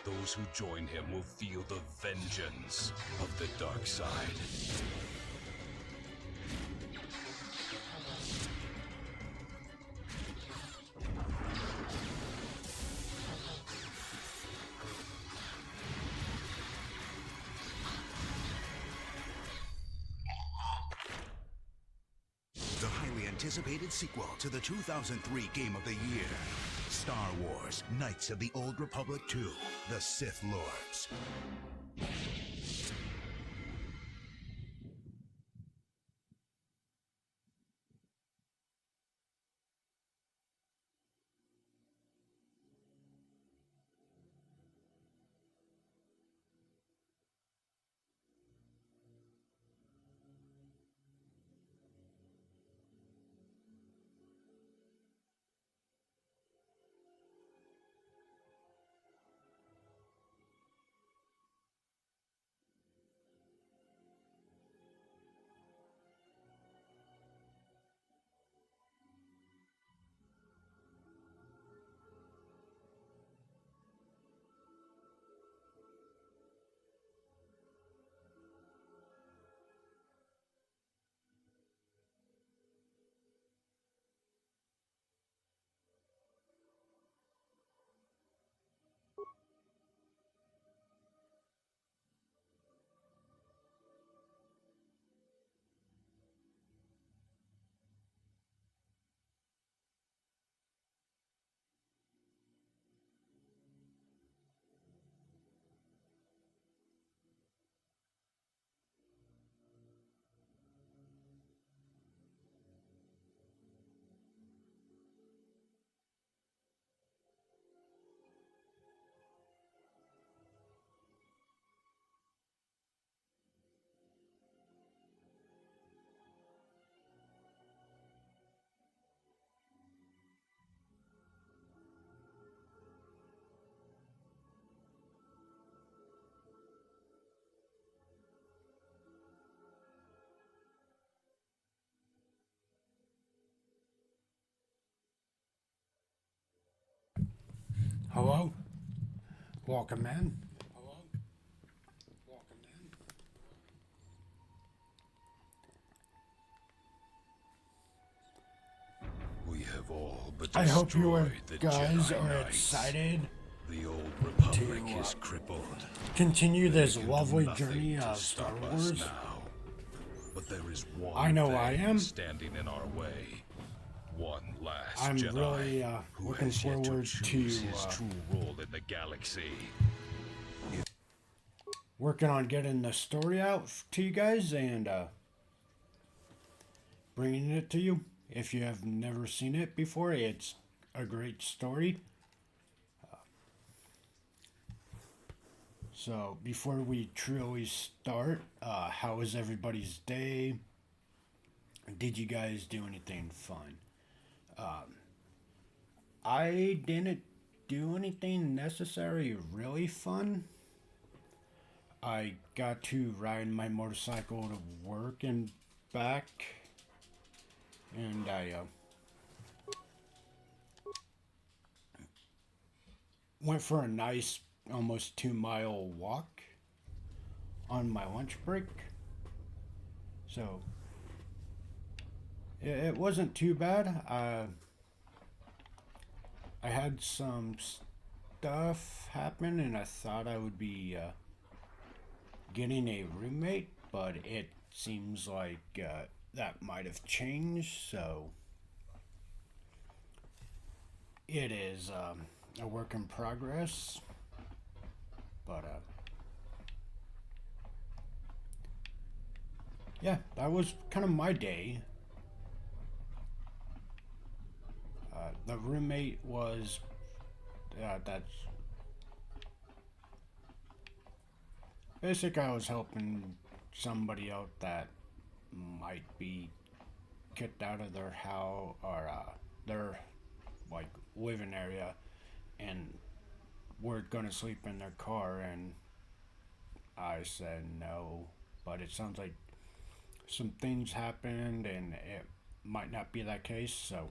Those who join him will feel the vengeance of the dark side. The highly anticipated sequel to the 2003 Game of the Year, Star Wars: Knights of the Old Republic 2, The Sith Lords. Hello? Welcome in. We have all but I hope you destroyed the guys Jedi are Knights. excited The old Republic to, is crippled. continue They this can do lovely nothing journey to of Star stop us Wars. now. But there is one I know thing I am. standing in our way. One last I'm Jedi really who looking has yet to forward choose to his true role in the galaxy. working on getting the story out to you guys and bringing it to you. If you have never seen it before, it's a great story. So before we truly start, how was everybody's day? Did you guys do anything fun? I didn't do anything necessary really fun. I got to ride my motorcycle to work and back, and I went for a nice almost 2 mile walk on my lunch break. So it wasn't too bad. I had some stuff happen, and I thought I would be getting a roommate, but it seems like that might have changed. So it is a work in progress, but yeah, that was kind of my day. The roommate was that's basic. I was helping somebody out that might be kicked out of their house or their like living area, and were gonna sleep in their car, and I said no. But it sounds like some things happened, and it might not be that case. So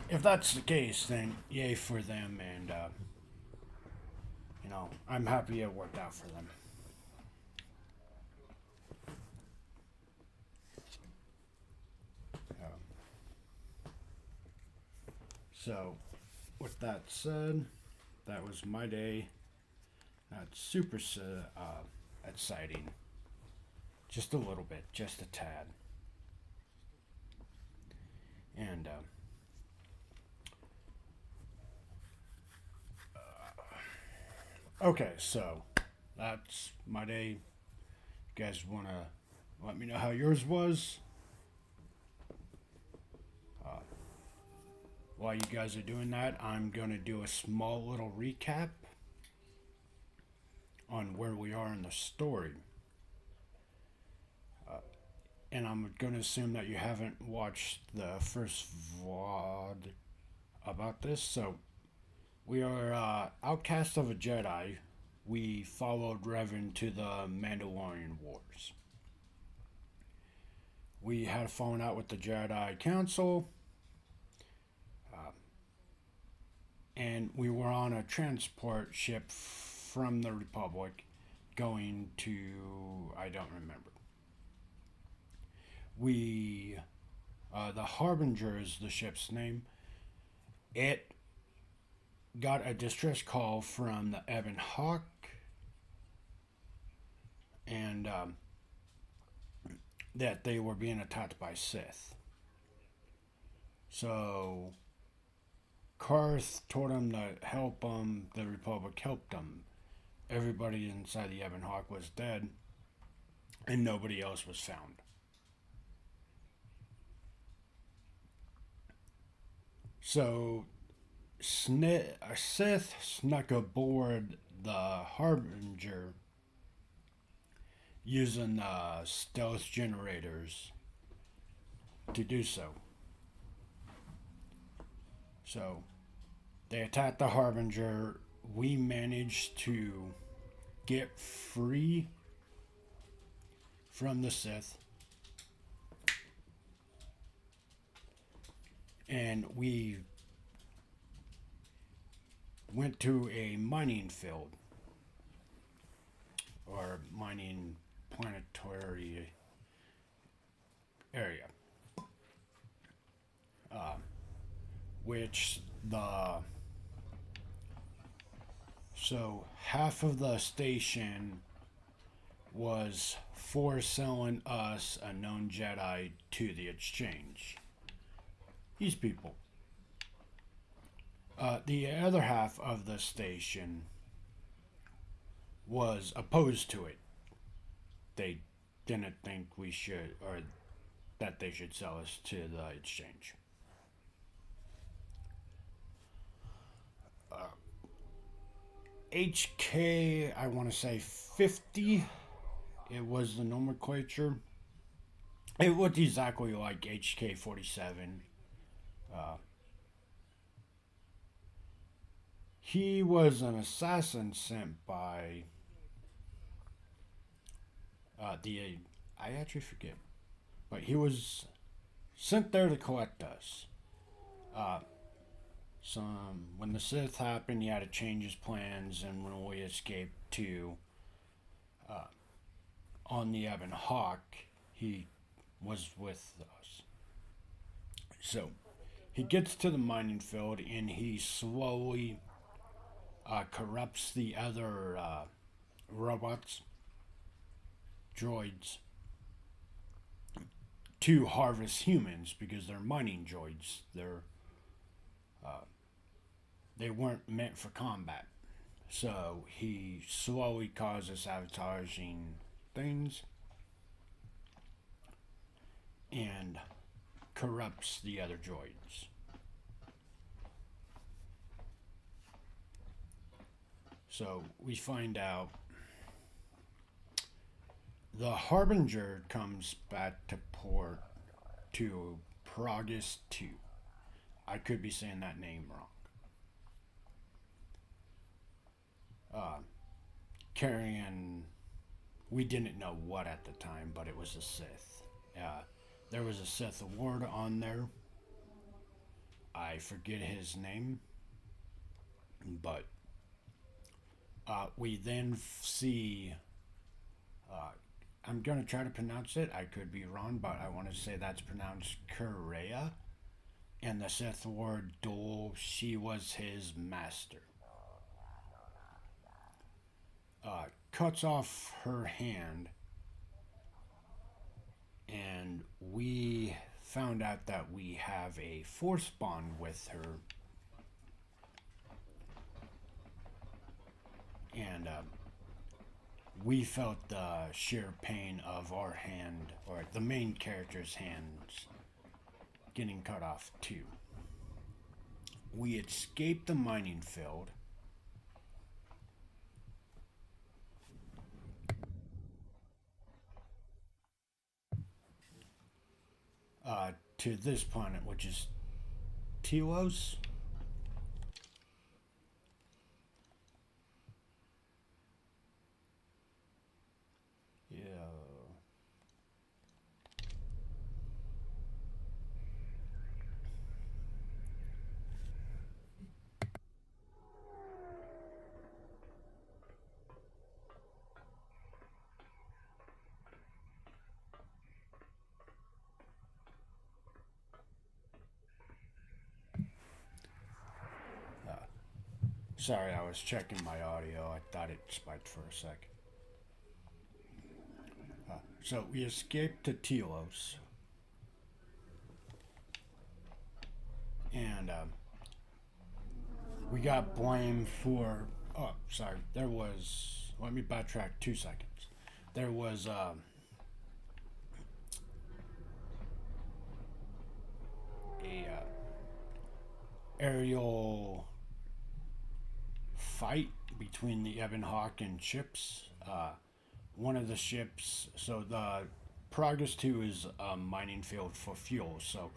if that's the case, then yay for them, and I'm happy it worked out for them. So, with that said, that was my day. Not super exciting. Just a little bit, just a tad. And okay, so that's my day. You guys want to let me know how yours was? While you guys are doing that, I'm going to do a small little recap on where we are in the story. And I'm going to assume that you haven't watched the first VOD about this. So, we are outcasts of a Jedi. We followed Revan to the Mandalorian Wars. We had fallen out with the Jedi Council. And we were on a transport ship from the Republic going to, I don't remember. The Harbinger is the ship's name. It got a distress call from the Ebon Hawk, and that they were being attacked by Sith. So Karth told him to help them. The Republic helped them. Everybody inside the Ebon Hawk was dead, and nobody else was found. So a Sith snuck aboard the Harbinger using stealth generators to do so. So they attacked the Harbinger. We managed to get free from the Sith. And we went to a mining field, or mining planetary area, which so half of the station was for selling us a known Jedi to the exchange. These people. The other half of the station was opposed to it. They didn't think we should, or that they should sell us to the exchange. HK, I want to say 50. It was the nomenclature. It looked exactly like HK 47. He was an assassin sent by I actually forget, but he was sent there to collect us. When the Sith happened, he had to change his plans, and when we escaped to on the Ebon Hawk, he was with us. So he gets to the mining field, and he slowly corrupts the other robots, droids, to harvest humans because they're mining droids. They weren't meant for combat. So he slowly causes sabotaging things and corrupts the other droids. So we find out the Harbinger comes back to port to Pragus 2. I could be saying that name wrong. Carrying, we didn't know what at the time, but it was a Sith. There was a Sith Lord on there. I forget his name, but We then see. I'm gonna try to pronounce it. I could be wrong, but I want to say that's pronounced Kureya. And the Sith Lord Dole, she was his master. Cuts off her hand, and we found out that we have a force bond with her. And we felt the sheer pain of our hand, or the main character's hands, getting cut off too. We escaped the mining field. To this planet, which is Telos. Yeah. Sorry, I was checking my audio. I thought it spiked for a sec. So we escaped to Telos. And we got blamed for. Oh, sorry. There was. Let me backtrack 2 seconds. There was a aerial fight between the Ebon Hawk and ships. One of the ships, so the Progress 2 is a mining field for fuel, so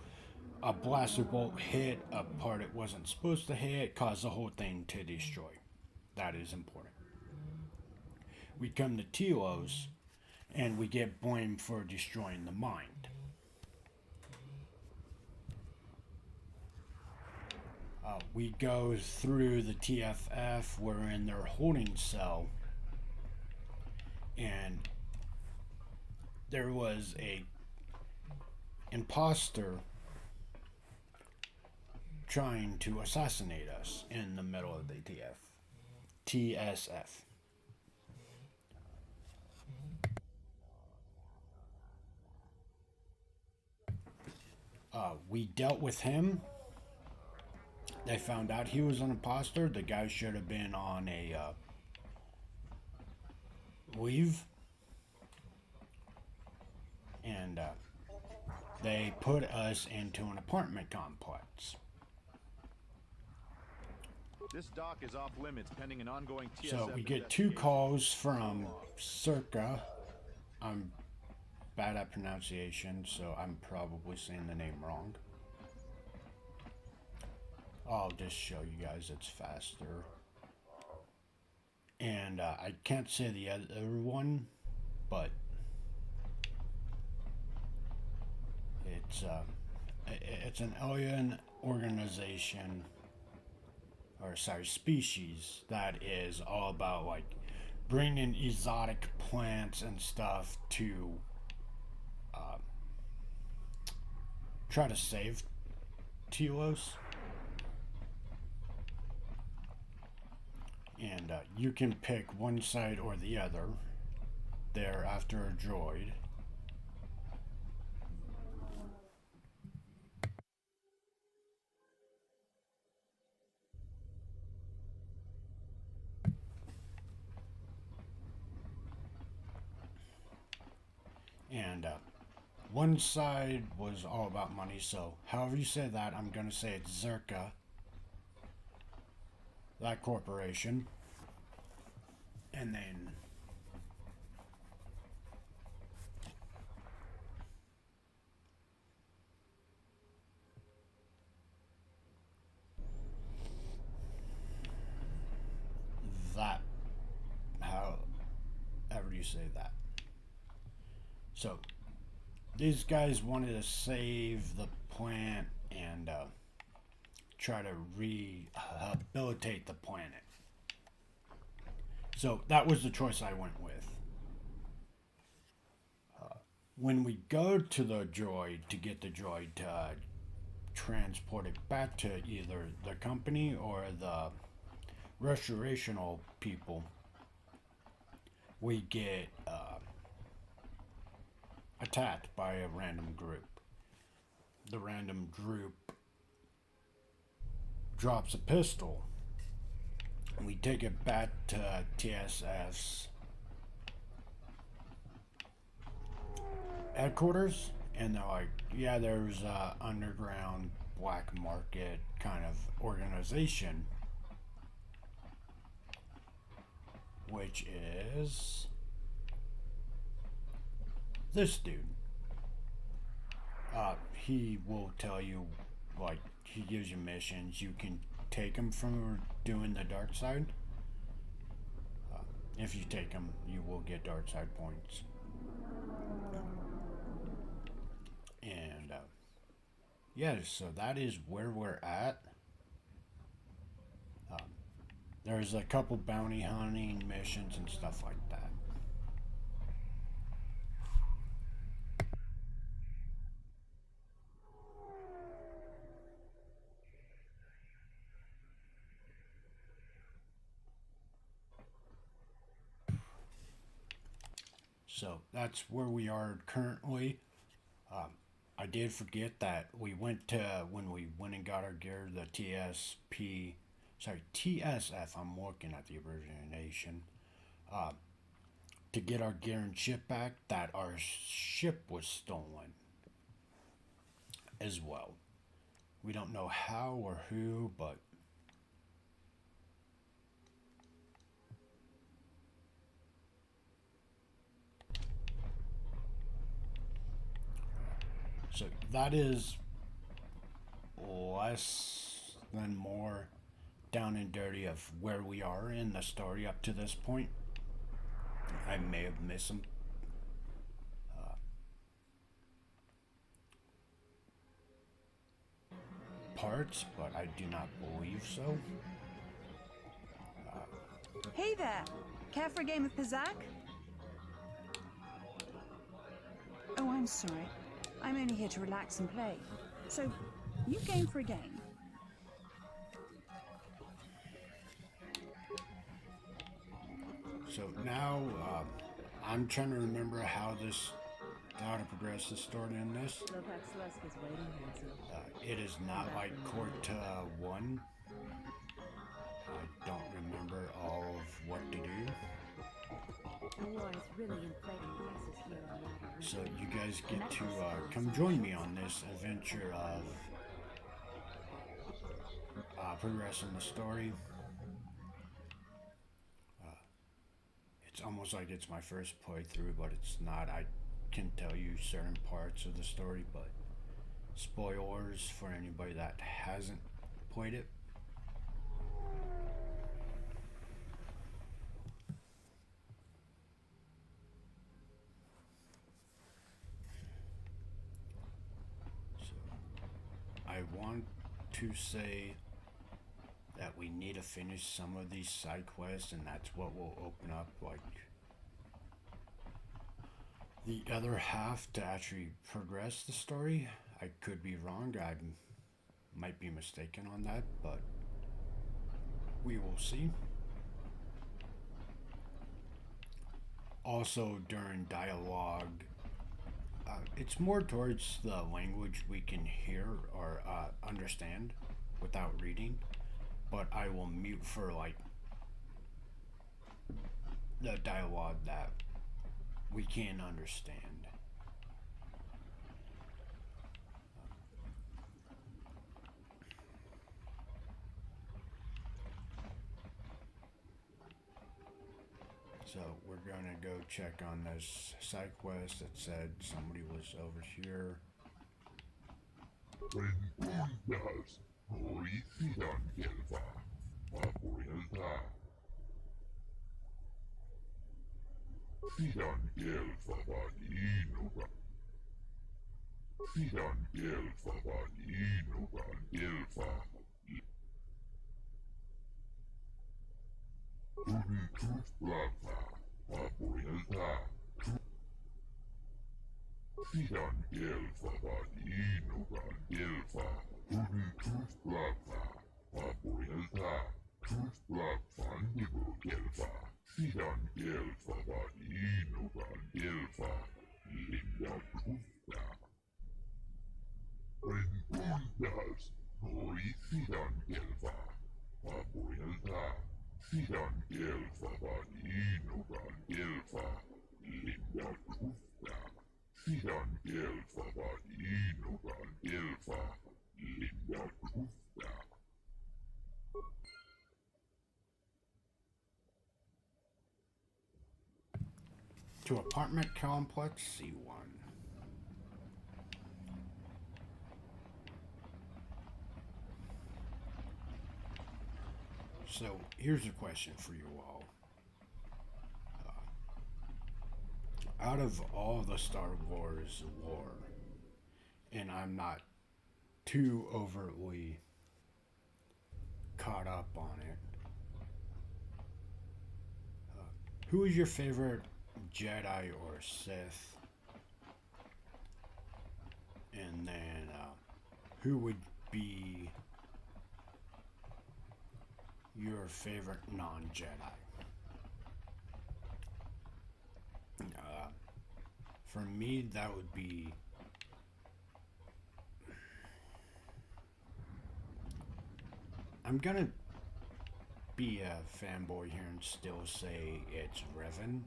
a blaster bolt hit a part it wasn't supposed to hit, caused the whole thing to destroy. That is important. We come to Telos, and we get blamed for destroying the mine. We go through the TFF, we're in their holding cell, and there was a imposter trying to assassinate us in the middle of the TSF. We dealt with him. They found out he was an imposter. The guy should have been on a leave. And they put us into an apartment complex. This dock is off limits pending an ongoing TSF. So we get 2 calls from Circa. I'm bad at pronunciation, so I'm probably saying the name wrong. I'll just show you guys it's faster. And I can't say the other one, but it's an alien organization, or sorry, species that is all about like bringing exotic plants and stuff to try to save Telos. And you can pick one side or the other. They're after a droid. And one side was all about money, so however you say that, I'm going to say it's Zerka, that corporation. And then that, however you say that. So these guys wanted to save the plant and try to rehabilitate the planet. So that was the choice I went with. When we go to the droid to get the droid to transport it back to either the company or the restorational people, we get attacked by a random group. The random group drops a pistol. And we take it back to TSF's headquarters, and they're like, yeah, there's a underground black market kind of organization, which is this dude. He will tell you, like, he gives you missions. You can take him from doing the dark side. If you take him, you will get dark side points. And yeah, so that is where we're at. There's a couple bounty hunting missions and stuff like that. So that's where we are currently. I did forget that we went to, when we went and got our gear, the TSF, I'm looking at the abbreviation, to get our gear and ship back, that our ship was stolen as well. We don't know how or who, but so that is less than more down and dirty of where we are in the story up to this point. I may have missed some parts, but I do not believe so. Hey there! Care for a game of Pizzak? Oh, I'm sorry. I'm only here to relax and play. So, you game for a game? So now, I'm trying to remember how to progress the story in this. It is not like Court 1. I don't remember all of what to do. So you guys get to come join me on this adventure of progressing the story. It's almost like it's my first playthrough, but it's not. I can tell you certain parts of the story, but spoilers for anybody that hasn't played it. So I want to say that we need to finish some of these side quests, and that's what will open up like the other half to actually progress the story. I could be wrong, I might be mistaken on that, but we will see. Also, during dialogue, it's more towards the language we can hear or understand without reading, but I will mute for like the dialogue that we can't understand. So we're gonna go check on this side quest that said somebody was over here. To apartment complex C1. So here's a question for you all. Out of all the Star Wars lore, and I'm not too overtly caught up on it, who is your favorite Jedi or Sith? And then who would be your favorite non-Jedi? For me, that would be I'm gonna be a fanboy here and still say it's Revan.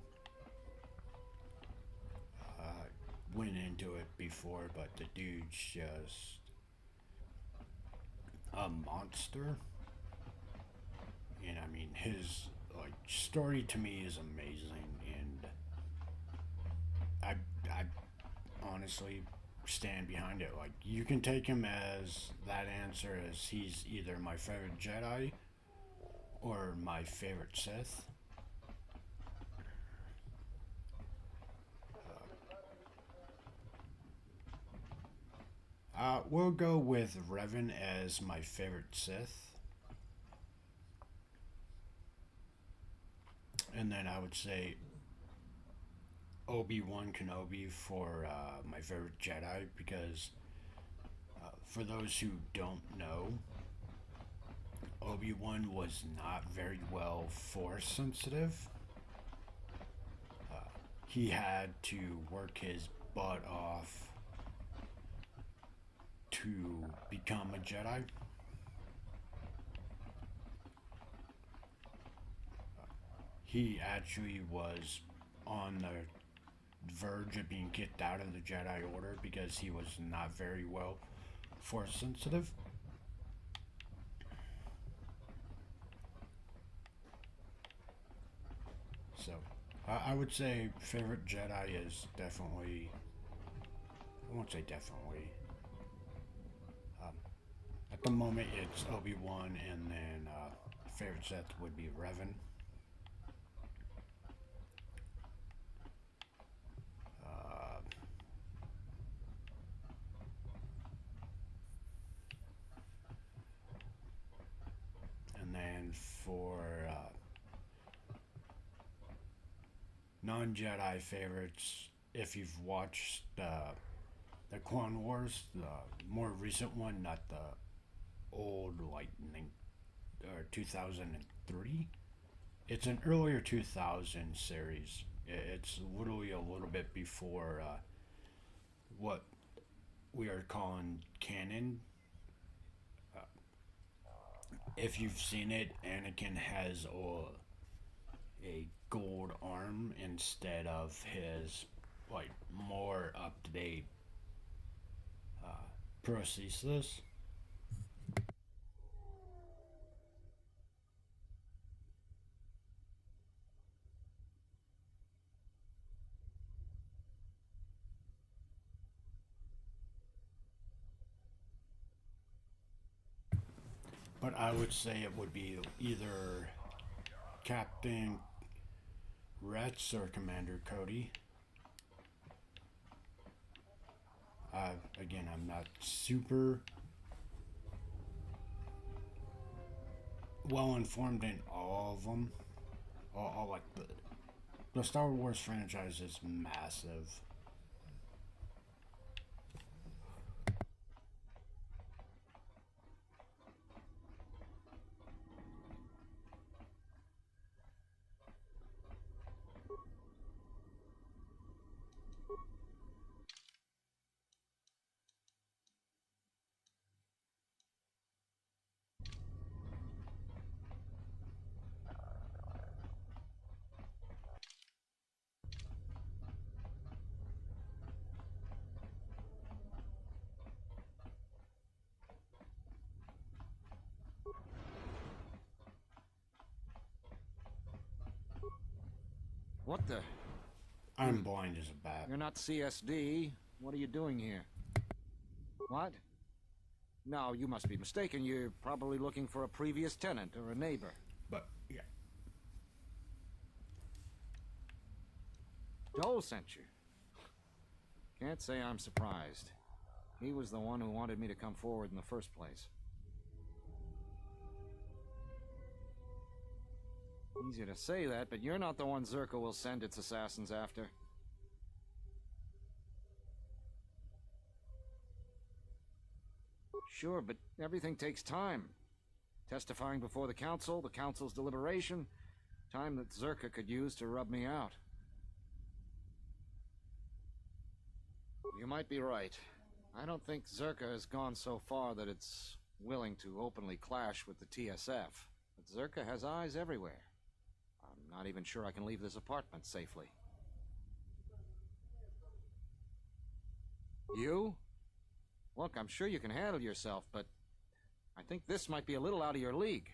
Went into it before, but the dude's just a monster. And I mean, his like story to me is amazing, and I honestly stand behind it. Like, you can take him as that answer, as he's either my favorite Jedi or my favorite Sith. We'll go with Revan as my favorite Sith. And then I would say Obi-Wan Kenobi for my favorite Jedi, because for those who don't know, Obi-Wan was not very well Force sensitive. He had to work his butt off to become a Jedi. He actually was on the verge of being kicked out of the Jedi Order because he was not very well Force sensitive. So, I would say favorite Jedi is definitely, I won't say definitely. At the moment, it's Obi-Wan, and then favorite Sith would be Revan. And then for non-Jedi favorites, if you've watched the Clone Wars, the more recent one, not the old like 2003. It's an earlier 2000 series. It's literally a little bit before what we are calling canon. If you've seen it, Anakin has a gold arm instead of his like more up to date prosthesis. But I would say it would be either Captain Retz or Commander Cody. Again, I'm not super well informed in all of them. all like the Star Wars franchise is massive. What the? I'm blind as a bat. You're not CSD. What are you doing here? What? No, you must be mistaken. You're probably looking for a previous tenant or a neighbor. But yeah. Joel sent you. Can't say I'm surprised. He was the one who wanted me to come forward in the first place. Easy to say that, but you're not the one Zerka will send its assassins after. Sure, but everything takes time. Testifying before the council's deliberation, time that Zerka could use to rub me out. You might be right. I don't think Zerka has gone so far that it's willing to openly clash with the TSF. But Zerka has eyes everywhere. I'm not even sure I can leave this apartment safely. You? Look, I'm sure you can handle yourself, but I think this might be a little out of your league.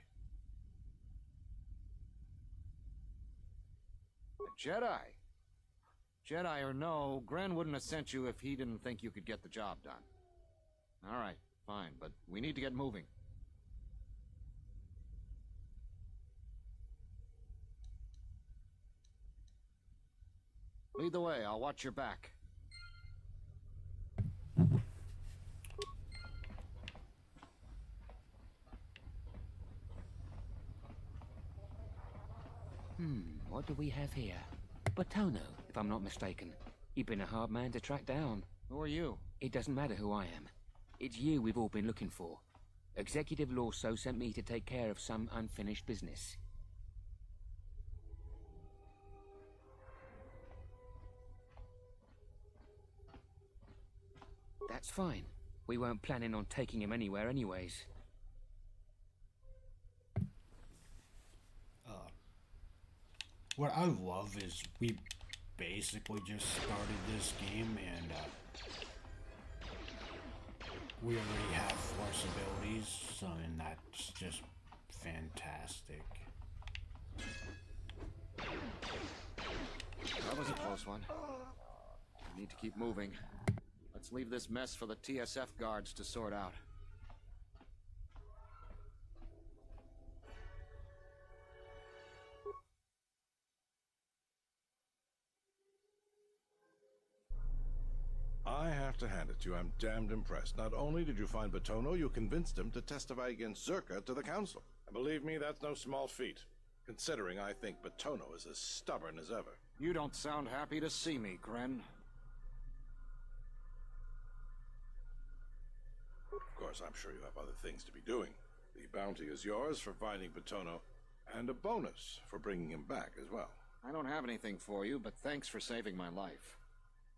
A Jedi? Jedi or no, Gren wouldn't have sent you if he didn't think you could get the job done. All right, fine, but we need to get moving. Lead the way, I'll watch your back. What do we have here? Batono, if I'm not mistaken. You've been a hard man to track down. Who are you? It doesn't matter who I am. It's you we've all been looking for. Executive Lawso sent me to take care of some unfinished business. That's fine. We weren't planning on taking him anywhere anyways. What I love is we basically just started this game and we already have force abilities, so and that's just fantastic. That was a close one. We need to keep moving. Let's leave this mess for the TSF guards to sort out. I have to hand it to you, I'm damned impressed. Not only did you find Batono, you convinced him to testify against Zerka to the council. And believe me, that's no small feat, considering I think Batono is as stubborn as ever. You don't sound happy to see me, Gren. Of course, I'm sure you have other things to be doing. The bounty is yours for finding Batono, and a bonus for bringing him back as well. I don't have anything for you, but thanks for saving my life.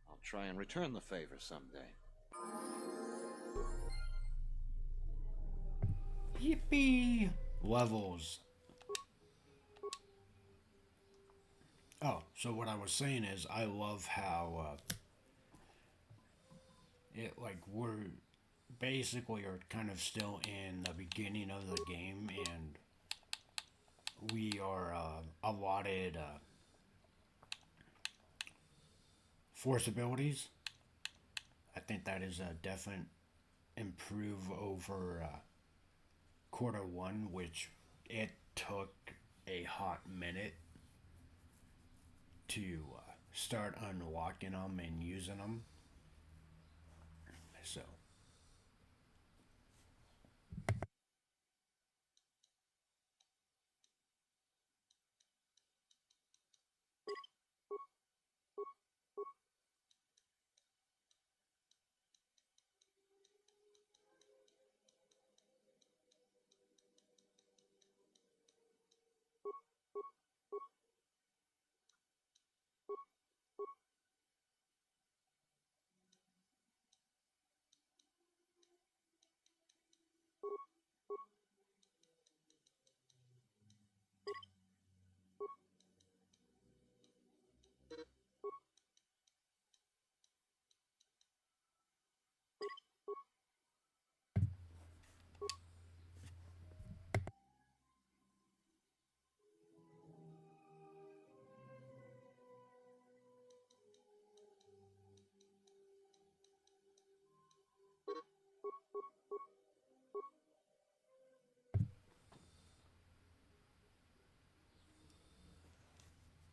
I'll try and return the favor someday. Yippee! Levels. Oh, so what I was saying is I love how it like we're basically are kind of still in the beginning of the game and we are allotted force abilities. I think that is a definite improve over quarter one, which it took a hot minute to start unlocking them and using them. So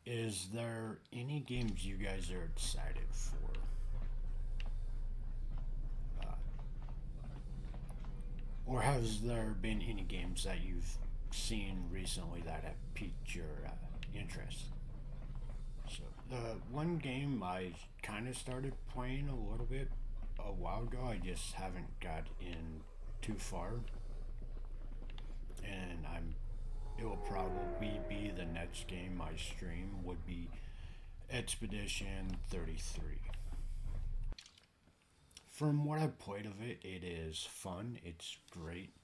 is there any games you guys are excited for? Or has there been any games that you've seen recently that have piqued your interest? So, the one game I kind of started playing a little bit a while ago, I just haven't got in too far. And it will probably be the next game I stream would be Expedition 33. From what I've played of it, it is fun. It's great.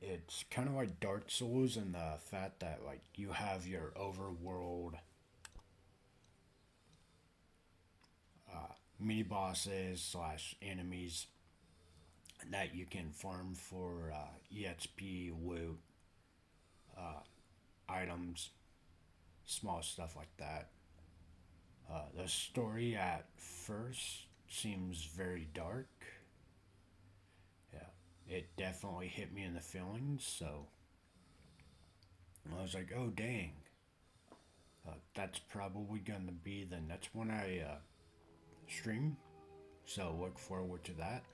It's kind of like Dark Souls in the fact that like you have your overworld mini bosses slash enemies that you can farm for EXP, loot, items, small stuff like that. The story at first seems very dark. Yeah, it definitely hit me in the feelings, so I was like, oh dang. That's probably going to be the next one I stream, so look forward to that.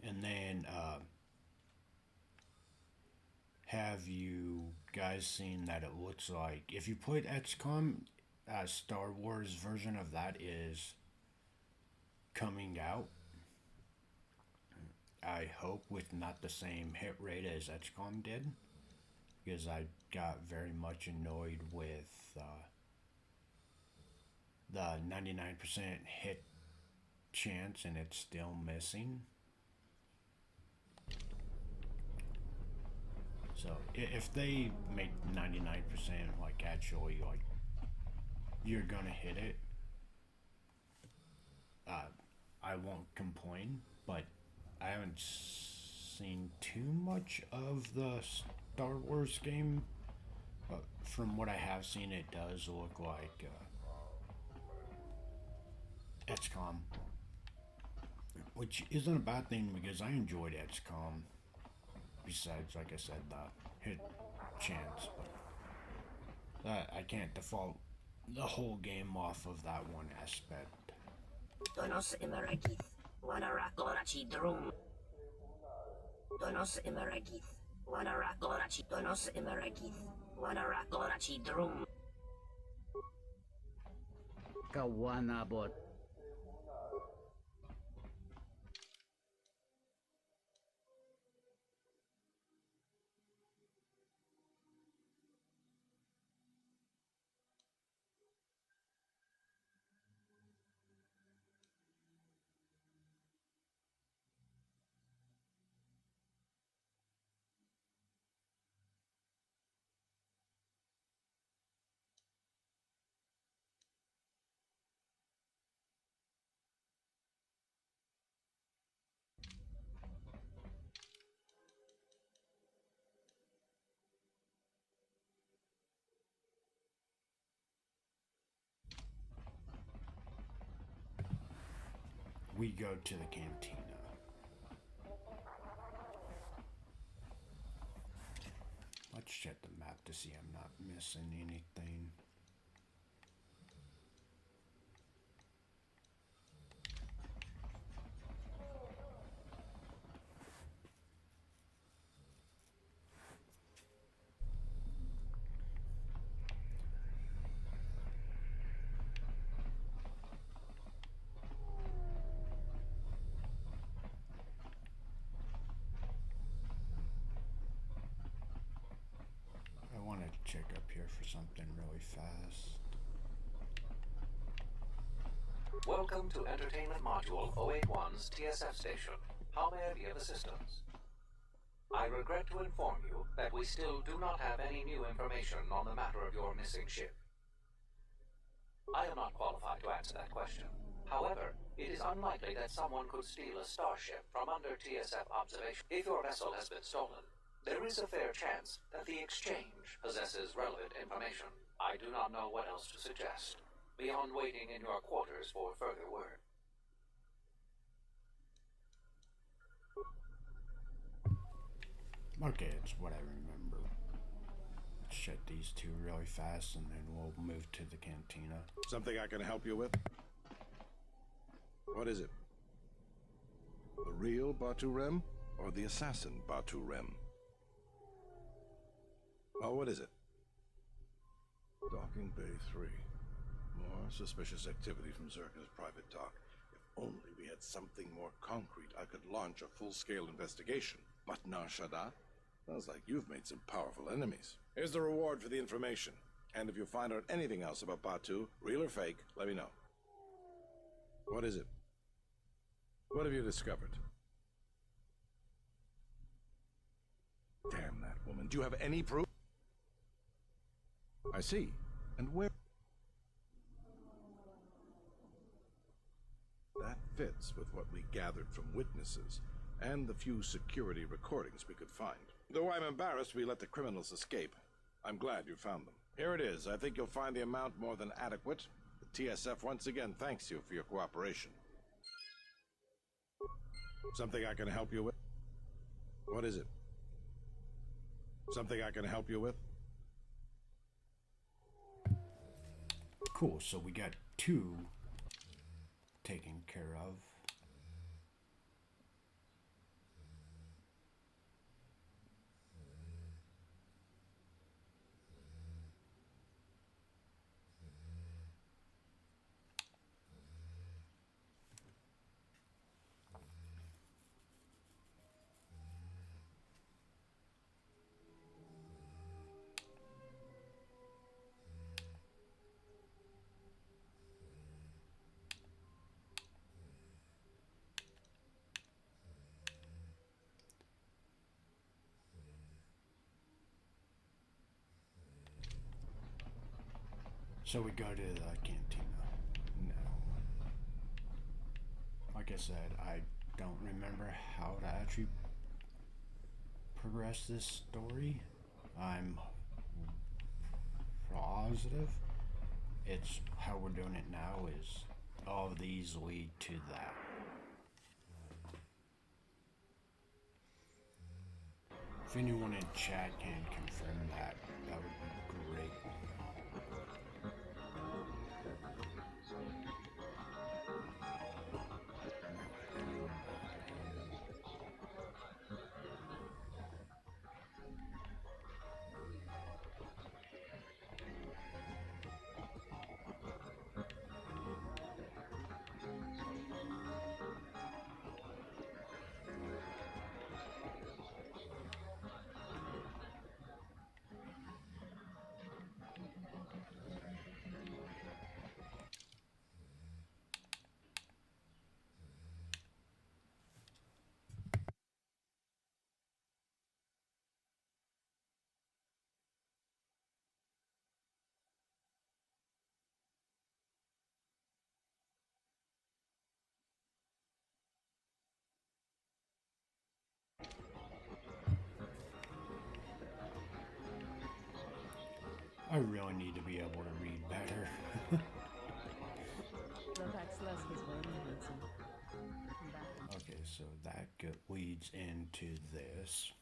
And then, have you guys seen that it looks like if you played XCOM, Star Wars version of that is coming out? I hope with not the same hit rate as XCOM did, because I got very much annoyed with the 99% hit chance and it's still missing. So if they make 99% like actually like you're gonna hit it, I won't complain. But I haven't seen too much of the Star Wars game. But from what I have seen, it does look like XCOM, which isn't a bad thing because I enjoyed XCOM. Besides, like I said, the hit chance, but I can't default the whole game off of that one aspect. Donos Emeragith, Wanarakorachi Drum. Donos Emeragith, Wanarakorachi, Donos Emeragith, Wanarakorachi Drum. Kawanabot. We go to the cantina. Let's check the map to see I'm not missing anything. I want to check up here for something really fast. Welcome to Entertainment Module 081's TSF station. How may I be of assistance? I regret to inform you that we still do not have any new information on the matter of your missing ship. I am not qualified to answer that question. However, it is unlikely that someone could steal a starship from under TSF observation. If your vessel has been stolen, there is a fair chance that the exchange possesses relevant information. I do not know what else to suggest, beyond waiting in your quarters for further word. Okay, it's what I remember. Let's shut these two really fast and then we'll move to the cantina. Something I can help you with? What is it? The real Batu Rem or the assassin Batu Rem? Oh, what is it? Docking Bay 3. More suspicious activity from Zerka's private dock. If only we had something more concrete, I could launch a full-scale investigation. But Nar Shaddaa? Sounds like you've made some powerful enemies. Here's the reward for the information. And if you find out anything else about Batu, real or fake, let me know. What is it? What have you discovered? Damn that woman. Do you have any proof? I see. And where? That fits with what we gathered from witnesses and the few security recordings we could find. Though I'm embarrassed we let the criminals escape. I'm glad you found them. Here it is. I think you'll find the amount more than adequate. The TSF once again thanks you for your cooperation. Something I can help you with? What is it? Something I can help you with? Cool, so we got two taken care of. So we go to the cantina. No. Like I said, I don't remember how to actually progress this story. I'm positive it's how we're doing it now is all of these lead to that. If anyone in chat can confirm that, that would be great. I really need to be able to read better. Okay, so that leads into this.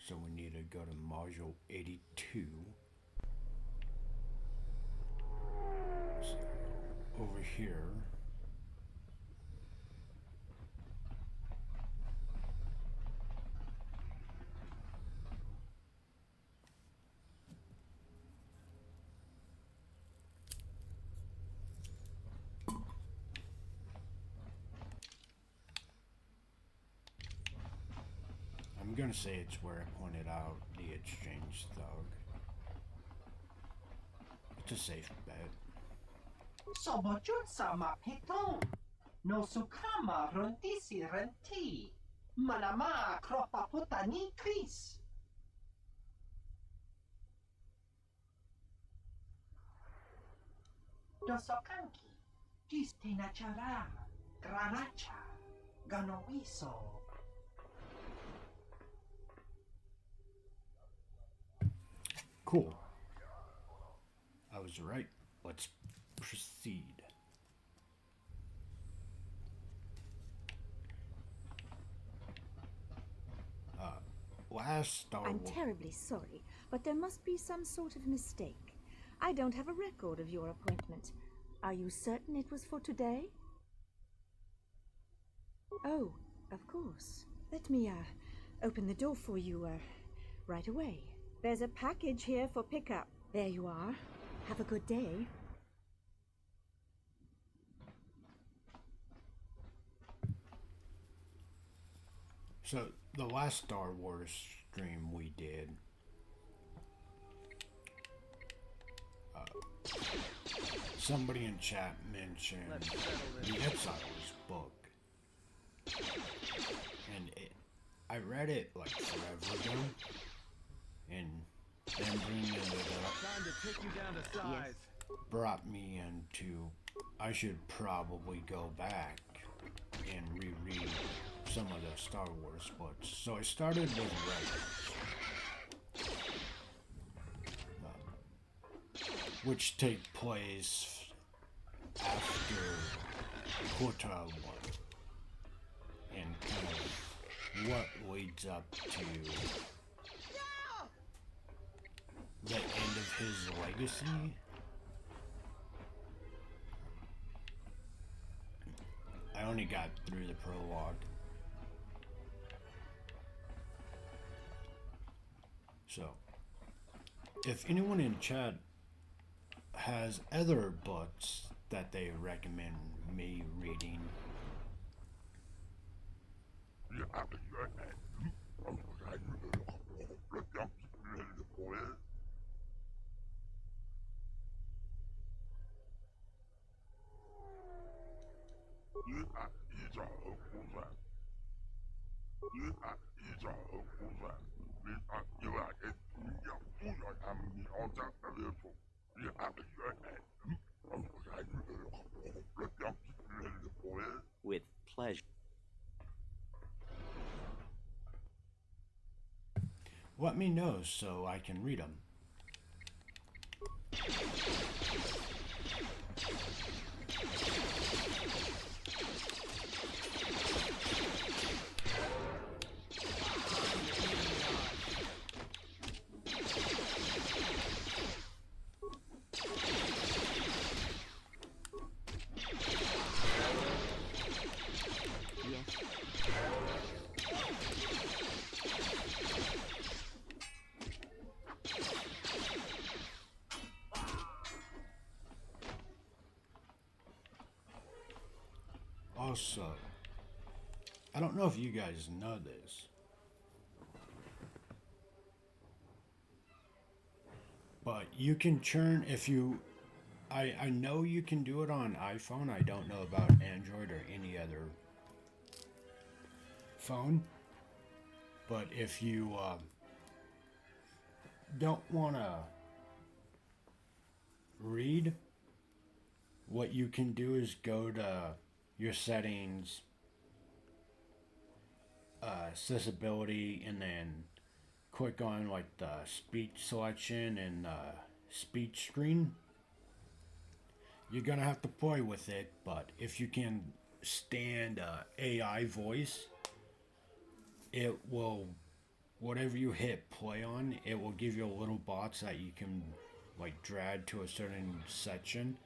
So we need to go to module 82. So over here. I'm gonna say it's where I pointed out the exchange thug. It's a safe bet. Sobojut sama petom. No sukama rondisi renti. Manama kropa putani kris. Dosokanki. Gistina chara. Granacha. Ganoiso. Cool. I was right. Let's proceed. Last Star I'm Wars. terribly sorry, but there must be some sort of mistake. I don't have a record of your appointment. Are you certain it was for today? Oh, of course. Let me, open the door for you, right away. There's a package here for pickup. There you are. Have a good day. So, the last Star Wars stream we did, somebody in chat mentioned the Exiles book. And I read it like forever ago, and then bringing it up Time to take you down to size. brought me into I should probably go back and reread some of the Star Wars books. So I started with Rebels, which take place after Kotor 1, and kind of what leads up to the end of his legacy. I only got through the prologue. So, if anyone in chat has other books that they recommend me reading, with pleasure. let me know so I can read them. Also, I don't know if you guys know this, but you can churn if you. I know you can do it on iPhone. I don't know about Android or any other phone. But if you don't want to read, what you can do is go to your settings, accessibility, and then click on like the speech selection and speech screen. You're gonna have to play with it, but if you can stand AI voice, it will, whatever you hit play on, it will give you a little box that you can like drag to a certain section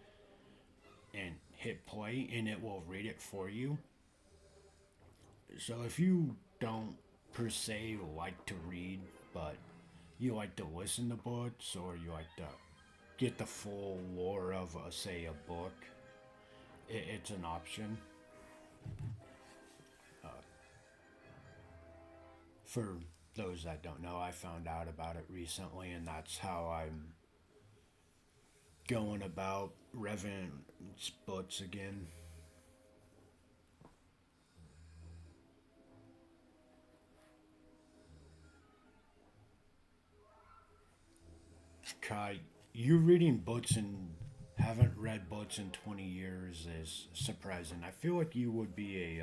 and hit play, and it will read it for you. So if you don't per se like to read, but you like to listen to books, or you like to get the full lore of, say, a book, it's an option. For those that don't know, I found out about it recently, and that's how I'm going about Revenant's books again. Kai, you reading books and haven't read books in 20 years is surprising. I feel like you would be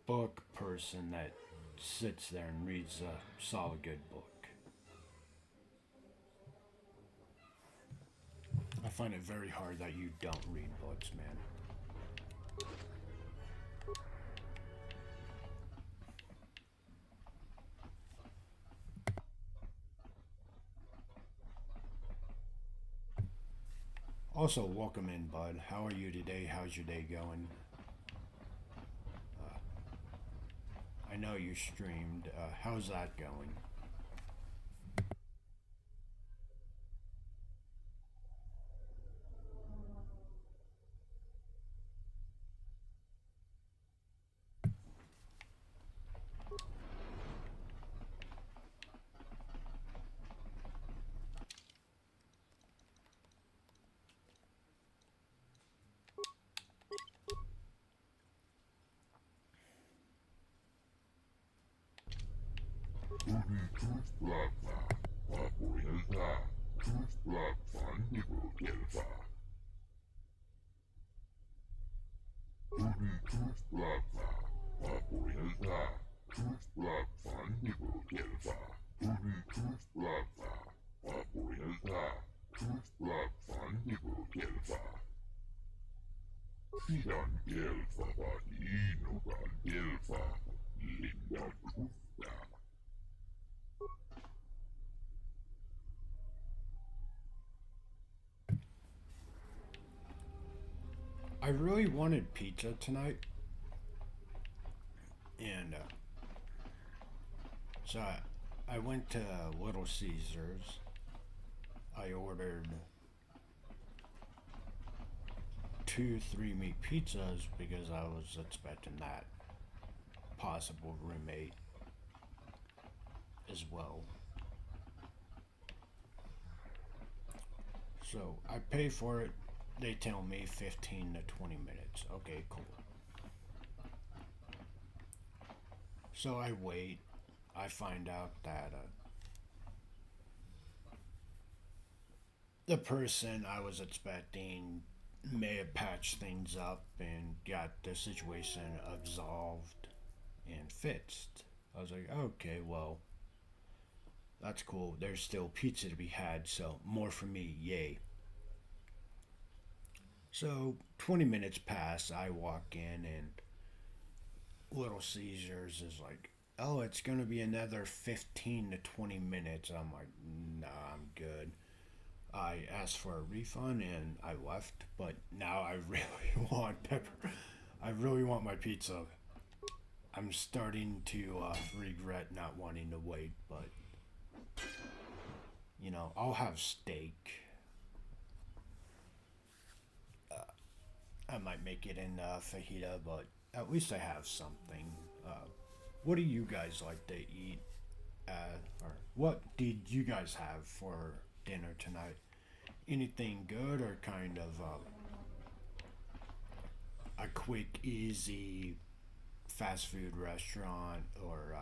book person that sits there and reads a solid good book. I find it very hard that you don't read books, man. Also, welcome in, bud. How are you today? How's your day going? I know you streamed. How's that going? I really wanted pizza tonight, and so I went to Little Caesars. I ordered 2 3-meat pizzas because I was expecting that possible roommate as well. So I pay for it. They tell me 15 to 20 minutes. Okay, cool. So I wait. I find out that the person I was expecting may have patched things up and got the situation absolved and fixed. I was like, okay, well, that's cool. There's still pizza to be had, so more for me, yay. So 20 minutes pass, I walk in, and Little Caesars is like, oh, it's going to be another 15 to 20 minutes. I'm like, nah, I'm good. I asked for a refund and I left, but now I really want pepper. I really want my pizza. I'm starting to regret not wanting to wait, but you know, I'll have steak. I might make it in fajita, but at least I have something. What do you guys like to eat? Or what did you guys have for dinner tonight? Anything good or kind of a quick, easy fast food restaurant, or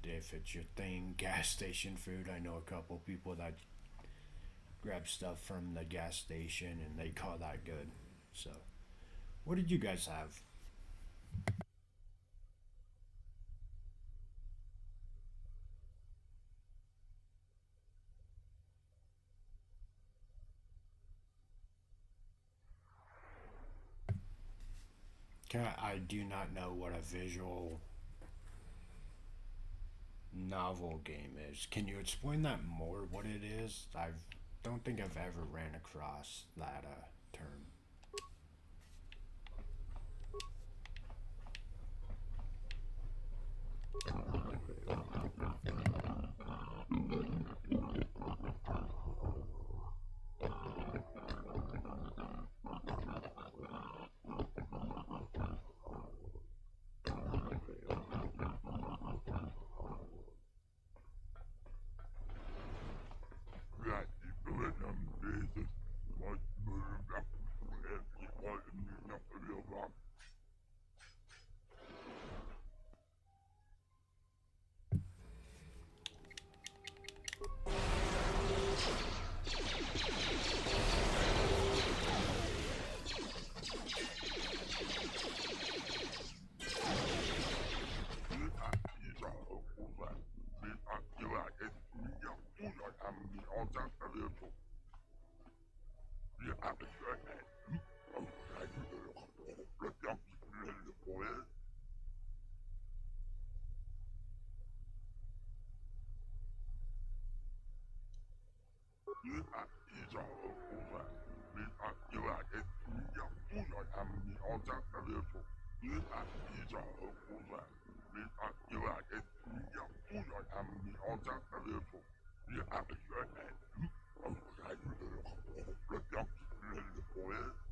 if it's your thing, gas station food? I know a couple people that grab stuff from the gas station and they call that good. So, what did you guys have? I do not know what a visual novel game is. Can you explain that more? What it is? I don't think I've ever ran across that term.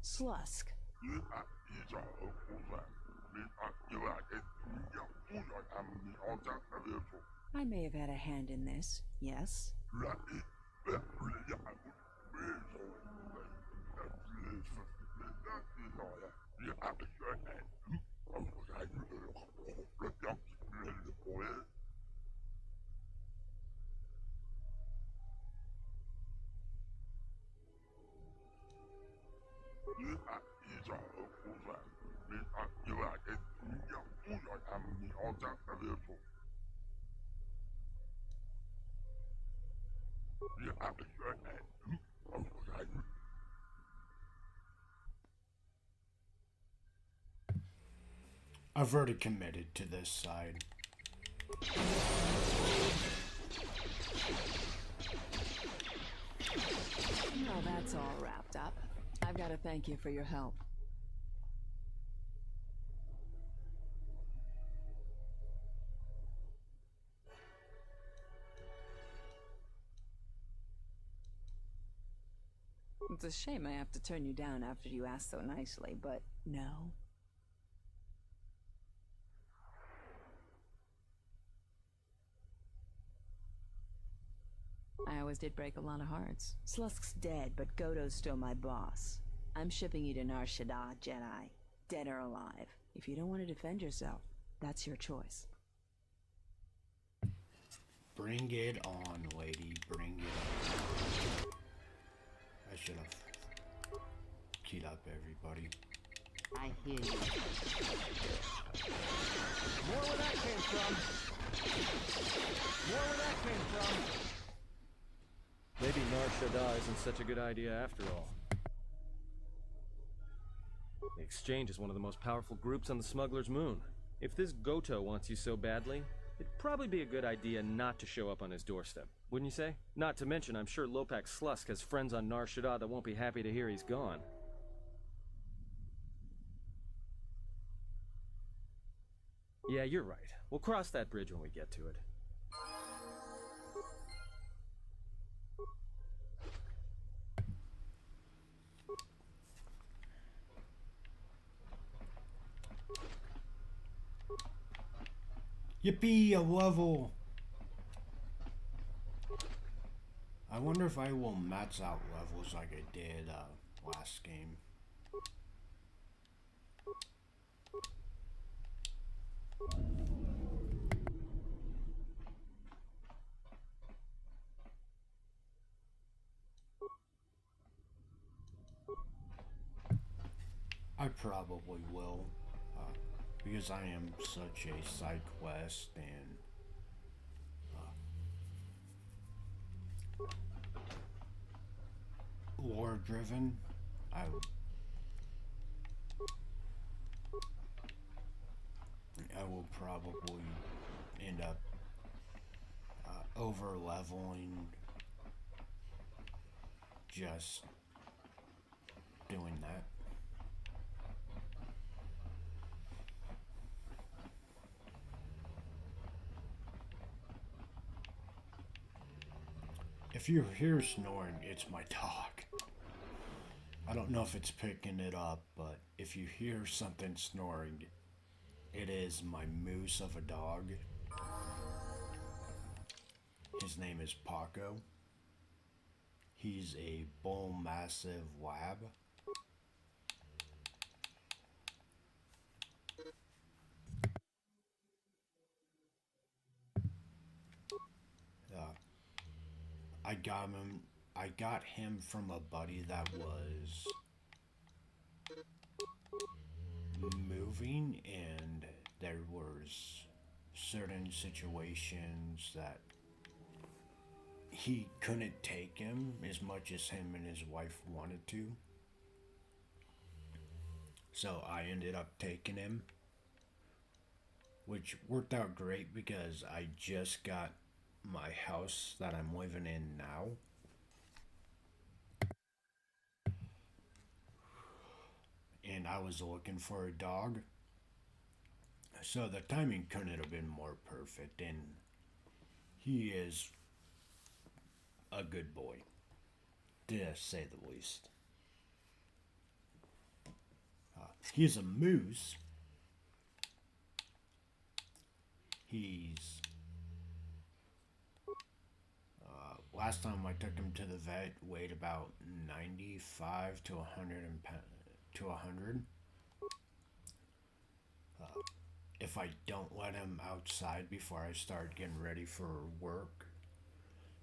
Slusk. I may have had a hand in this, yes. I've already committed to this side. Well, that's all wrapped up. I've got to thank you for your help. It's a shame I have to turn you down after you asked so nicely, but no. I always did break a lot of hearts. Slusk's dead, but Godo's still my boss. I'm shipping you to Nar Shaddaa, Jedi. Dead or alive. If you don't want to defend yourself, that's your choice. Bring it on, lady. Bring it on. I should have keyed up everybody. I hear you. More where that came from. More where that came from. Maybe Nar Shaddaa isn't such a good idea after all. The Exchange is one of the most powerful groups on the Smuggler's Moon. If this Goto wants you so badly, it'd probably be a good idea not to show up on his doorstep, wouldn't you say? Not to mention, I'm sure Lopak Slusk has friends on Nar Shaddaa that won't be happy to hear he's gone. Yeah, you're right. We'll cross that bridge when we get to it. Yippee, a level! I wonder if I will max out levels like I did last game. I probably will, because I am such a side quest and lore driven. I will probably end up over leveling just doing that. If you hear snoring, it's my dog. I don't know if it's picking it up, but if you hear something snoring, it is my moose of a dog. His name is Paco. He's a bull massive lab. I got him from a buddy that was moving, and there was certain situations that he couldn't take him as much as him and his wife wanted to. So I ended up taking him, which worked out great because I just got my house that I'm living in now. and I was looking for a dog. So the timing couldn't have been more perfect, and he is a good boy, to say the least. He's a moose. He's last time I took him to the vet, weighed about 95 to 100 to 100. If I don't let him outside before I start getting ready for work,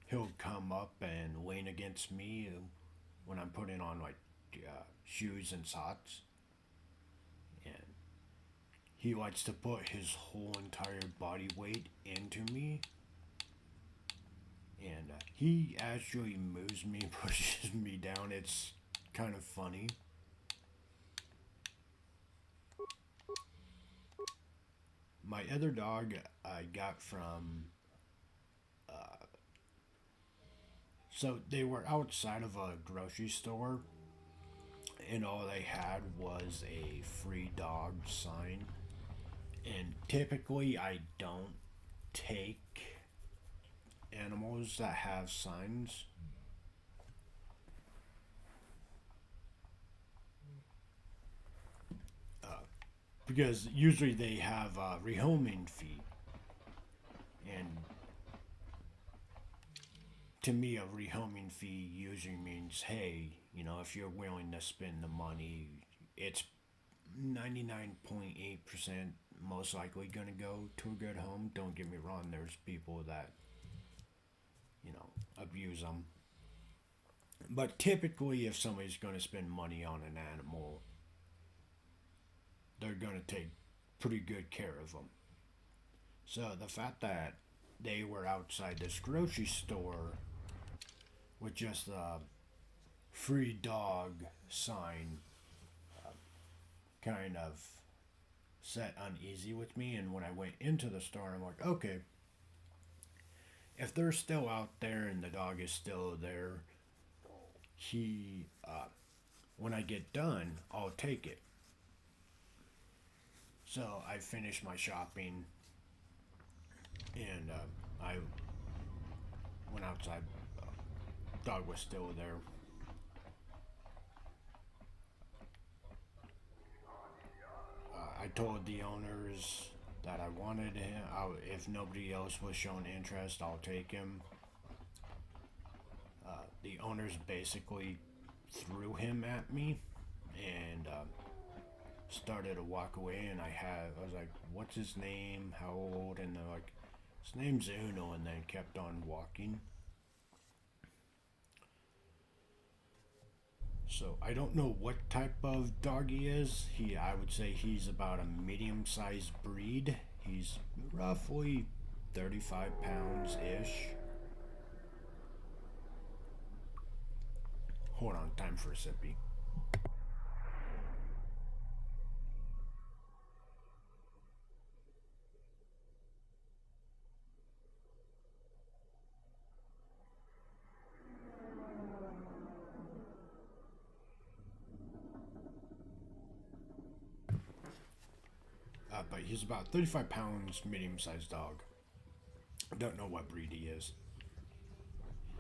he'll come up and lean against me when I'm putting on like shoes and socks. And he likes to put his whole entire body weight into me. And he actually moves me, pushes me down. It's kind of funny. My other dog I got from. So they were outside of a grocery store, and all they had was a free dog sign. And typically, I don't take animals that have signs. Because usually they have a rehoming fee. And to me, a rehoming fee usually means, hey, you know, if you're willing to spend the money, it's 99.8% most likely going to go to a good home. Don't get me wrong, there's people that, you know, abuse them. But typically, if somebody's going to spend money on an animal, they're going to take pretty good care of them. So the fact that they were outside this grocery store with just a free dog sign kind of set uneasy with me. And when I went into the store, I'm like, okay, if they're still out there and the dog is still there, when I get done, I'll take it. So I finished my shopping, and I went outside. Dog was still there. I told the owners that I wanted him. If nobody else was showing interest, I'll take him. The owners basically threw him at me and started to walk away. And I was like, "What's his name? How old?" And they're like, "His name's Uno," and then kept on walking. So I don't know what type of dog he is. I would say he's about a medium-sized breed. He's roughly 35 pounds ish. Hold on, time for a sippy. But he's about 35 pounds, medium-sized dog. I don't know what breed he is.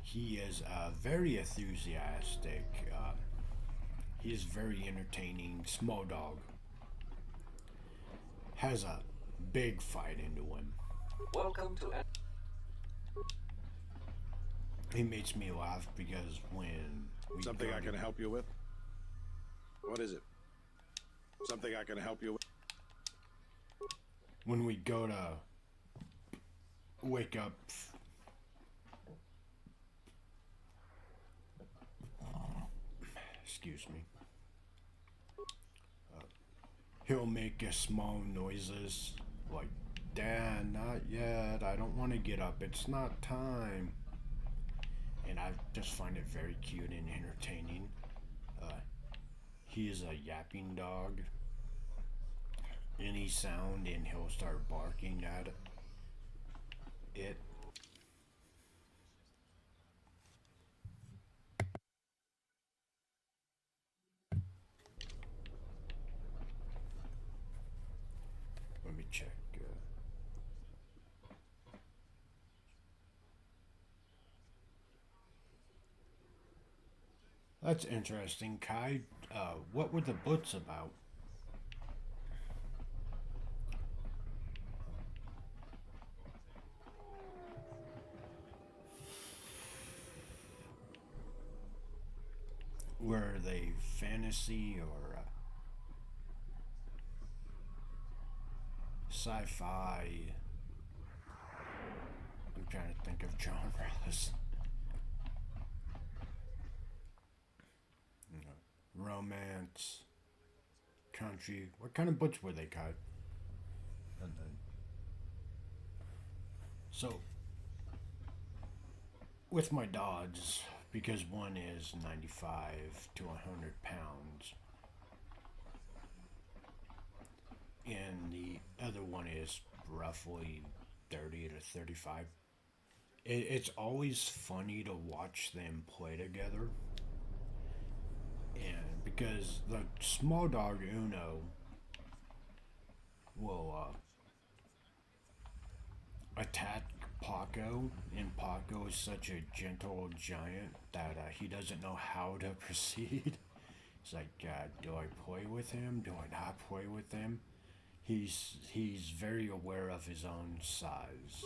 He is very enthusiastic. He is very entertaining. Small dog. Has a big fight into him. Welcome to. He makes me laugh because when something I can help you with? What is it? Something I can help you with? When we go to wake up, excuse me, he'll make small noises like, "Dad, not yet, I don't want to get up, it's not time." And I just find it very cute and entertaining. He is a yapping dog. Any sound and he'll start barking at it. check. That's interesting, Kai. What were the books about? Were they fantasy or sci-fi? I'm trying to think of genres. Romance, country. What kind of books were they, Kai? And then, so, with my dogs, because one is 95 to 100 pounds, and the other one is roughly 30 to 35, it's always funny to watch them play together. And because the small dog Uno will attack Paco, and Paco is such a gentle giant that he doesn't know how to proceed. It's like, do I play with him? Do I not play with him? He's very aware of his own size.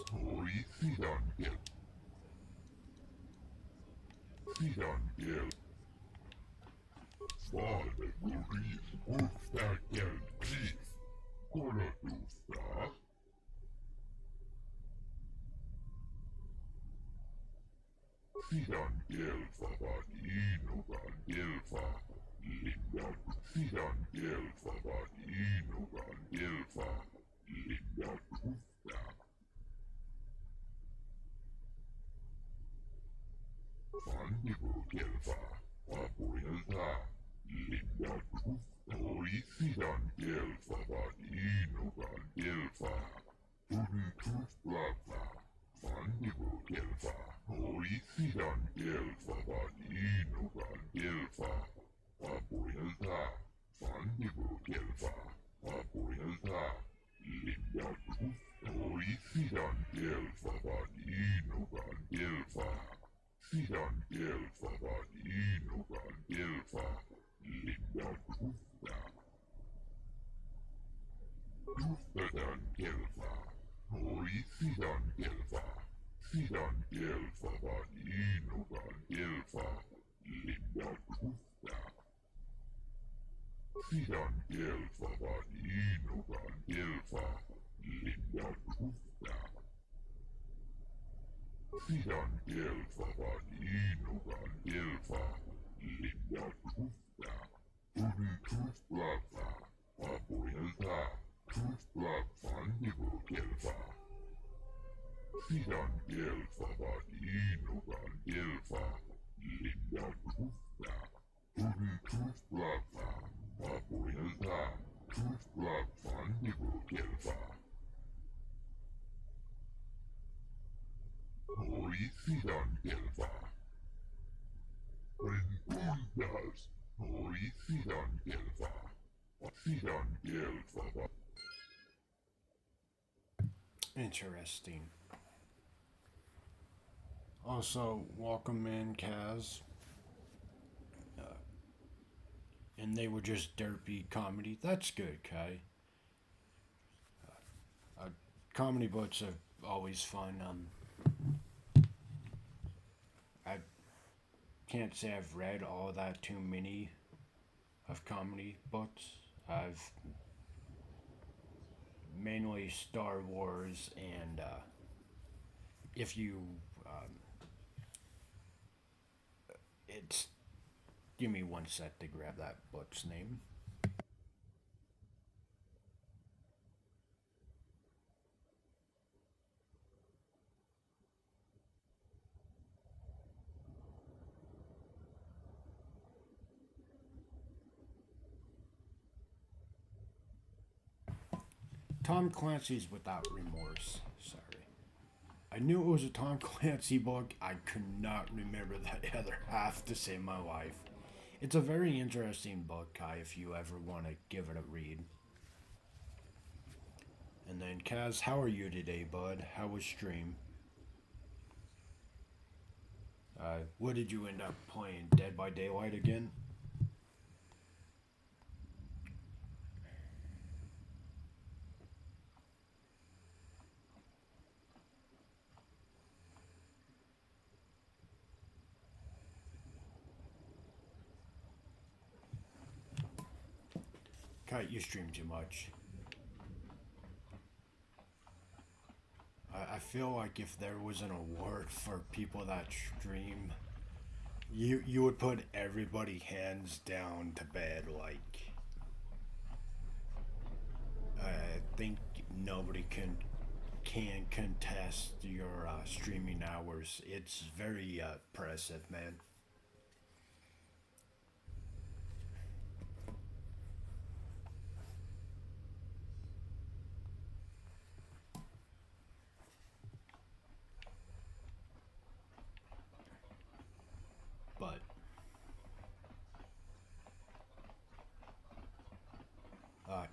Interesting. Also, welcome in, Kaz. And they were just derpy comedy. That's good, Kai. Comedy books are always fun. I can't say I've read all that too many of comedy books. I've mainly Star Wars, and if you it's give me one sec to grab that book's name. Tom Clancy's Without Remorse. Sorry. I knew it was a Tom Clancy book. I could not remember that other half to save my life. It's a very interesting book, Kai, if you ever want to give it a read. And then Kaz, how are you today, bud? How was stream? What did you end up playing? Dead by Daylight again? Kite, you stream too much. I feel like if there was an award for people that stream, you would put everybody hands down to bed. Like, I think nobody can contest your streaming hours. It's very impressive, man. But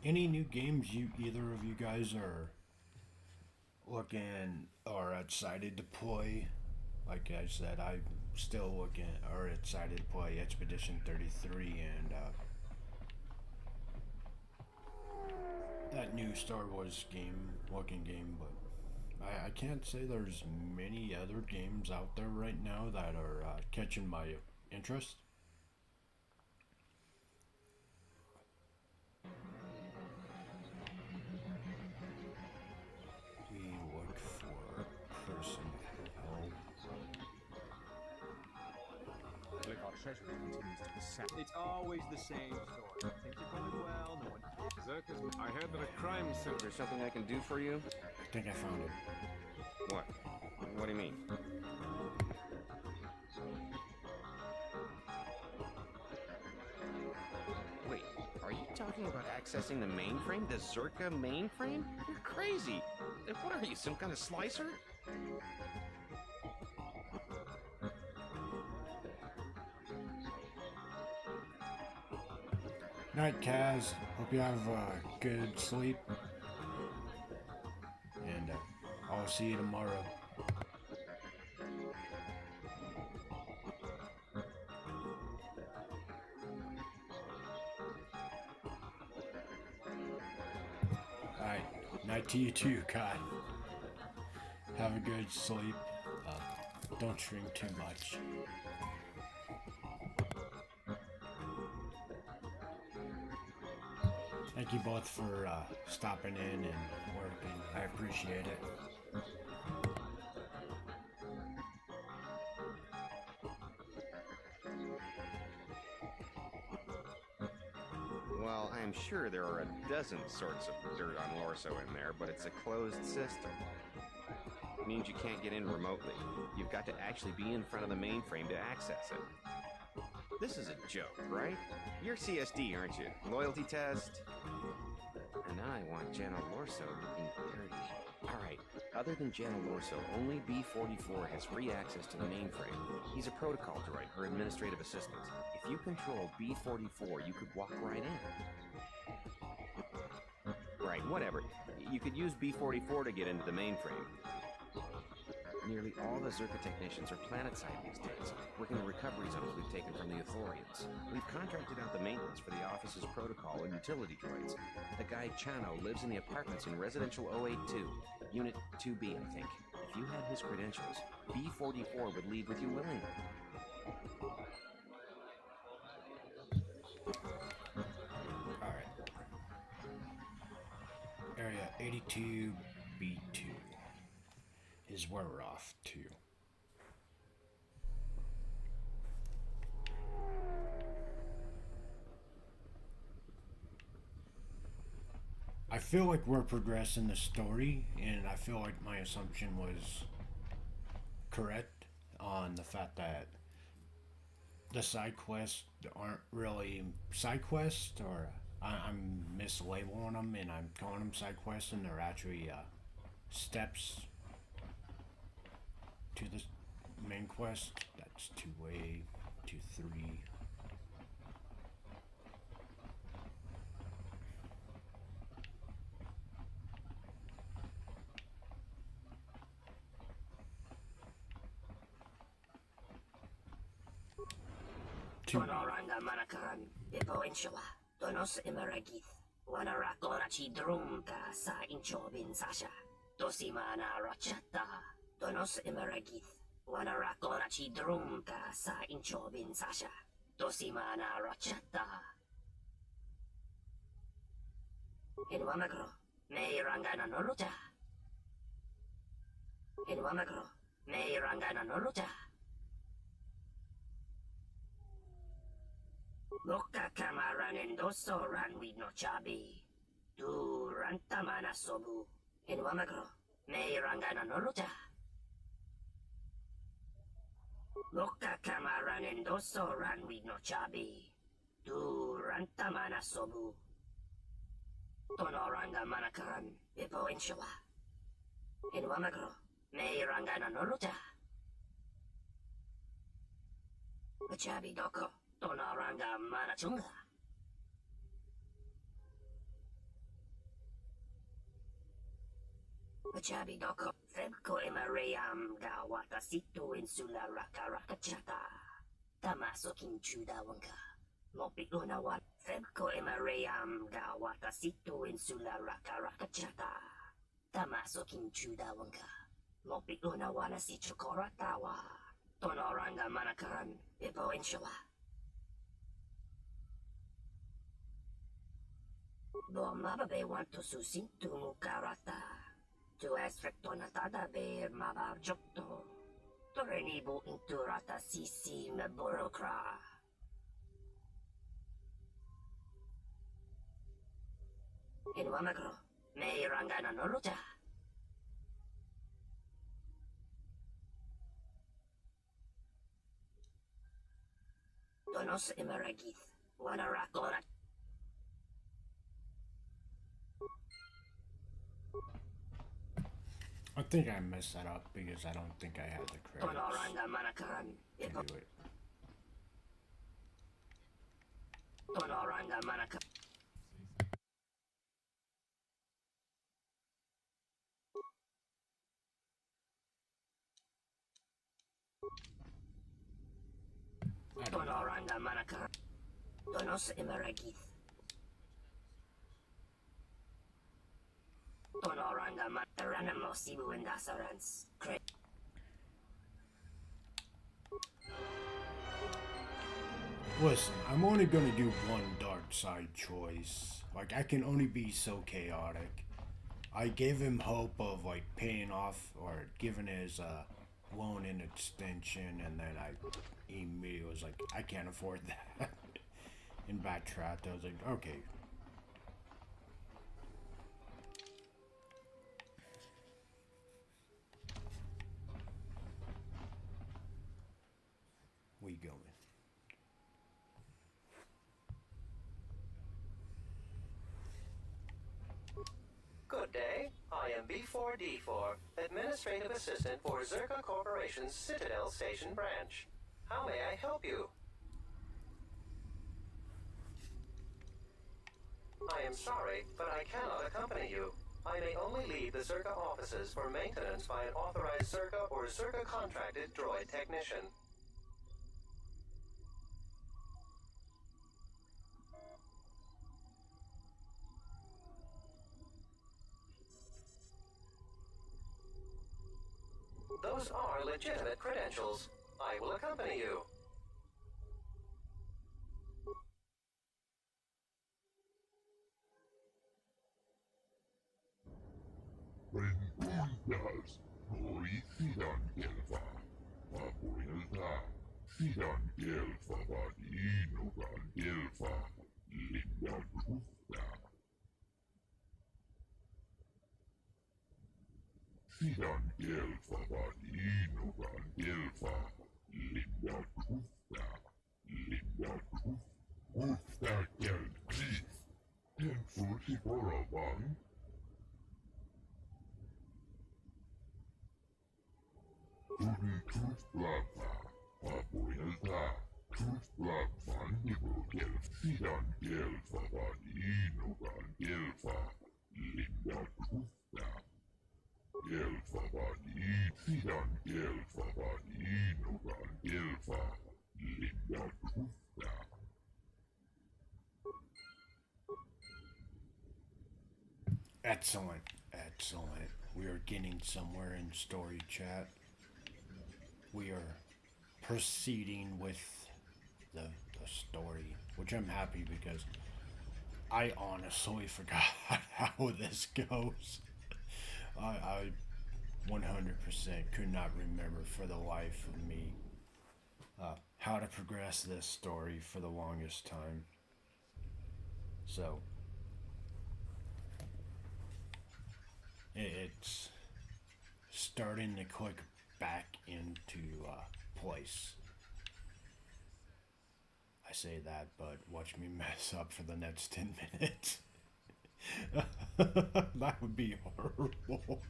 any new games either of you guys are looking or excited to play? Like I said, I'm still looking or excited to play Expedition 33 and that new Star Wars looking game, but I can't say there's many other games out there right now that are catching my interest. We look for person help. Look, our treasury continues to be sacked. It's always the same story. Things are going well, no one... Zerka's... I heard that a crime scene... Is there something I can do for you? I think I found it. What? What do you mean? Wait, are you talking about accessing the mainframe? The Zerka mainframe? You're crazy! What are you, some kind of slicer? Night, Kaz. Hope you have good sleep. And I'll see you tomorrow. Alright. Night to you too, Kai. Have a good sleep. Don't stream too much. Thank you both for stopping in and working. I appreciate it. Well, I am sure there are a dozen sorts of dirt on Lorso in there, but it's a closed system. It means you can't get in remotely. You've got to actually be in front of the mainframe to access it. This is a joke, right? You're CSD, aren't you? Loyalty test? And I want Jana Lorso looking dirty. Alright, other than Jana Lorso, only B44 has free access to the mainframe. He's a protocol droid, her administrative assistant. If you control B44, you could walk right in. Right, whatever. You could use B44 to get into the mainframe. Nearly all the Zerka technicians are planetside these days, working the recovery zones we've taken from the Ithorians. We've contracted out the maintenance for the office's protocol and utility droids. The guy Chano lives in the apartments in Residential 082, Unit 2B, I think. If you had his credentials, B44 would leave with you willingly. Alright. Area 82B2 is where we're off to. I feel like we're progressing the story, and I feel like my assumption was correct on the fact that the side quests aren't really side quests, or I'm mislabeling them and I'm calling them side quests, and they're actually steps to the main quest. That's 2A, 2-3. Tonoranga manakaran, Ipo inshala, Donos imeragith, Wanarakorachi drumka sa inchobin sasha, Dosimana rachata, Donos imeragith, Wanarakorachi drumka sa inchobin sasha, Dosimana rachata. Inwamagro, may rangana noluta. Inwamagro, may rangana noluta. Loka kamaran endoso ran with no chabi. Du rantamana sobu. Inwamagro, may rangana noluta. Loka kamaran endoso ran with no chabi. Du rantamana sobu. Tonoranga manakaran, Ipo inshala. Inwamagro, may rangana noluta. Chabi doko. Tonoranga manachunga. Chabi doko. Febko emareyam ga watasitu insula raka raka chata. Tamaso kinchuda wanka. Mopi una wat. Febko emareyam ga watasitu insula raka raka chata. Tamaso kinchuda wanka. Mopi una wala si chokoratawa. Tonoranga manakaran. Ipo inshala. Mababe want to susin to mukarata. To aspecto natada bear mabar jokto. To renibo into rata sisi meborokra. Inwamagro, may rangana noluta. Donos imeragith, wanarakorat. I think I messed that up because I don't think I had the credits. Tonoranga manakaran. Anyway. Tonoranga manakaran. Tonoranga manakaran. Donos imeragith. Tonoranga mataranamo sibu indasarans. Listen, I'm only gonna do one dark side choice. Like, I can only be so chaotic. I gave him hope of, like, paying off or giving his loan an extension, and then I immediately was like, I can't afford that. And backtracked. I was like, okay. We going. Good day. I am B4D4, Administrative Assistant for Zerka Corporation's Citadel Station branch. How may I help you? I am sorry, but I cannot accompany you. I may only leave the Zerka offices for maintenance by an authorized Zerka or Zerka contracted droid technician. Those are legitimate credentials. I will accompany you. Renundas, Noricidan Gelfa, Vaporilda, Fidan Gelfa, Vadinogan Gelfa, Linda Grufta. Fidan Gelfa, Vadinogan Gelfa, Linda Grufta, Linda Grufta Geld Grief, den Furti Boravan. Guten Toothblabba, Vaporilda, Toothblab Vandibo Gelf, Fidan Gelfa, Vadinogan Gelfa, Linda Grufta. Gelfa, Fidan Gelfa, Vadinogan Gelfa, Linda Grufta. Excellent, excellent. We are getting somewhere in story chat. We are proceeding with the story, which I'm happy because I honestly forgot how this goes. I 100% could not remember for the life of me how to progress this story for the longest time. So, it's starting to click back into place. I say that, but watch me mess up for the next 10 minutes. That would be horrible.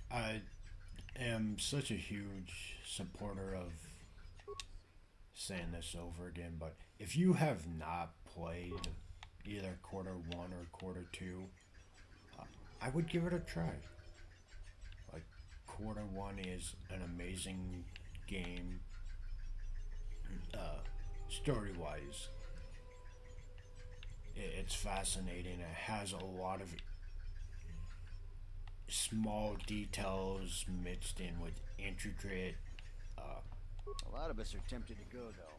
I am such a huge supporter of saying this over again, but if you have not played either quarter one or quarter two, I would give it a try. Like, quarter one is an amazing game, story wise. It's fascinating. It has a lot of small details mixed in with intricate. A lot of us are tempted to go, though.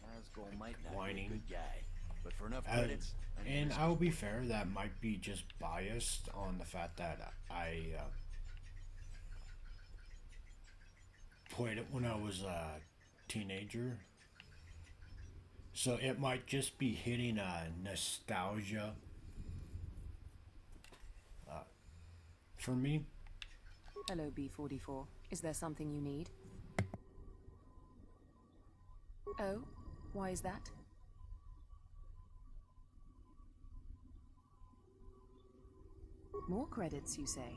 Asgore might not Whining. be a good guy, but for enough credits, I think And this I'll is be worth fair, that might be just biased on the fact that I played it when I was a teenager. So it might just be hitting a nostalgia for me. Hello, B44. Is there something you need? Oh, why is that? More credits, you say?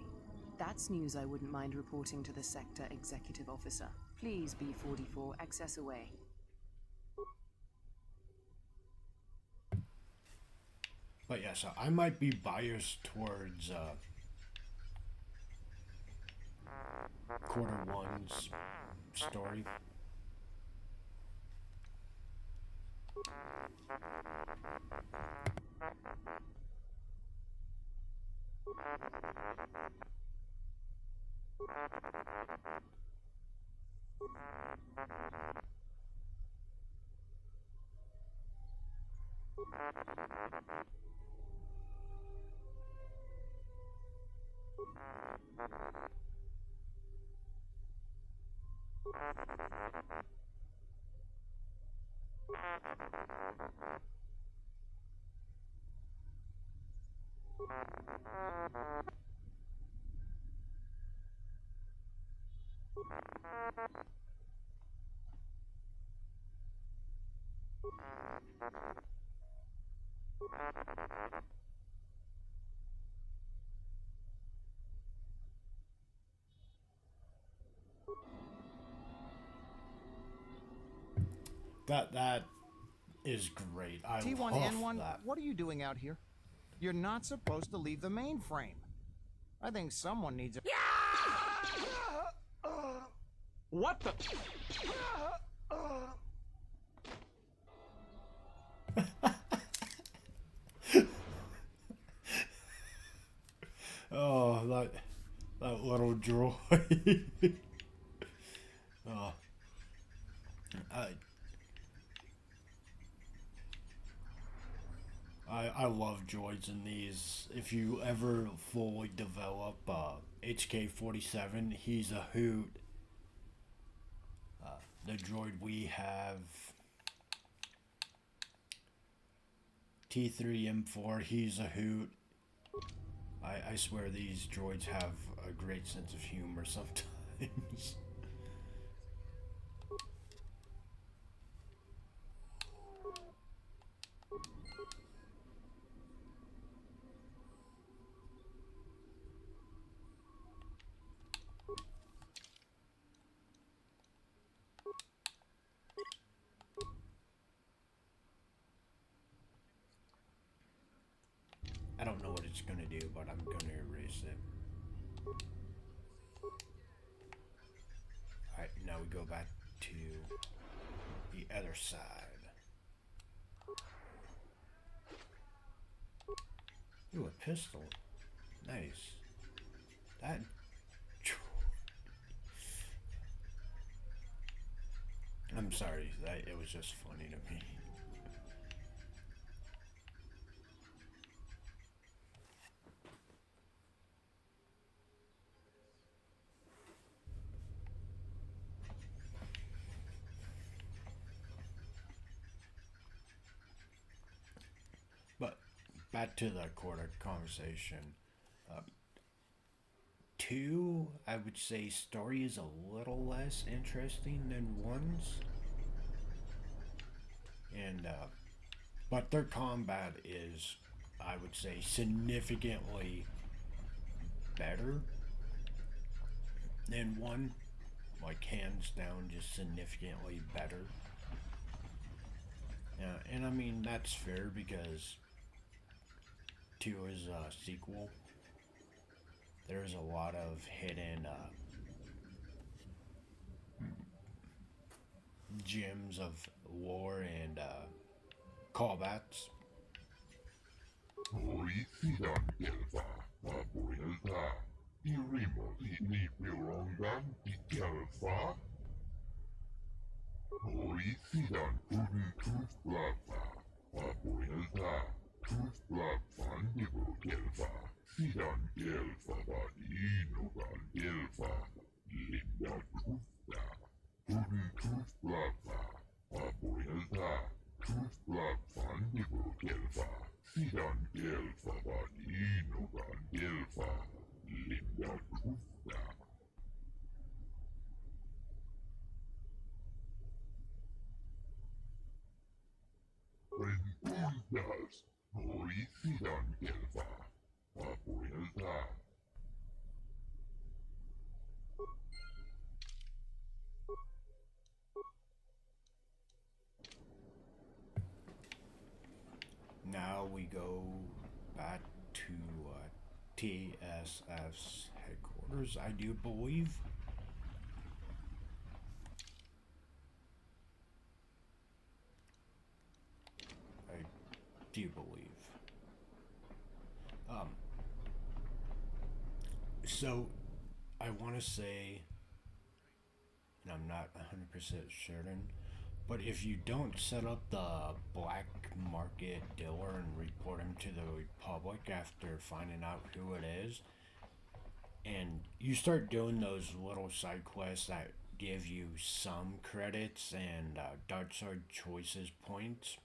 That's news I wouldn't mind reporting to the Sector Executive Officer. Please, B44, access away. But yeah, so I might be biased towards quarter one's story. That is great. I love T1N1, that. what are you doing out here? You're not supposed to leave the mainframe. I think someone needs a... What the... Oh, that little droid. Oh, I love droids in these. If you ever fully develop HK-47, he's a hoot. The droid we have, T3M4, he's a hoot. I swear these droids have a great sense of humor sometimes. I don't know what it's gonna do, but I'm gonna erase it. Alright, now we go back to the other side. Ooh, a pistol. Nice. That... I'm sorry, it was just funny to me. But back to the quarter conversation. 2, I would say story is a little less interesting than 1's. And, but their combat is, I would say, significantly better than 1. Like, hands down, just significantly better. And I mean, that's fair because 2 is a sequel. There's a lot of hidden gems of lore and callbacks. Now we go back to TSF's headquarters, I do believe. I do believe. So, I want to say, and I'm not 100% certain, but if you don't set up the black market dealer and report him to the Republic after finding out who it is, and you start doing those little side quests that give you some credits and Dark Sword Choices points,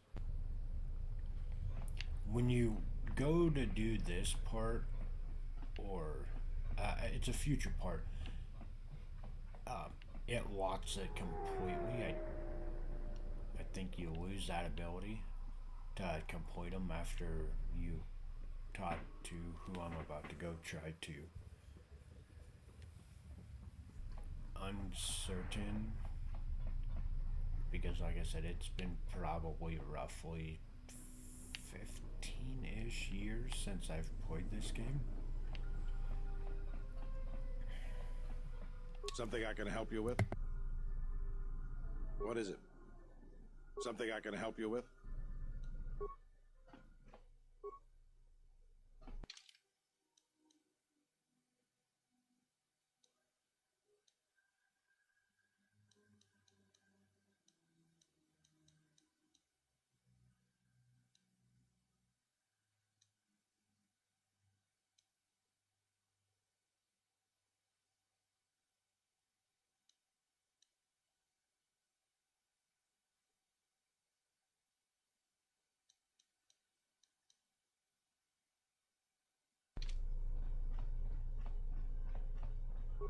when you go to do this part, or it's a future part, it locks it completely. I think you lose that ability to complete them after you talk to who I'm about to go try to. Uncertain, because like I said, it's been probably roughly 15-ish years since I've played this game. Something I can help you with? What is it? Something I can help you with?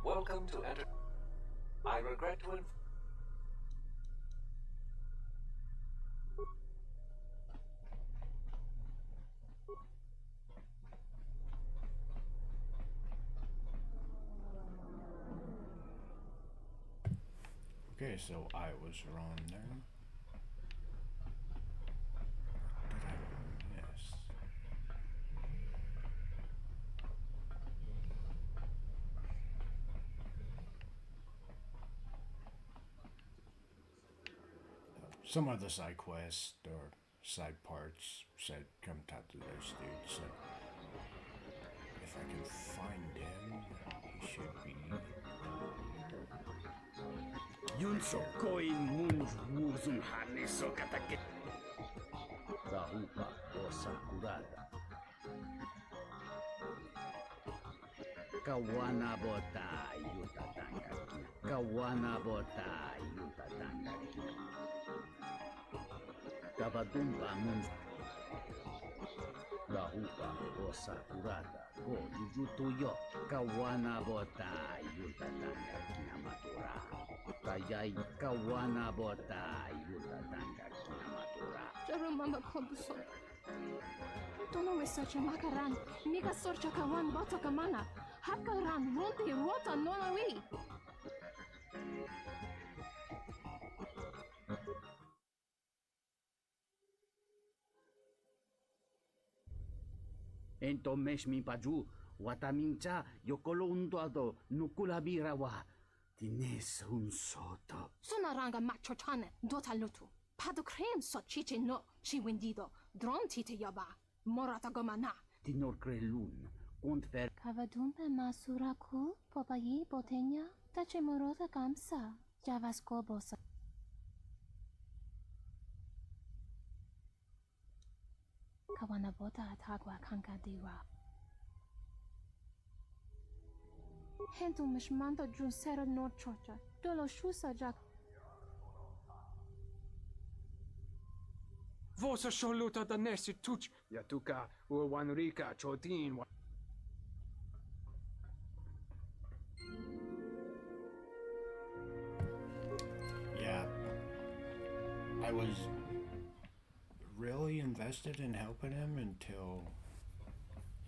Welcome to enter. I regret to Okay, so I was wrong there. Yes. some of the side quests or side parts said come talk to those dudes. So if I can find him, he should be. Yunso koin mun wuzun haneso katake. Zahupa o sakurada. Kawana bota yutatanga. Kawana bota yutatanga. Kabadumba mun. Zahupa o sakurada. Go yujutu yo. Kawana bota yutatanga kinamatura. Kayay kawana bota yutatanga kinamatura. Jarumamba kombuso. Tono wesacha makaran. Mika sorcha kawan bota kamana. Hakaran ronti rota nonawi. Entomesh mi paju, watamincha, yokolo undoado, nukulabira wa, tines un soto. Sonaranga machochane, dotalutu. Pado krem so chiche no, chi wendido, dron tite yaba, morata gomana. Tinor crelun, ver. Kavadumpe masuraku, popayi botenya, tache morota kamsa, javas kobosa. Kawanabota atagwa kankadiwa. Hentu mishmando jun sero no chocha, dolo shusa jak. Vosa sholuta da nesi tuch, yatuka uwanrika chotin. Yeah. I was really invested in helping him until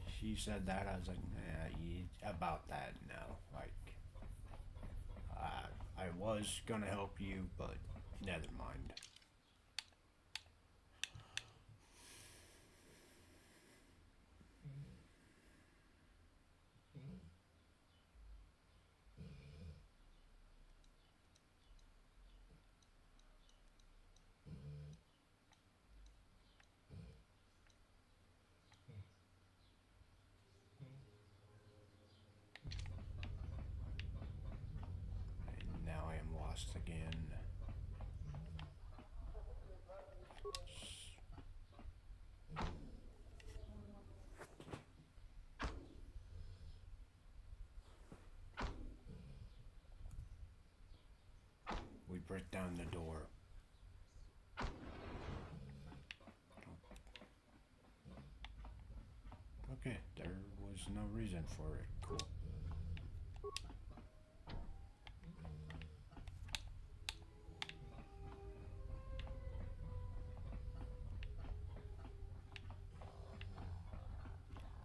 she said that. I was like, nah, about that, no. Like, I was gonna help you, but never mind. Now I am lost again. We break down the door. Okay, there was no reason for it. Cool.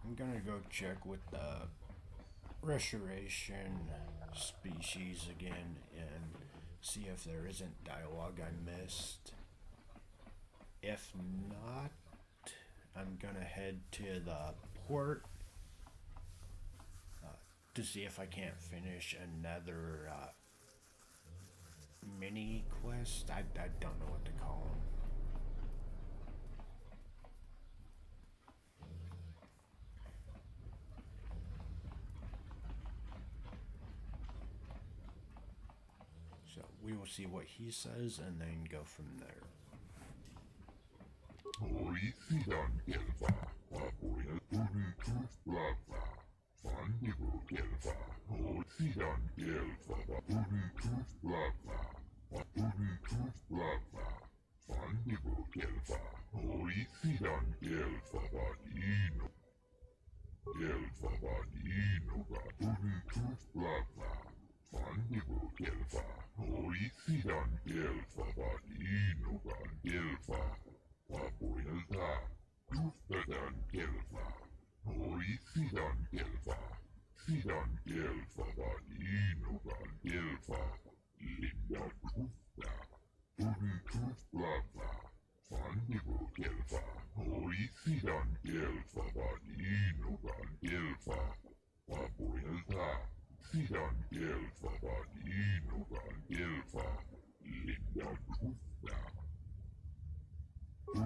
I'm gonna go check with the restoration species again and see if there isn't dialogue I missed. If not, I'm gonna head to the port to see if I can't finish another mini quest. I don't know what to call them. So we will see what he says and then go from there.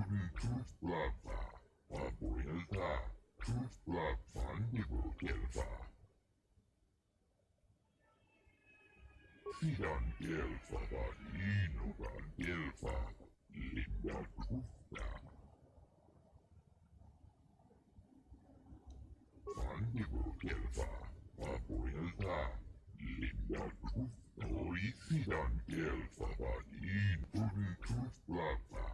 Turn tooth blabba. Papuilta. Tooth blab fandigo gelfa. Fidan gelfa vadino gan gelfa. Linda tufta. Fandigo gelfa. Papuilta. Linda tufta. Oi fidan gelfa vadino. Turn tooth blabba.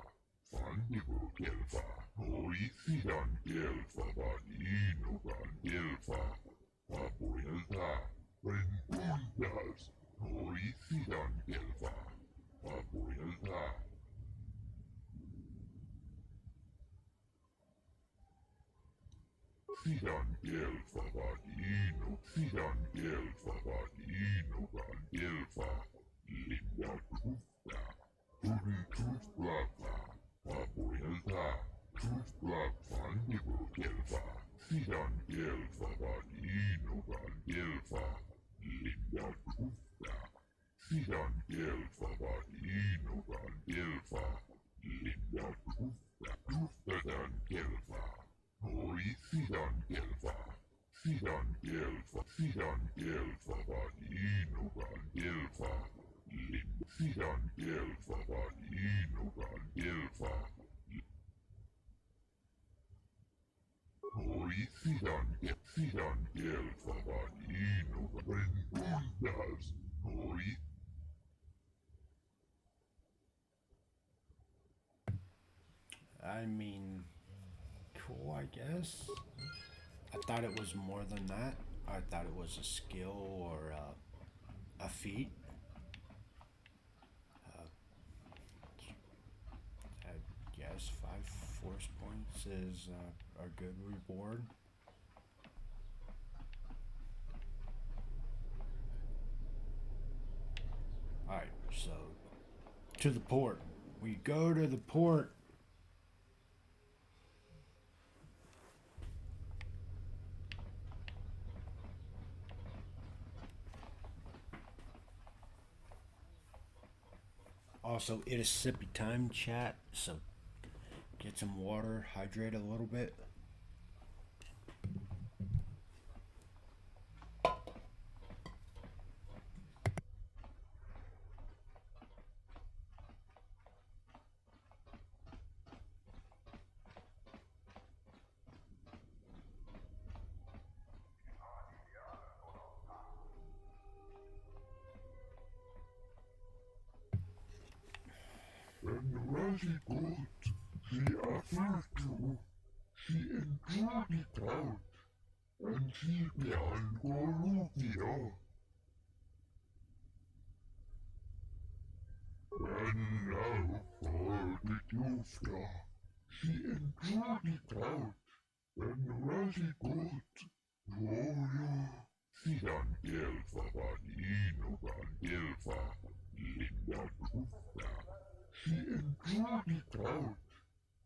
Fandigo gelfa. Oi fidan gelfa vadino gan gelfa. Papuilta. Renpundas. Oi fidan gelfa. Papuilta. Fidan gelfa vadino. Fidan gelfa vadino gan gelfa. Linda tufta. Turn tooth blabba. Papuilta. Tooth blab fandigo gelfa. Fidan gelfa vadino gan gelfa. Linda tufta. Fidan gelfa vadino gan gelfa. Linda tufta. Tufta dan gelfa. Oi fidan gelfa. Fidan gelfa. Fidan gelfa vadino gan gelfa. Linda. Fidan gelfa vadino gan gelfa. Oi fidan gelfa vadino gan renpundas. Oi. I mean, cool, I guess. I thought it was more than that. I thought it was a skill or a feat. I guess 5 force points is a good reward. Alright, so to the port. We go to the port. Also, it is sippy time, chat, so get some water, hydrate a little bit. When Rosie got the apple too, she enjoyed it out, and she began Goruvia. And now for the Tufta, she enjoyed it out, and Rosie got Gloria. Fidan gelfa vadino gan gelfa, Linda Tufta. She enjoyed it out,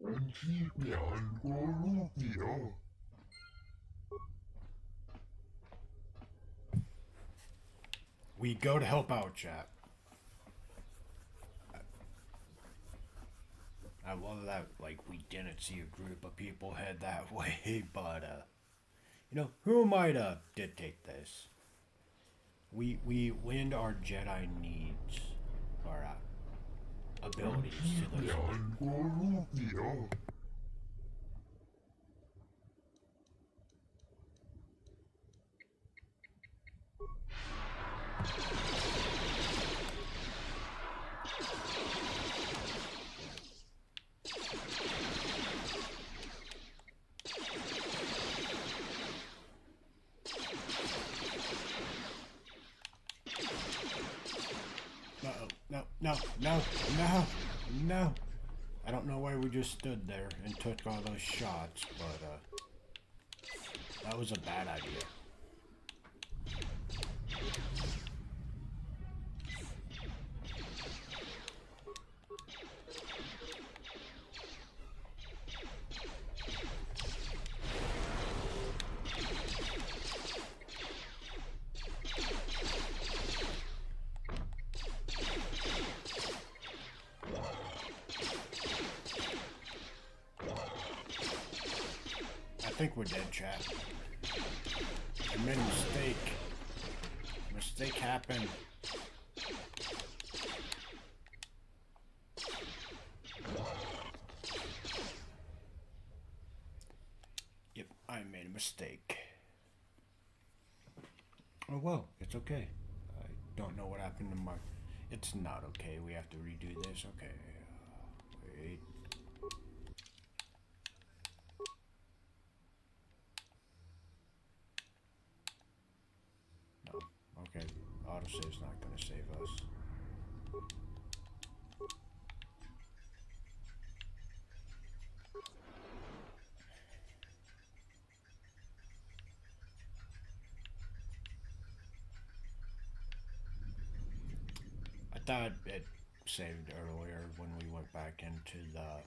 and she began Goruvia. We go to help out, chat. I love that, like, we didn't see a group of people head that way, but, you know, who am I to dictate this? We lend our Jedi needs, our abilities to those. No. I don't know why we just stood there and took all those shots, but that was a bad idea. think we're dead, chat. I made a mistake. Mistake happened. Yep, I made a mistake. Oh well, it's okay. I don't know what happened to my... It's not okay. We have to redo this. Okay. Wait. No. Okay. Autosave's not going to save us. I thought it saved earlier when we went back into the...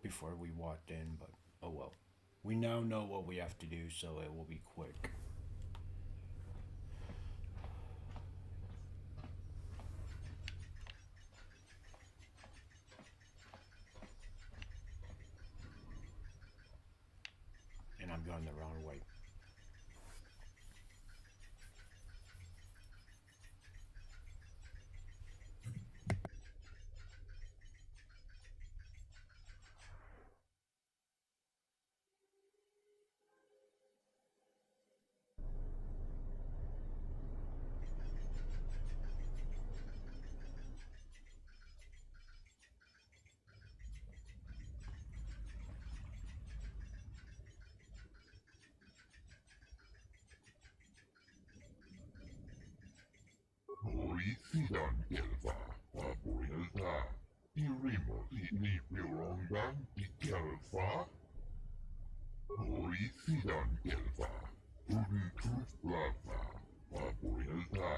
before we walked in, but oh well. We now know what we have to do, so it will be quick. And I'm going the wrong way. Poisidan kelva, vapuilta. Irimoti niipilongan ikelva. Poisidan kelva, turitus plava, vapuilta.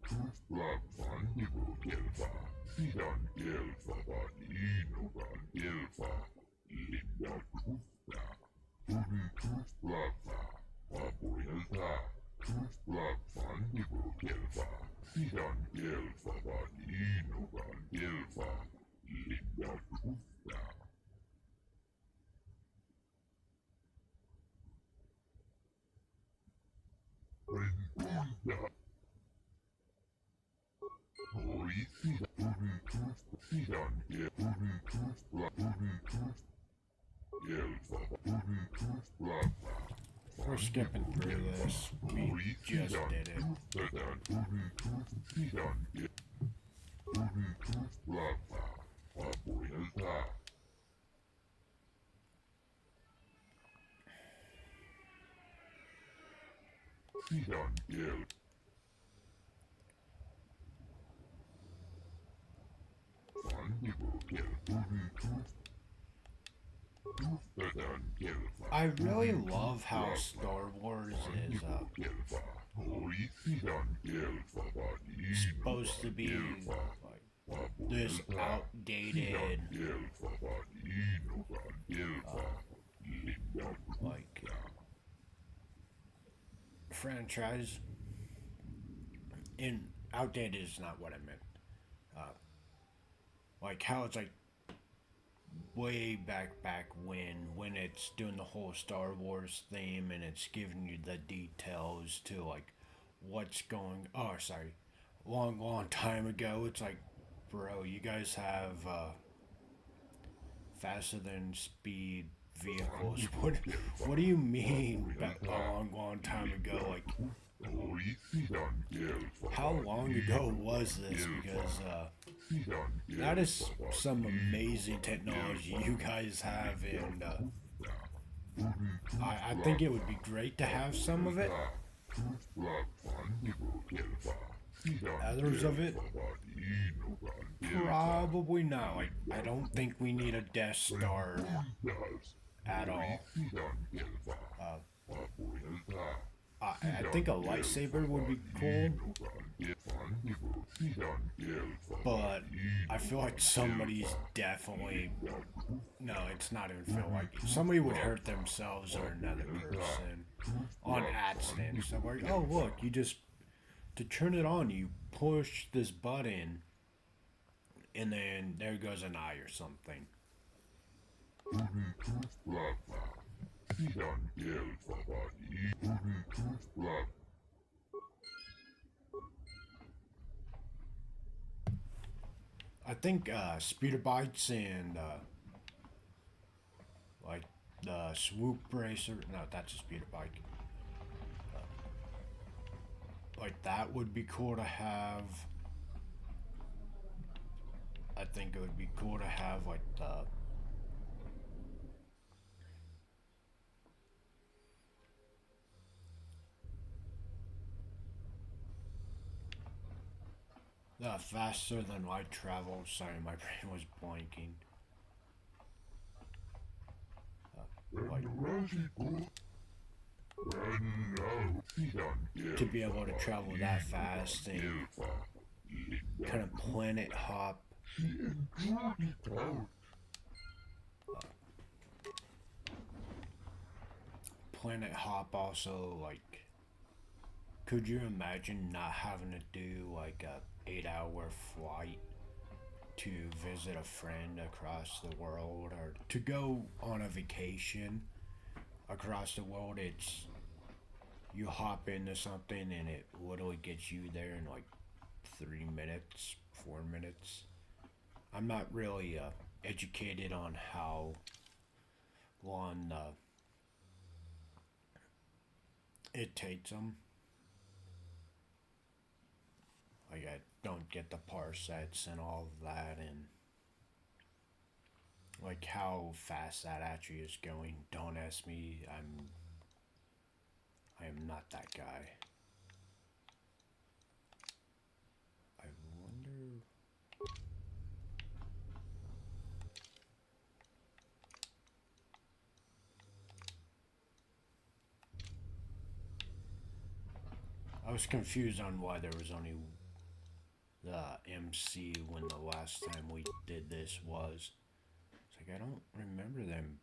Tus plavan nivu kelva, sidan kelva vaninogan kelva. Linda tufta, turitus plava, vapuilta. Tus plavan nivu kelva. Sidan kelva vaninogan kelva. Linda tufta. Rentuida. Poisida turitus. Sidan turitus turitus. Kelva turitus plava. We're skipping through this. We just did it. I really love how Star Wars is supposed to be like this outdated like franchise. In outdated is not what I meant. Like how it's like way back when it's doing the whole Star Wars theme and it's giving you the details to like what's going long time ago. It's like, bro, you guys have faster than speed vehicles. What do you mean back a long time ago? Like how long ago was this? Because that is some amazing technology you guys have, and I think it would be great to have some of it. Others of it, probably not. Like, I don't think we need a Death Star at all. I think a lightsaber would be cool, but I feel like somebody's definitely... No, it's not even feel like it. Somebody would hurt themselves or another person on accident. So like, oh look, you just... To turn it on, you push this button, and then there goes an eye or something. Sian kieltäväni tunnitustla. I think speeder bikes and like the swoop racer. No, that's a speeder bike. Like that would be cool to have. I think it would be cool to have like the faster than light travel. Sorry, my brain was blanking. To be able to travel that fast and kind of planet hop. Planet hop also, like, could you imagine not having to do like a 8-hour flight to visit a friend across the world or to go on a vacation across the world? It's you hop into something and it literally gets you there in like 3 minutes, 4 minutes. I'm not really educated on how long it takes them. Like I don't get the parsecs and all of that, and like how fast that actually is going. Don't ask me. I am not that guy. I wonder. I was confused on why there was only the MC when the last time we did this was. It's like I don't remember them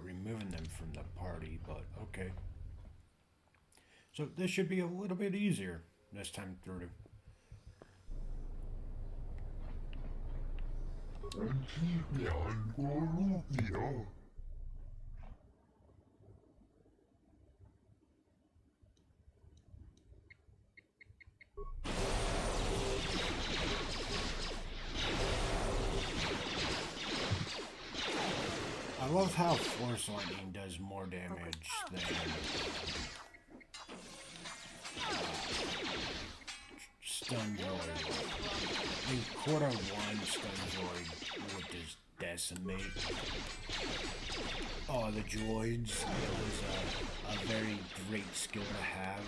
removing them from the party, but okay. So this should be a little bit easier this time through. I love how Force Lightning does more damage than Stun Droid. In Quarter 1, Stun Droid would just decimate all the droids. It was a very great skill to have.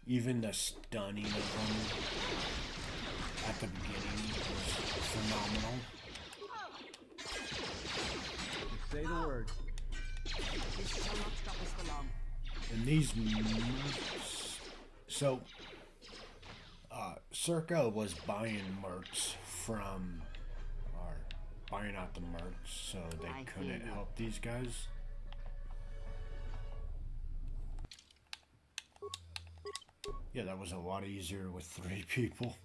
Even the stunning of them at the beginning was phenomenal. Say the word. And these so Circa was buying mercs from, or buying out the mercs, so they couldn't help these guys. Yeah, that was a lot easier with 3 people.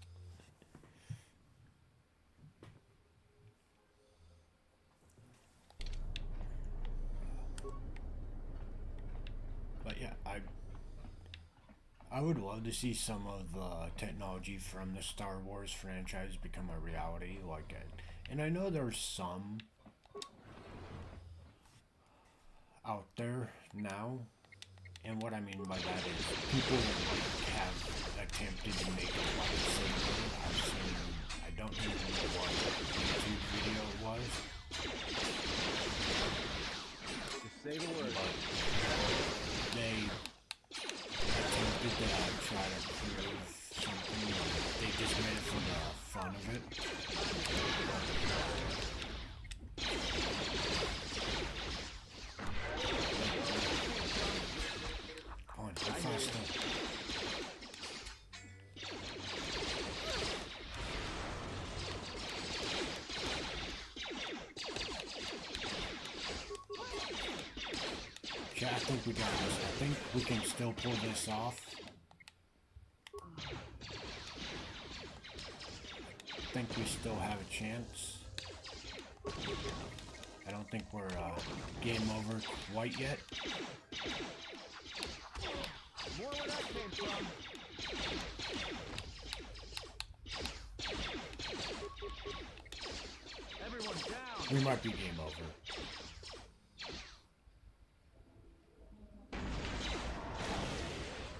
But yeah, I would love to see some of the technology from the Star Wars franchise become a reality. Like, and I know there's some out there now, and what I mean by that is people have attempted to make a lightsaber. I've seen, I don't remember what YouTube video it was. Just say the word. They attempted to try to prove something. They just made it for the fun of it. Come on, go faster. Yeah, I think we got this. I think we can still pull this off. I think we still have a chance. I don't think we're game over quite yet. More where that came from. Everyone down. We might be game over.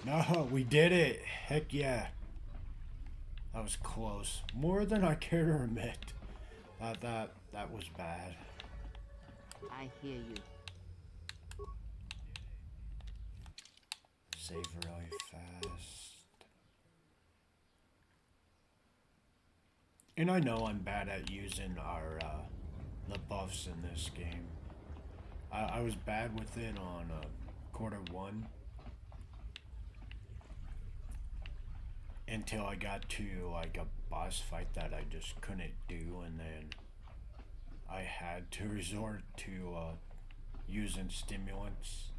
No, we did it. Heck yeah. That was close. More than I care to admit. That was bad. I hear you. Save really fast. And I know I'm bad at using our the buffs in this game. I was bad with it on quarter 1 until I got to like a boss fight that I just couldn't do, and then I had to resort to using stimulants.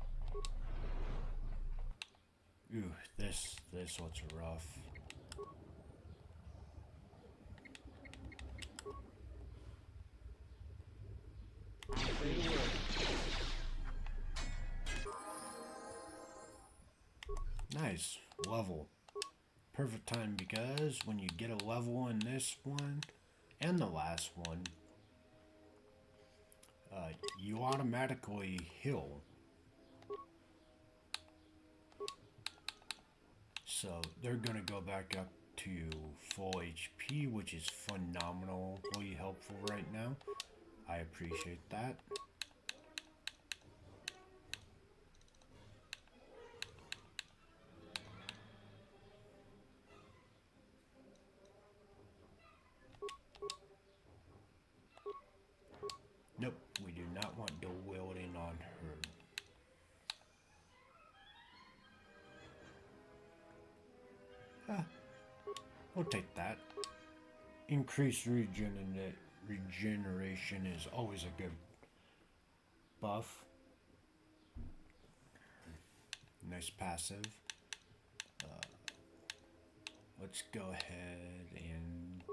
Ooh, this one's rough. Nice level. Perfect time, because when you get a level in this one and the last one, you automatically heal. So they're gonna go back up to full HP, which is phenomenally helpful right now. I appreciate that. Nope, we do not want dual wielding on her. Ah, we'll take that. Increased regeneration is always a good buff. Nice passive. Let's go ahead and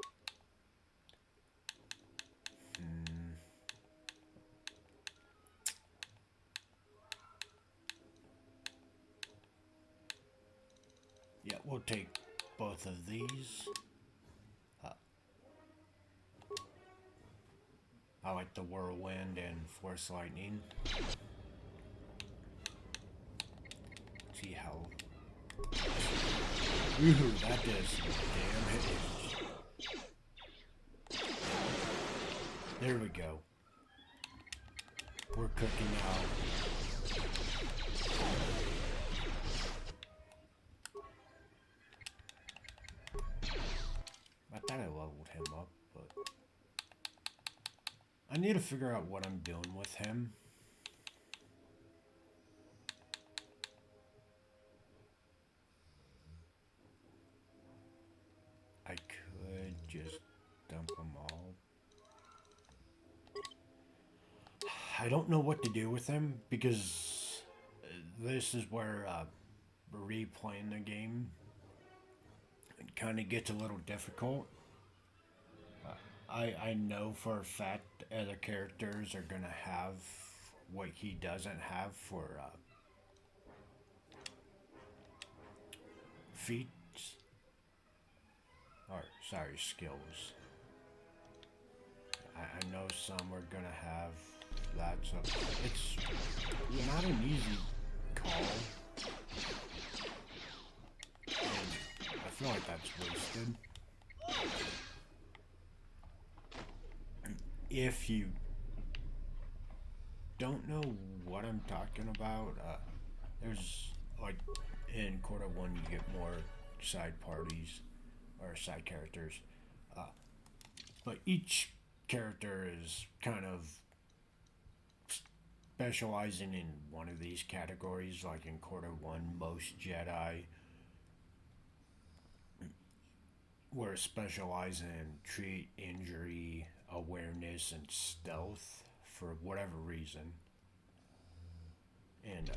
yeah, we'll take both of these. I like the whirlwind and force lightning. See how. Ooh, that does damage. There we go. We're cooking now. I thought I leveled him up, but I need to figure out what I'm doing with him. I could just dump them all. I don't know what to do with him, because this is where replaying the game kind of gets a little difficult. I know for a fact other characters are gonna have what he doesn't have for feats, or sorry, skills. I know some are gonna have that, so it's not an easy call. And I feel like that's wasted. If you don't know what I'm talking about, there's like in quarter 1 you get more side parties or side characters, but each character is kind of specializing in one of these categories. Like in quarter 1, most Jedi were specializing in treat, injury, awareness, and stealth for whatever reason. And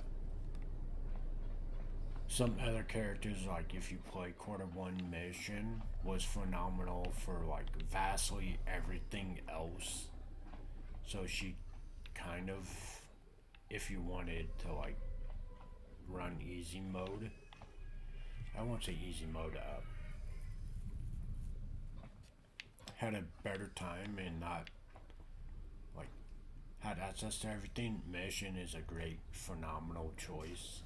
some other characters, like if you play quarter 1 mission, was phenomenal for like vastly everything else. So she kind of, if you wanted to like run easy mode. I won't say easy mode, had a better time and not like had access to everything. Mission is a great, phenomenal choice.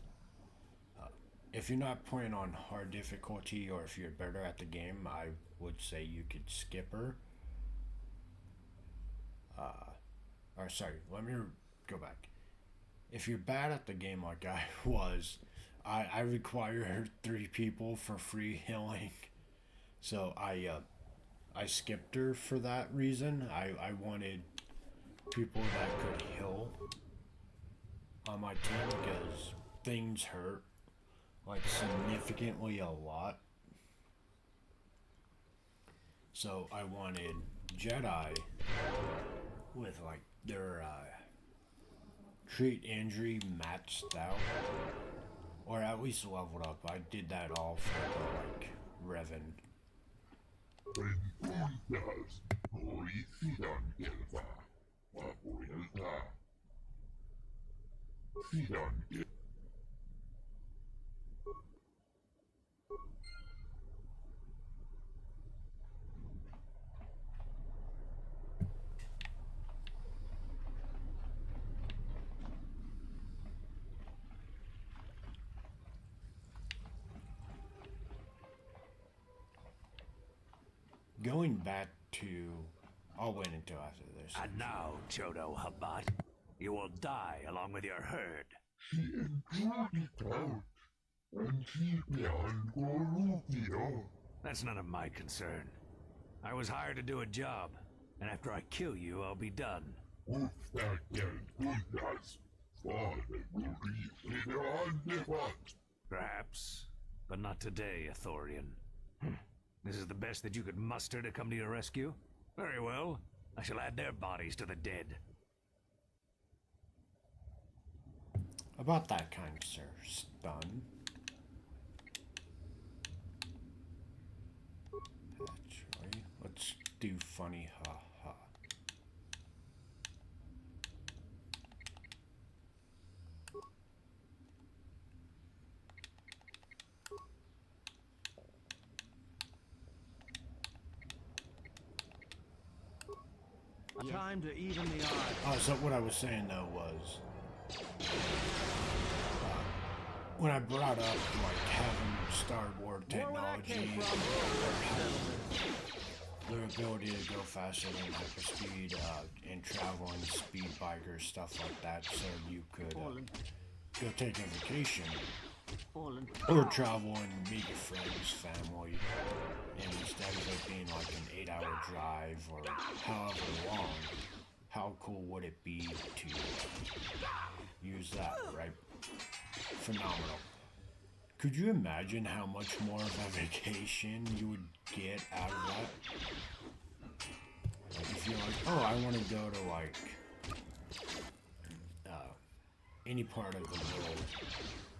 If you're not playing on hard difficulty, or if you're better at the game, I would say you could skip her. Or sorry, let me go back. If you're bad at the game like I was, I require 3 people for free healing. So I skipped her for that reason. I wanted people that could heal on my team because things hurt like significantly a lot. So I wanted Jedi with like their treat injury matched out, or at least leveled up. I did that all for like Revan. Going back to, I'll wait until after this. And now, Chodo Habat, you will die along with your herd. She enjoyed it out, and she began Gorufio. That's none of my concern. I was hired to do a job, and after I kill you, I'll be done. With that goodness, Father will reach later on the what? Perhaps, but not today, Athorian. This is the best that you could muster to come to your rescue? Very well. I shall add their bodies to the dead. About that kind, sir. Stun. Actually, let's do funny ha ha. Time to even the odds. Oh, so what I was saying though was, when I brought up like having starboard technology, their ability to go faster than hyperspeed, and traveling speed bikers, stuff like that, so you could go take a vacation or travel and meet your friends, family, and instead of it being like an 8-hour drive or however long, how cool would it be to use that, right? Phenomenal. Could you imagine how much more of a vacation you would get out of that? Like if you're like, oh, I want to go to like any part of the world,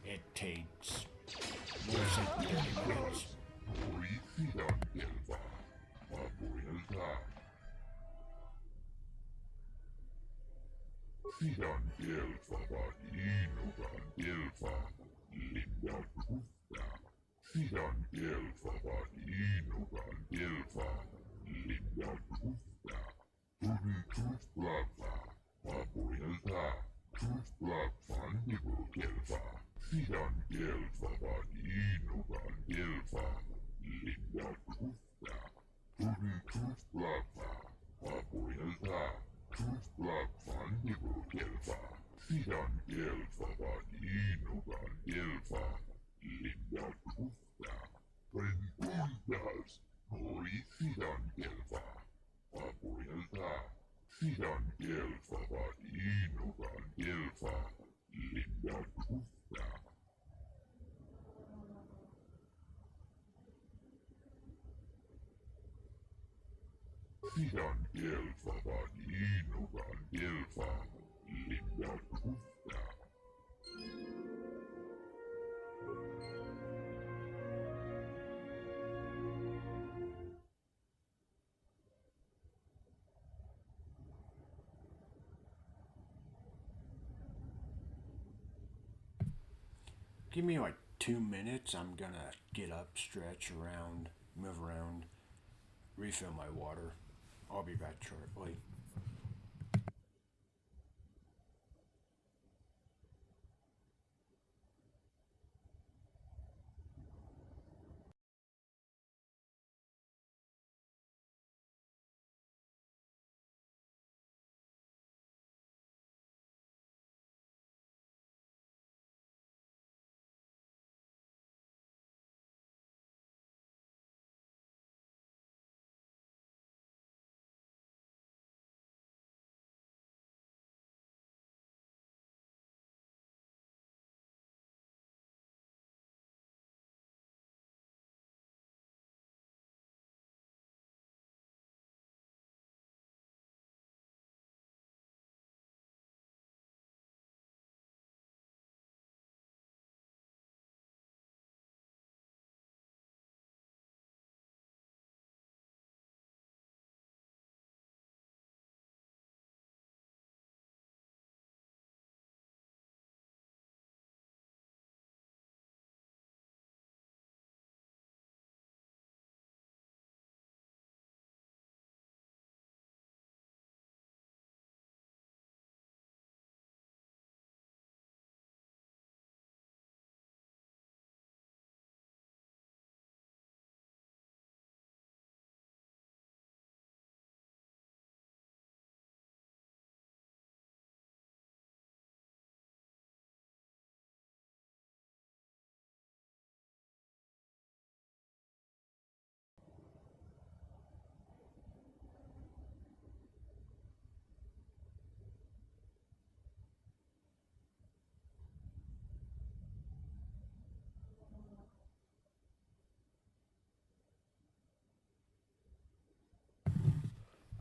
it takes more than 30 minutes. Give me like 2 minutes. I'm gonna get up, stretch around, move around, refill my water. I'll be back shortly.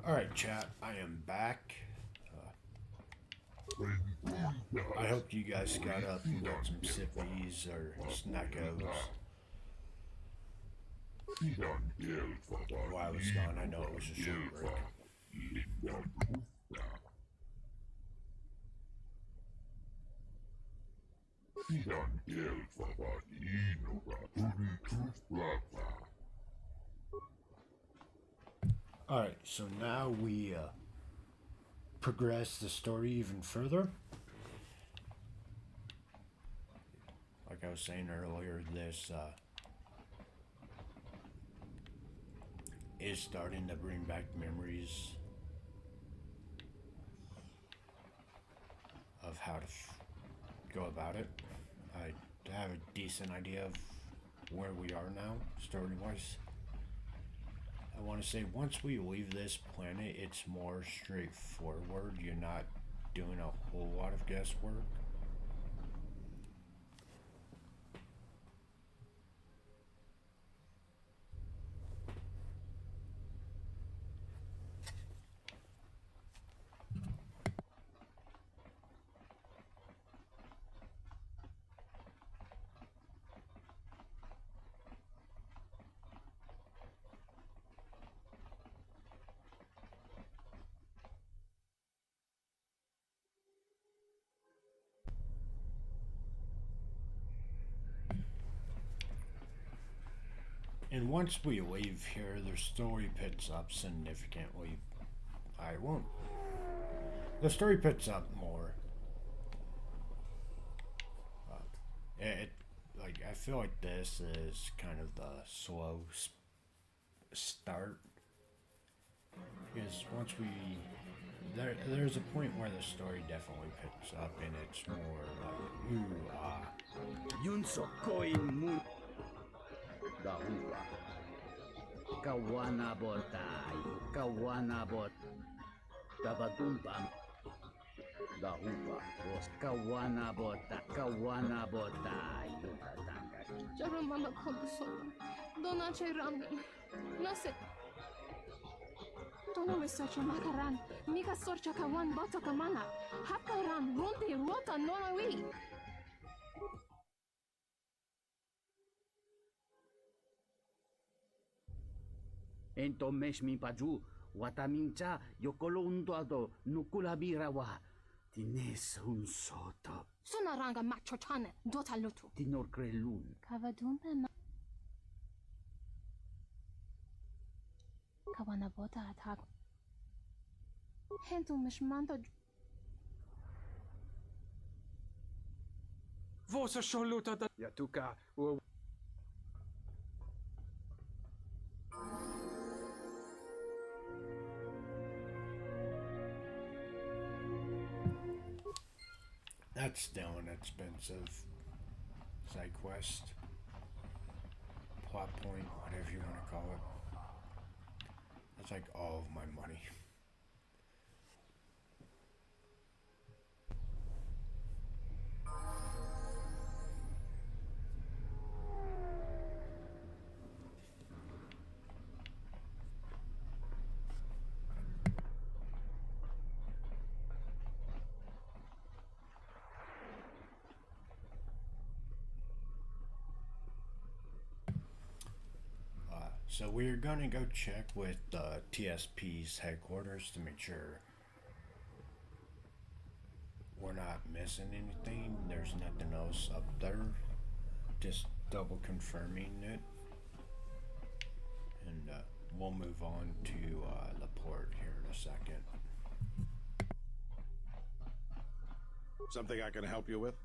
Alright, chat, I am back. I hope you guys got up and got some sippies or snackos. While I was gone, I know it was a short break. Alright, so now we progress the story even further. Like I was saying earlier, this is starting to bring back memories of how to go about it. I have a decent idea of where we are now, story-wise. I want to say once we leave this planet, it's more straightforward. You're not doing a whole lot of guesswork. And once we leave here, the story picks up significantly. I won't. The story picks up more. I feel like this is kind of the slow start. Because once we... There's a point where the story definitely picks up and it's more like, ooh, ah. Yunso koin mu Gaua. Kawana botai. Kawana bot. Dabatumpam. Gaua. Was kawana bota. Kawana botai. Jarum mama komso. Dona che ramen. Nase. Dona wesacha makaran. Mika sorcha kawan bota kamana. Hakaran ronte rota nonawi. Entomesh mi paju. Watamincha yokolo undoado nukulabirawa. Tines un sota. Sunaranga machochane, dotalutu. Tinor grelun. Kavadumpe ma. Kawanabota attack. Hentu mishmando. Vosa sholuta da Yatuka u That's still an expensive side quest. Plot point, whatever you want to call it. That's like all of my money. So we're gonna go check with TSP's headquarters to make sure we're not missing anything. There's nothing else up there. Just double confirming it. And we'll move on to the port here in a second. Something I can help you with?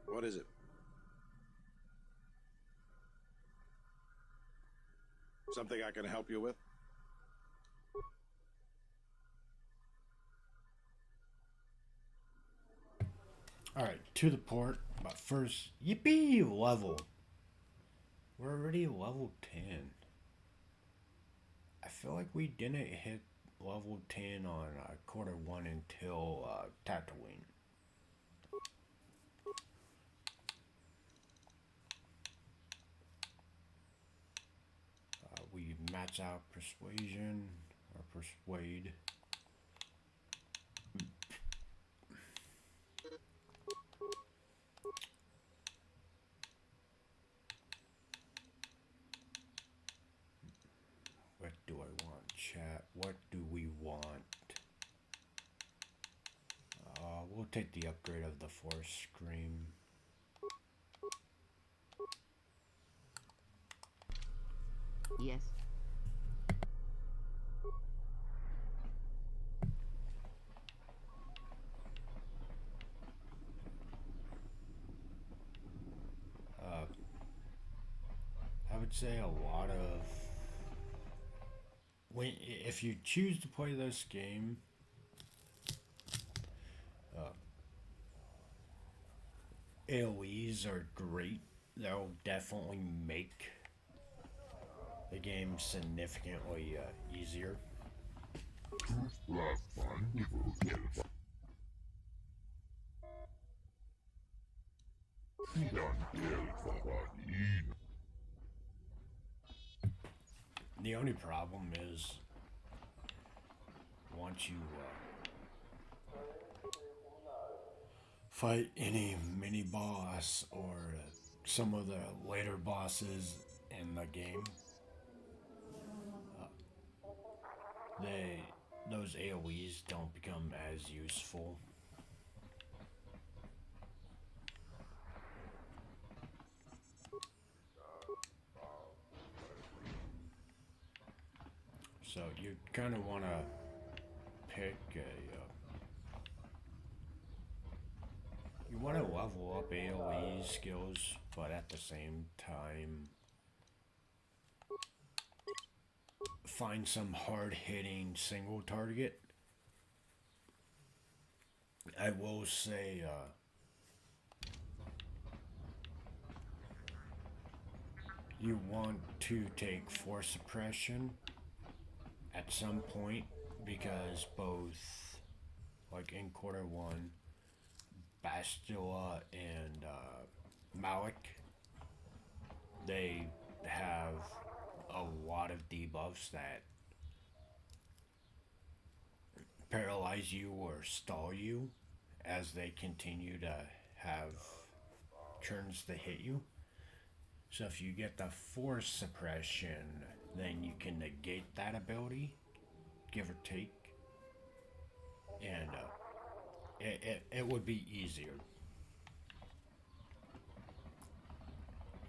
What is it? Something I can help you with? Alright, to the port. But first, yippee! Level. We're already level 10. I feel like we didn't hit level 10 on quarter 1 until Tatooine. We max out persuasion or persuade. What do I want, chat? What do we want? We'll take the upgrade of the Force Scream. Yes. I would say a lot of if you choose to play this game, AoEs are great. They'll definitely make the game significantly easier. The only problem is once you fight any mini boss or some of the later bosses in the game, those AoEs don't become as useful. So you kind of want to pick you want to level up AoE skills, but at the same time find some hard-hitting single target. I will say you want to take force suppression at some point, because both, like in quarter 1, Bastila and Malik, they have a lot of debuffs that paralyze you or stall you as they continue to have turns to hit you. So if you get the force suppression, then you can negate that ability, give or take. and it would be easier.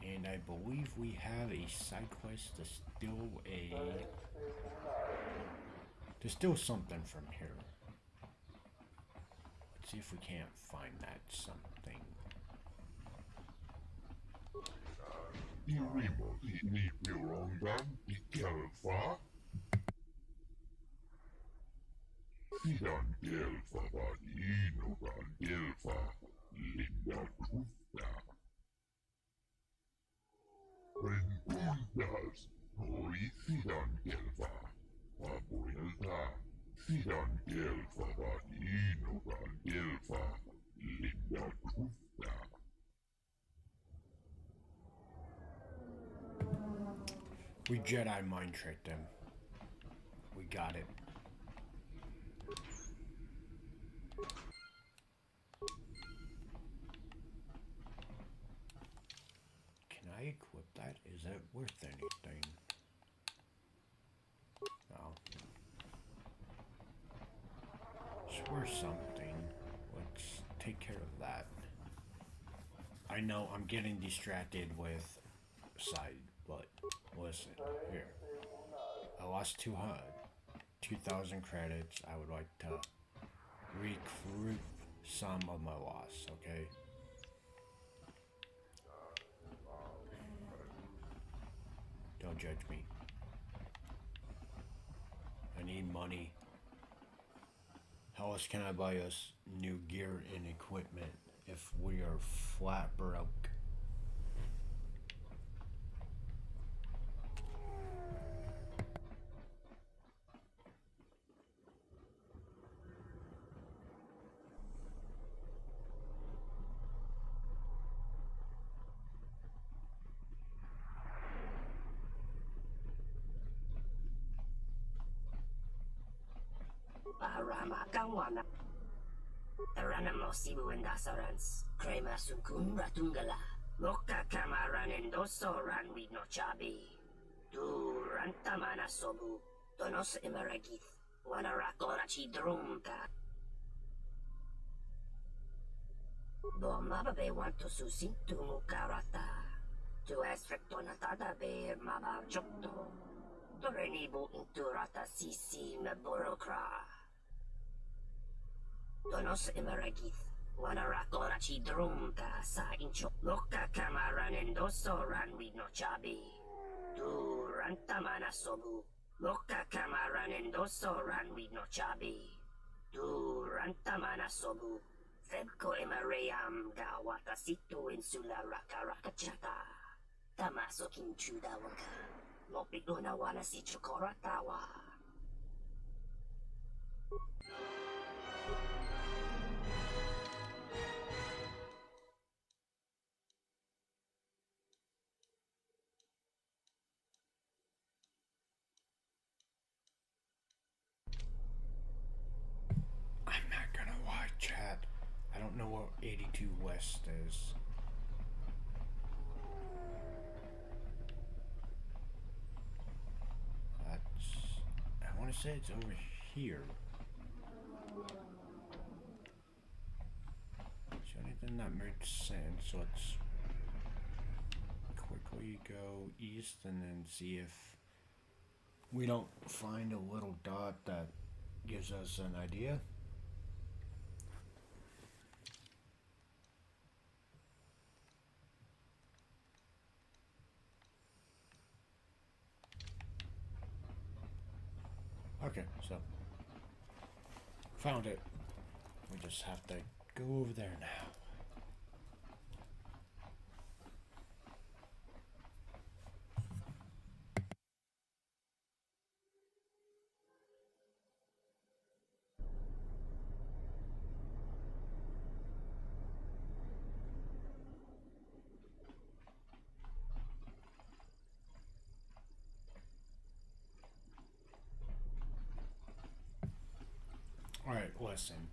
And I believe we have a side quest to steal something from here. Let's see if we can't find that something. Iremos inipirongan ikelfa. Sidan gelfa vadinogan gelfa linda kufta. Rentundas hori sidan gelfa. Abuelta sidan gelfa vadinogan gelfa linda kufta. We Jedi mind tricked him. We got it. Can I equip that? Is that worth anything? No. It's worth something. Let's take care of that. I know I'm getting distracted with side, but listen, here. I lost 2,000 credits. I would like to recoup some of my loss, okay? Don't judge me. I need money. How else can I buy us new gear and equipment if we are flat broke? Paramakawana. Taranamo Sibu and Dasarans. Crema Sunkun Ratungala. Loka Kamaran and Dosoran with no chabi. Du Rantamana Sobu. Donos Emeragith. Wanarakorachi Drumka. Bomababe want to susintu mukarata. To esfrectonatada be maba jokto. Torenibu inturata sisi meborokra. Donos emeragith. Wanarakorachi drumka sa incho. Loka kamaran endosoran with no chabi. Du rantamana sobu. Loka kamaran endosoran with no chabi. Du rantamana sobu. Febko emarayam ga watasitu insula rakarakachata. Tamaso kinchuda waka. Mopiguna wala si chokoratawa. I'm not gonna lie, chat. I don't know what 82 West is. I want to say it's over here. So anything that makes sense, let's quickly go east and then see if we don't find a little dot that gives us an idea. Okay, so found it. We just have to go over there now. Alright, listen.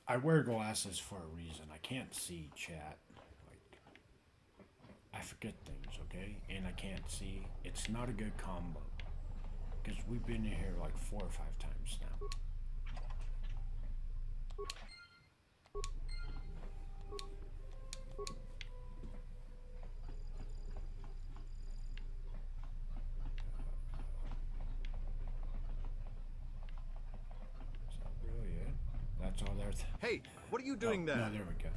I wear glasses for a reason. I can't see chat. Like, I forget things, okay? And I can't see. It's not a good combo. Because we've been here like 4 or 5 times now. Really it? That's all there's. Hey, what are you doing there? No, there we go.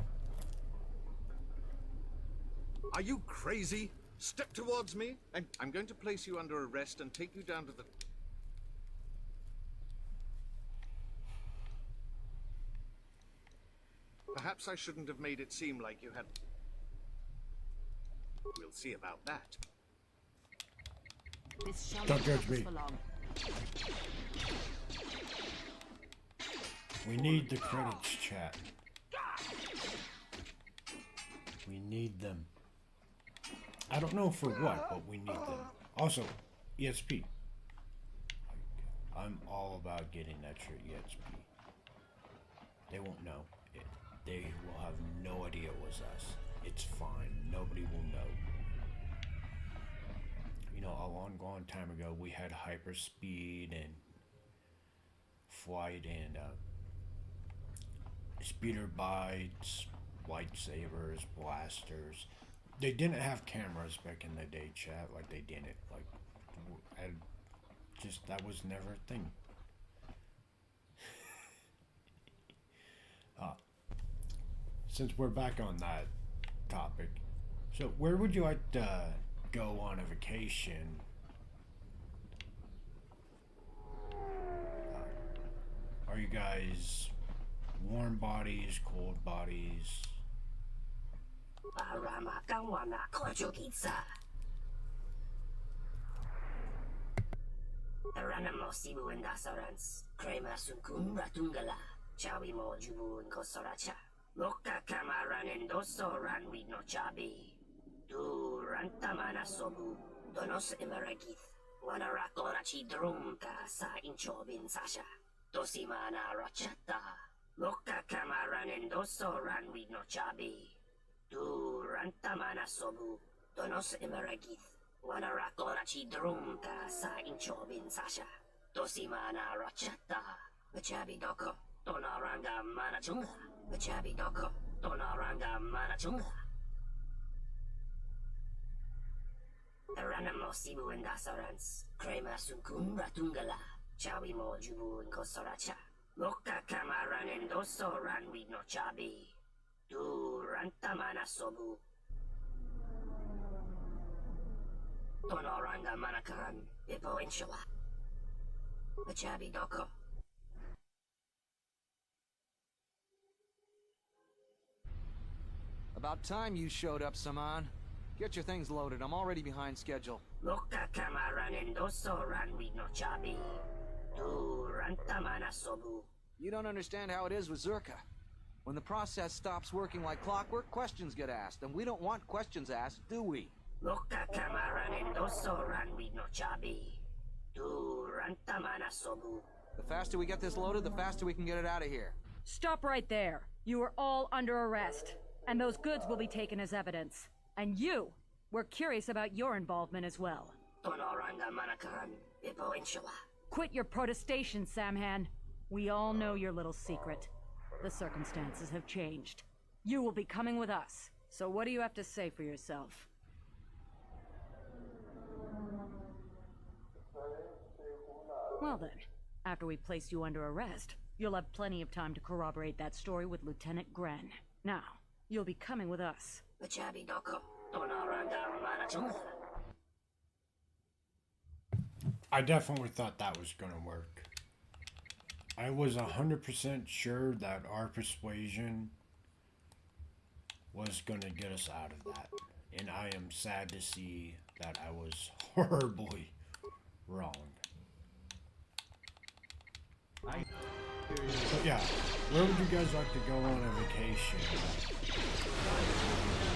Are you crazy? Step towards me, and I'm going to place you under arrest and take you down to the... Perhaps I shouldn't have made it seem like you had... We'll see about that. This shall Don't not judge last me. for long. We need the credits, chat. We need them. I don't know for what, but we need them. Also, ESP. I'm all about getting that shirt ESP. They won't know. They will have no idea it was us. It's fine. Nobody will know. You know, a long time ago, we had hyperspeed and flight and speeder bites, lightsabers, blasters. They didn't have cameras back in the day, chat. Like, they didn't. Like, that was never a thing. Since we're back on that topic, so where would you like to go on a vacation? Are you guys warm bodies, cold bodies? Ranamo sibu and dasarans, crema sunkun ratungala, chawi mo jubu and kosoracha. Loka kamaran and doso ran with no chabi. Du rantamana sobu, donos emeragith. Wanarakorachi drumka sa inchobin sasha. Dosimana rachata. Loka kamaran and doso ran with no chabi. Du rantamana sobu, donos emeragith. Wanarakorachi drumka sa inchobin sasha. Dosimana rachata. Chabi doko, donaranga manachunga. Chabi doko, donaranga manachunga. Ranamo sibu and dasarans, crema sunkun ratungala, chawi mo jubu and kosoracha. Loka kamaran and doso ran with no chabi. Du rantamana sobu. Donoranga manakaran, ipo inshala. Chabi doko. About time you showed up, Saman. Get your things loaded. I'm already behind schedule. Loka kamaran and doso ran with no chabi. Du rantamana sobu. You don't understand how it is with Zerka. When the process stops working like clockwork, questions get asked, and we don't want questions asked, do we? Loka kamaran and doso ran with no chabi. Du rantamana sobu. The faster we get this loaded, the faster we can get it out of here. Stop right there. You are all under arrest, and those goods will be taken as evidence. And you, we're curious about your involvement as well. Donoranga manakaran, ipo inshala. Quit your protestation, Samhan. We all know your little secret. The circumstances have changed. You will be coming with us. So what do you have to say for yourself? Well then, after we place you under arrest, you'll have plenty of time to corroborate that story with Lieutenant Gren. Now, you'll be coming with us. Chabi doko, donaranga manachunga. I definitely thought that was gonna work. I was 100% sure that our persuasion was gonna get us out of that. And I am sad to see that I was horribly wrong. But yeah, where would you guys like to go on a vacation?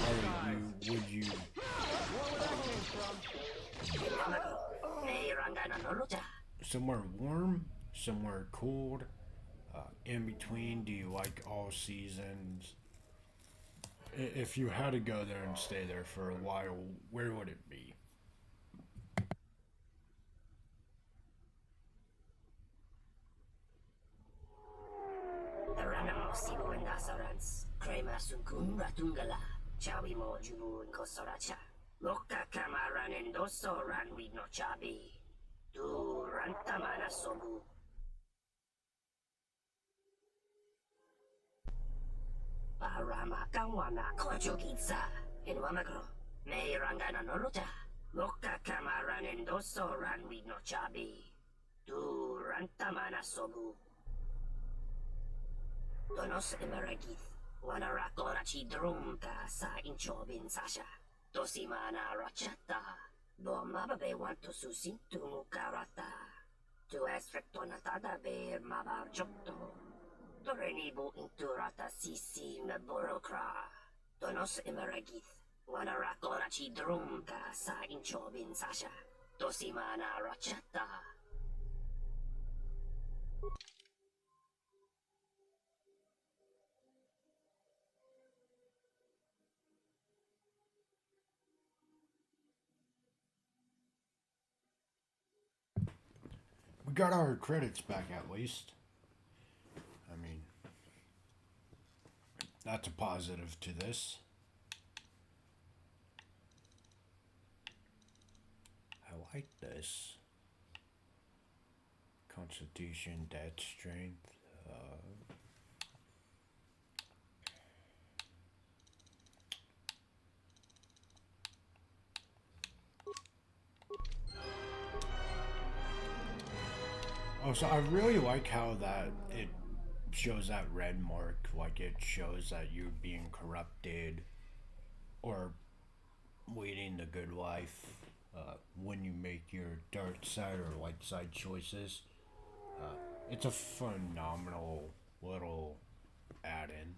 Or would you... Somewhere warm? Somewhere cold? In between? Do you like all seasons? If you had to go there and stay there for a while, where would it be? Masarans, Krema Sunkun Ratungala, Chawi Mo Jubun Kosoracha, Loka Kamaran Endoso Ran Wino Chabi, Du Rantamana Sobu. Parama Kawana Kojukitsa, in Wamakro, May Rangana Noruta, Loka Kamaran Endoso Ran Wino Chabi, Du Rantamana Sobu. Donos emeragith, Wanarakora Chidrumka sa Inchobin Sasha, Dosimana Rachata, Bomababe want to susintu Mukarata, to Esrectonatada Bear Mabar Jokto, Torenibu Inturata Sisi Meborokra, Donos emeragith, Wanarakora Chidrumka sa Inchobin Sasha, Dosimana Rachata. We got our credits back at least. I mean, that's a positive to this. I like this. Constitution, dead strength. Oh, so I really like how that it shows that red mark, like it shows that you're being corrupted or leading the good life when you make your dark side or light side choices. It's a phenomenal little add-in.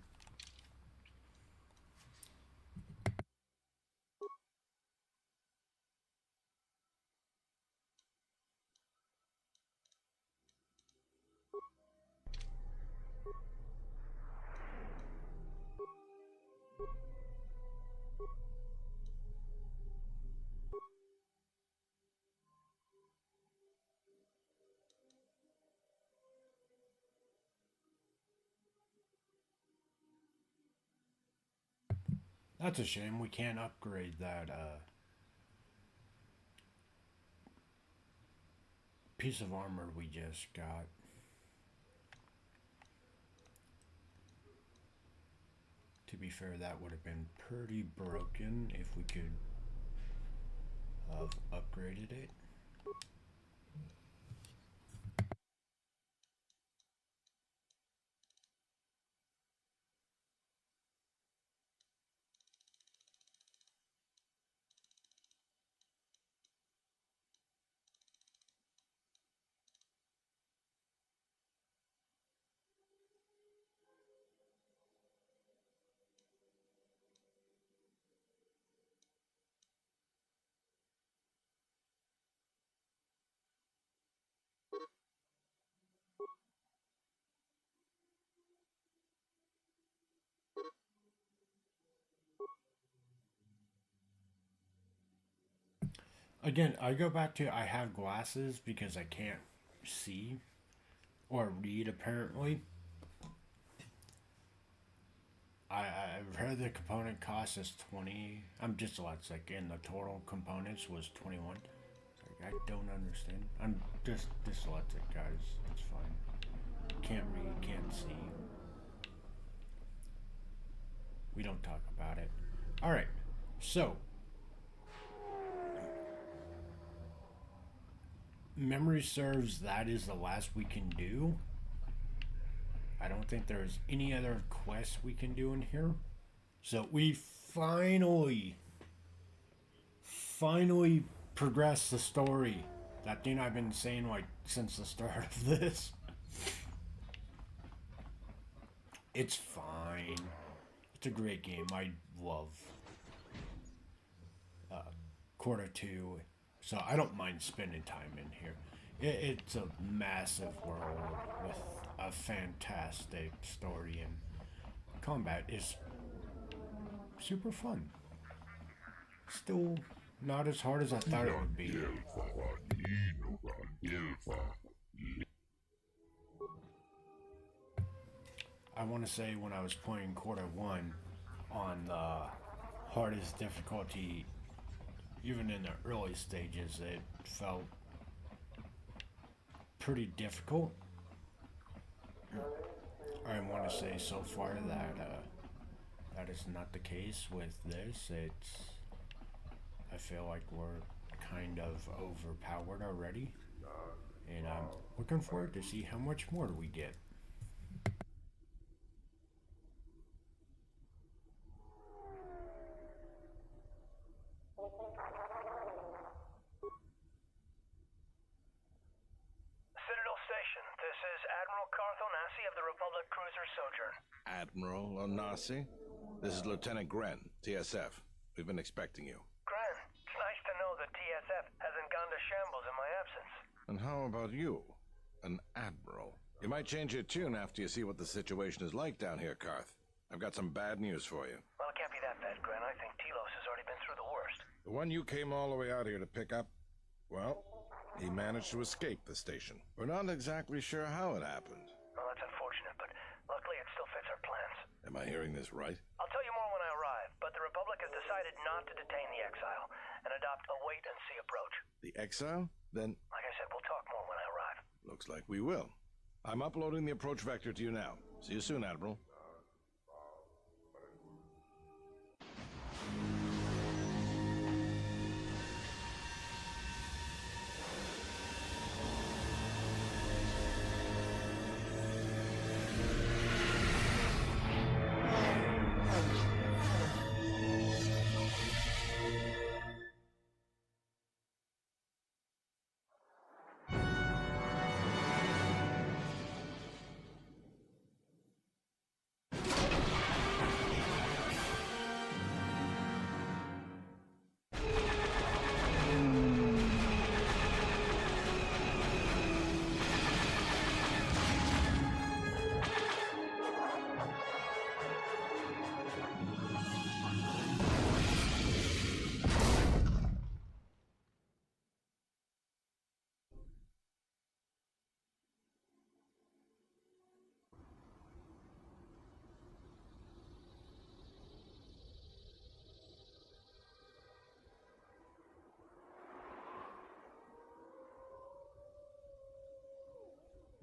That's a shame we can't upgrade that piece of armor we just got. To be fair, that would have been pretty broken if we could have upgraded it. Again, I go back to I have glasses because I can't see or read apparently. I've heard the component cost is 20. I'm dyslexic and the total components was 21. Like, I don't understand. I'm just dyslexic, guys. It's fine. Can't read, can't see. We don't talk about it. Alright, so memory serves that is the last we can do. I don't think there's any other quests we can do in here. So we finally progressed the story. That thing I've been saying like since the start of this. It's fine. It's a great game. I love Quarter 2. So I don't mind spending time in here. It's a massive world with a fantastic story, and combat is super fun. Still not as hard as I thought it would be. I want to say when I was playing Quarter 1 on the hardest difficulty, even in the early stages, it felt pretty difficult. I want to say so far that that is not the case with this. I feel like we're kind of overpowered already, and I'm looking forward to see how much more we get. Citadel Station, this is Admiral Carth Onasi of the Republic Cruiser Sojourn. Admiral Onasi? This is Lieutenant Gren, TSF. We've been expecting you. Gren, it's nice to know that TSF hasn't gone to shambles in my absence. And how about you? An admiral. You might change your tune after you see what the situation is like down here, Carth. I've got some bad news for you. Well, it can't be that bad, Gren. I think Telos has already been through the worst. The one you came all the way out here to pick up, well, he managed to escape the station. We're not exactly sure how it happened. Well, that's unfortunate, but luckily it still fits our plans. Am I hearing this right? I'll tell you more when I arrive, but the Republic has decided not to detain the exile and adopt a wait-and-see approach. The exile? Then... Like I said, we'll talk more when I arrive. Looks like we will. I'm uploading the approach vector to you now. See you soon, Admiral.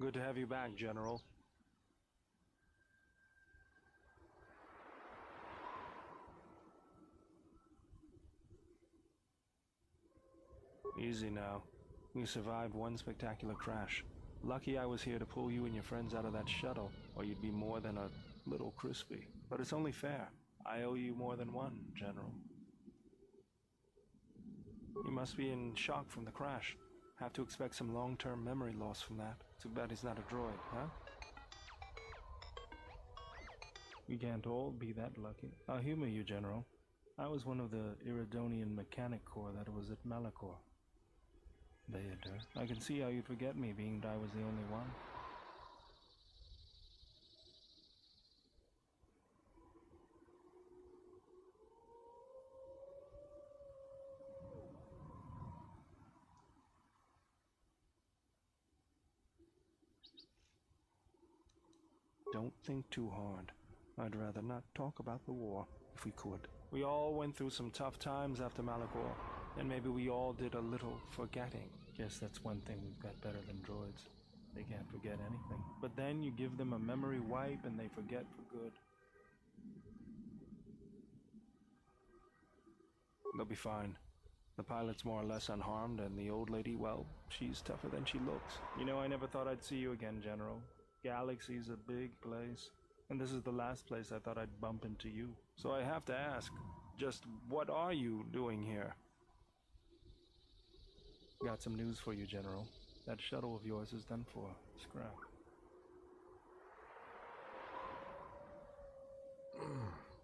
Good to have you back, General. Easy now. You survived one spectacular crash. Lucky I was here to pull you and your friends out of that shuttle, or you'd be more than a little crispy. But it's only fair. I owe you more than one, General. You must be in shock from the crash. Have to expect some long-term memory loss from that. Too bad he's not a droid, huh? We can't all be that lucky. I'll humor you, General. I was one of the Iridonian Mechanic Corps that was at Malachor. Theater. I can see how you'd forget me, being that I was the only one. Don't think too hard. I'd rather not talk about the war, if we could. We all went through some tough times after Malachor, and maybe we all did a little forgetting. Guess that's one thing we've got better than droids. They can't forget anything. But then you give them a memory wipe and they forget for good. They'll be fine. The pilot's more or less unharmed, and the old lady, well, she's tougher than she looks. You know, I never thought I'd see you again, General. Galaxy's a big place, and this is the last place I thought I'd bump into you. So I have to ask, just what are you doing here? Got some news for you, General. That shuttle of yours is done for. Scrap.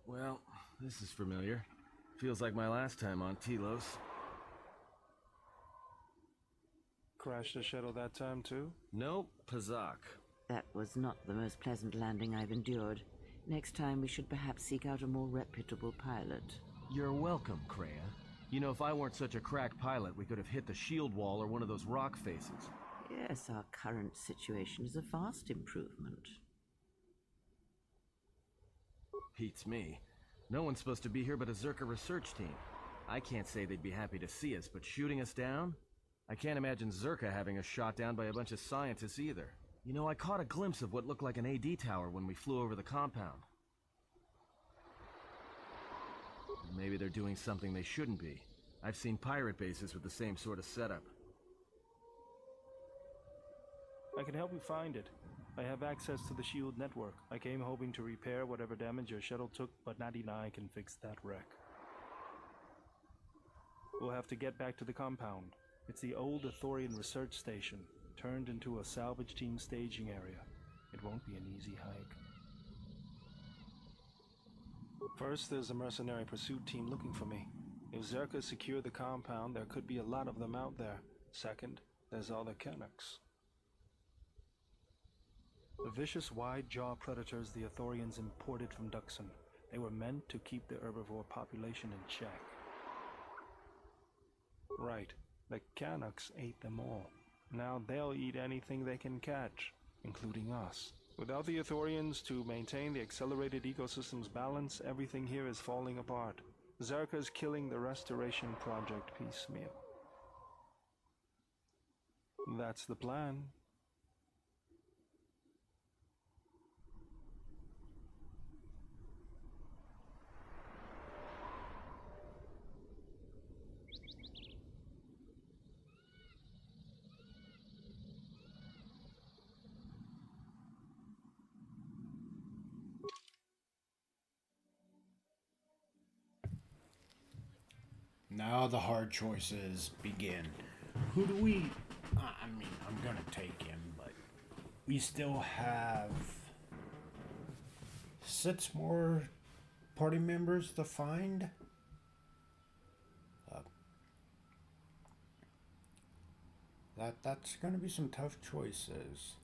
Well, this is familiar. Feels like my last time on Telos. Crashed the shuttle that time, too? Nope, Pazak. That was not the most pleasant landing I've endured. Next time we should perhaps seek out a more reputable pilot. You're welcome, Kreia. You know, if I weren't such a crack pilot, we could have hit the shield wall or one of those rock faces. Yes, our current situation is a vast improvement. Beats me. No one's supposed to be here but a Zerka research team. I can't say they'd be happy to see us, but shooting us down? I can't imagine Zerka having us shot down by a bunch of scientists either. You know, I caught a glimpse of what looked like an AD tower when we flew over the compound. Maybe they're doing something they shouldn't be. I've seen pirate bases with the same sort of setup. I can help you find it. I have access to the SHIELD network. I came hoping to repair whatever damage your shuttle took, but not even I can fix that wreck. We'll have to get back to the compound. It's the old Athorian research station, turned into a salvage team staging area. It won't be an easy hike. First, there's a mercenary pursuit team looking for me. If Zerka secure the compound, there could be a lot of them out there. Second, there's all the Canucks. The vicious wide-jaw predators the Athorians imported from Duxon. They were meant to keep the herbivore population in check. Right, the Canucks ate them all. Now they'll eat anything they can catch, including us. Without the Athorians to maintain the accelerated ecosystem's balance, everything here is falling apart. Zerka's killing the restoration project piecemeal. That's the plan. Now the hard choices begin. Who do we... I mean, I'm gonna take him, but we still have 6 more party members to find. That's gonna be some tough choices.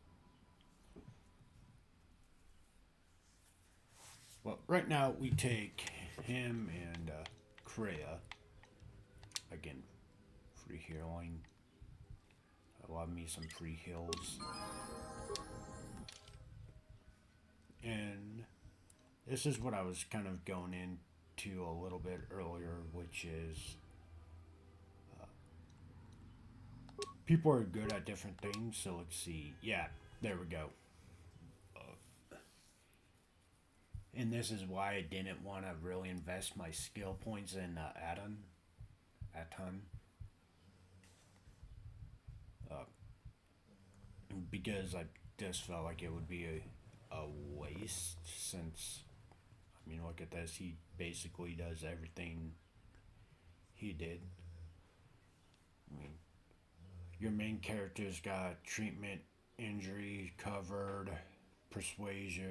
Well, right now we take him and Kreia. Again, free healing. I love me some free heals. And this is what I was kind of going into a little bit earlier, which is people are good at different things. So let's see. Yeah, there we go. And this is why I didn't want to really invest my skill points in Aton. Because I just felt like it would be a waste, since, I mean, look at this, he basically does everything he did. I mean, your main character's got treatment, injury covered, persuade,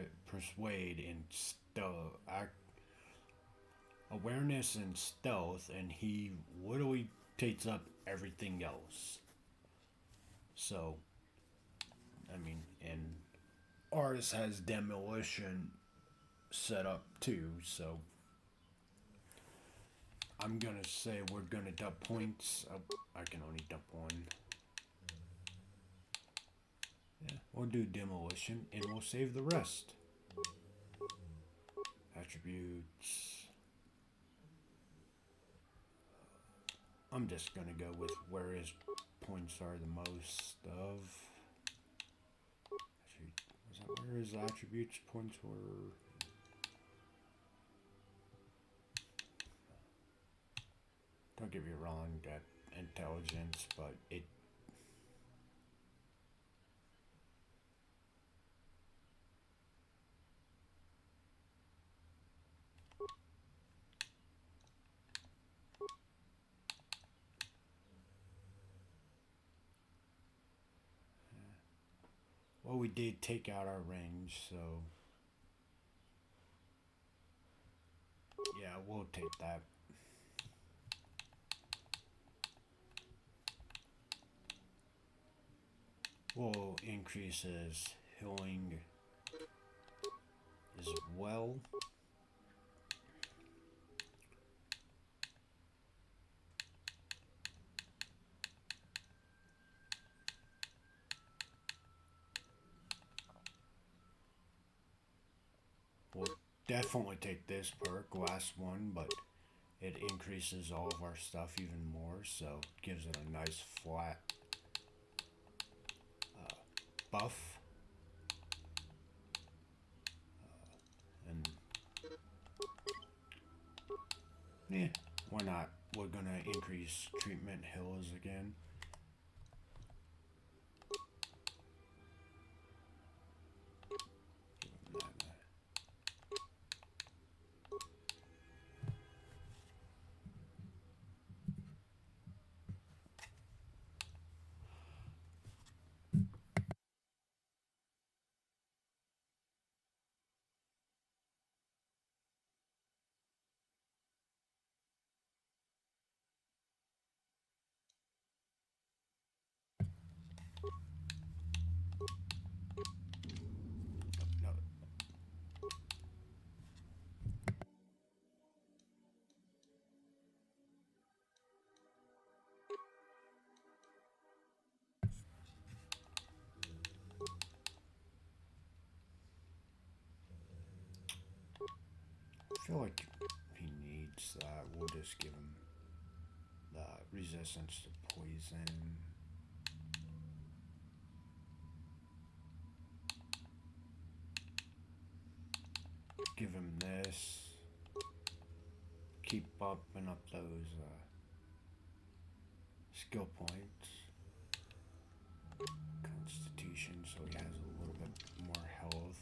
and stealth, awareness and stealth, and he literally takes up everything else. So, I mean, and Artis has demolition set up too, so I'm gonna say we're gonna dump points. I can only dump one. Yeah, we'll do demolition and we'll save the rest. Attributes. I'm just gonna go with where his points are the most of. Was that where his attributes points were? Don't get me wrong, got intelligence, but it. Well, we did take out our range, so yeah, we'll take that. We'll increase his healing as well. We'll definitely take this perk, last one, but it increases all of our stuff even more, so it gives it a nice flat buff. And yeah, why not? We're gonna increase treatment hills again. I feel like he needs that. We'll just give him the resistance to poison. Give him this. Keep upping up those skill points. Constitution, so he has a little bit more health.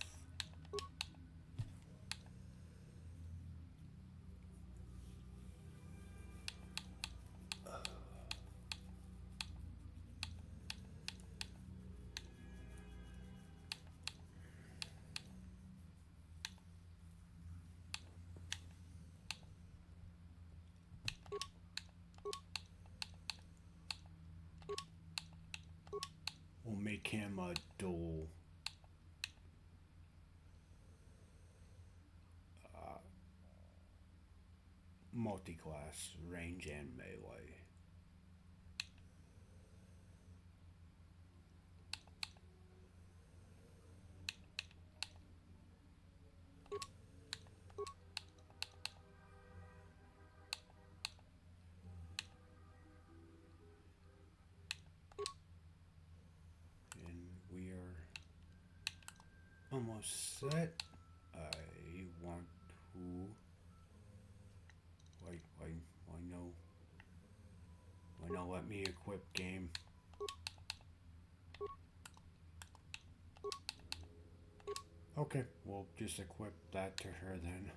We'll make him a dual multi-class, range and melee. Almost set. I want to. Why no? Why not let me equip game? Okay, we'll just equip that to her then.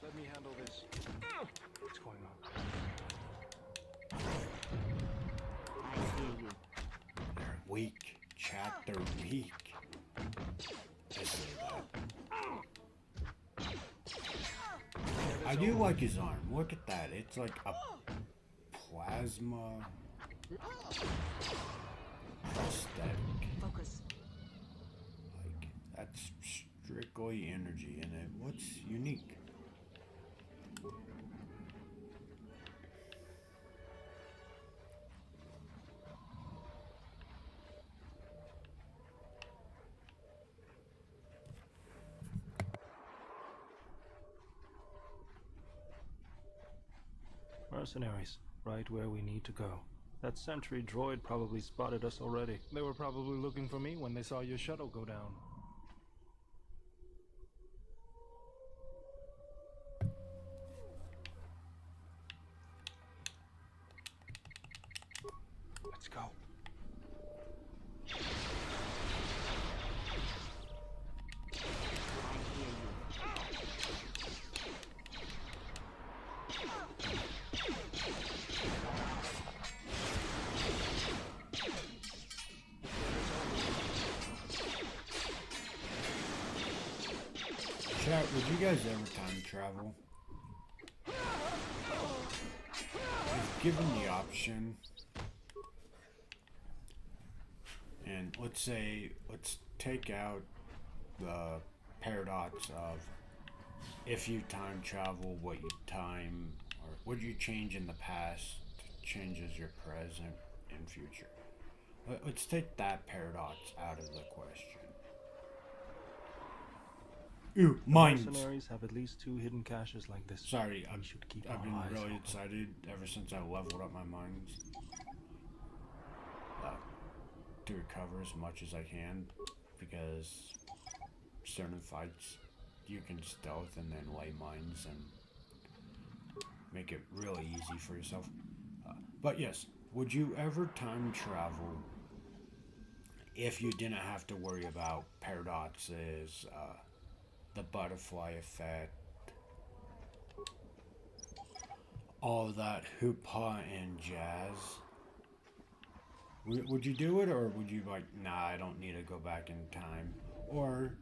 Let me handle this. What's going on? I hear you. They're weak. Chat, they're weak. I do like his arm. Look at that. It's like a plasma prosthetic. Focus. Like, that's strictly energy in it. What's unique? Mercenaries, right where we need to go. That sentry droid probably spotted us already. They were probably looking for me when they saw your shuttle go down. Let's go. you guys ever time travel? If given the option, and let's take out the paradox of if you time travel, what you time, or what you change in the past changes your present and future. Let's take that paradox out of the question. Ooh, mines! Mercenaries have at least 2 hidden caches like this. Sorry, I've been really excited ever since I leveled up my mines. To recover as much as I can, because certain fights you can stealth and then lay mines and make it really easy for yourself. But yes, would you ever time travel if you didn't have to worry about paradoxes, the butterfly effect, all that hoopla and jazz? Would you do it, or would you like, nah, I don't need to go back in time? Or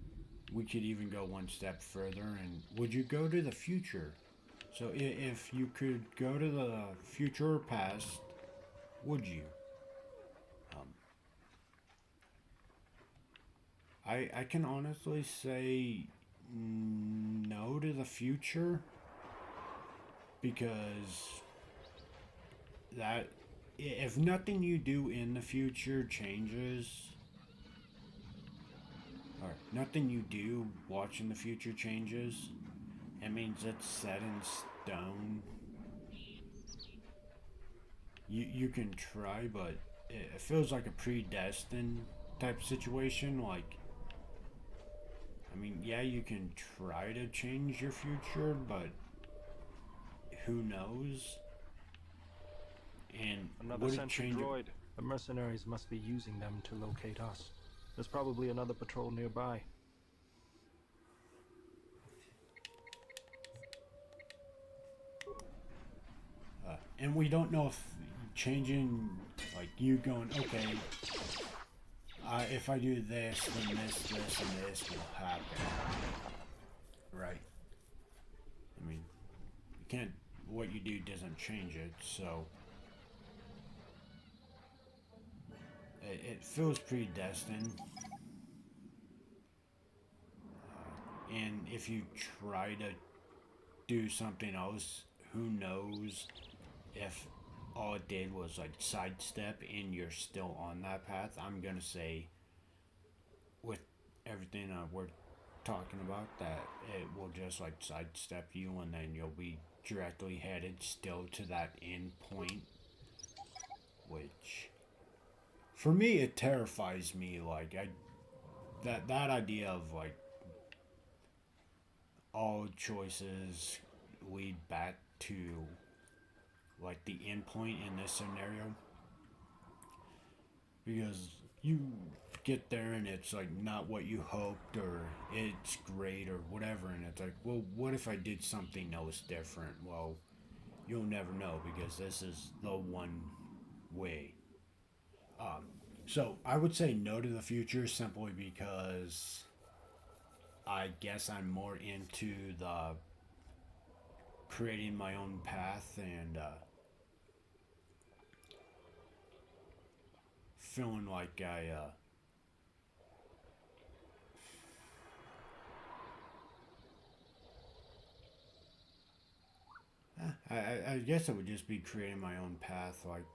we could even go one step further, and would you go to the future? So if you could go to the future or past, would you? I can honestly say no to the future, because that, if nothing you do in the future changes, or nothing you do watching the future changes, it means it's set in stone. You can try, but it feels like a predestined type situation. Like, I mean, yeah, you can try to change your future, but who knows? And another sentry droid. The mercenaries must be using them to locate us. There's probably another patrol nearby. And we don't know if changing, like you going, okay, if I do this, then this, and this will happen. Right? I mean, you can't, what you do doesn't change it, so it feels predestined. And if you try to do something else, who knows if all it did was like sidestep and you're still on that path. I'm gonna say, with everything we're talking about, that it will just like sidestep you, and then you'll be directly headed still to that end point, which for me it terrifies me. Like, that idea of like all choices lead back to like the end point in this scenario, because you get there and it's like not what you hoped, or it's great or whatever, and it's like, well, what if I did something else different? Well, you'll never know, because this is the one way. So I would say no to the future, simply because I guess I'm more into the creating my own path and feeling like I guess it would just be creating my own path. Like,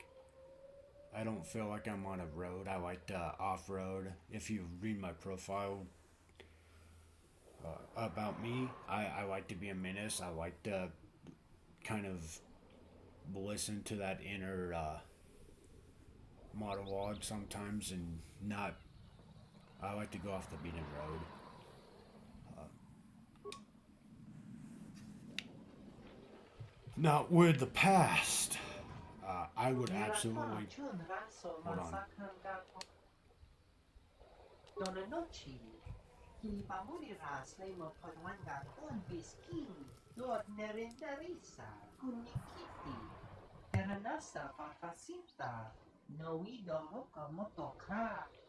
I don't feel like I'm on a road. I like to off-road. If you read my profile about me, I like to be a menace. I like to kind of listen to that inner monologue sometimes, and not, I like to go off the beaten road. Now, with the past, I would absolutely, hold on.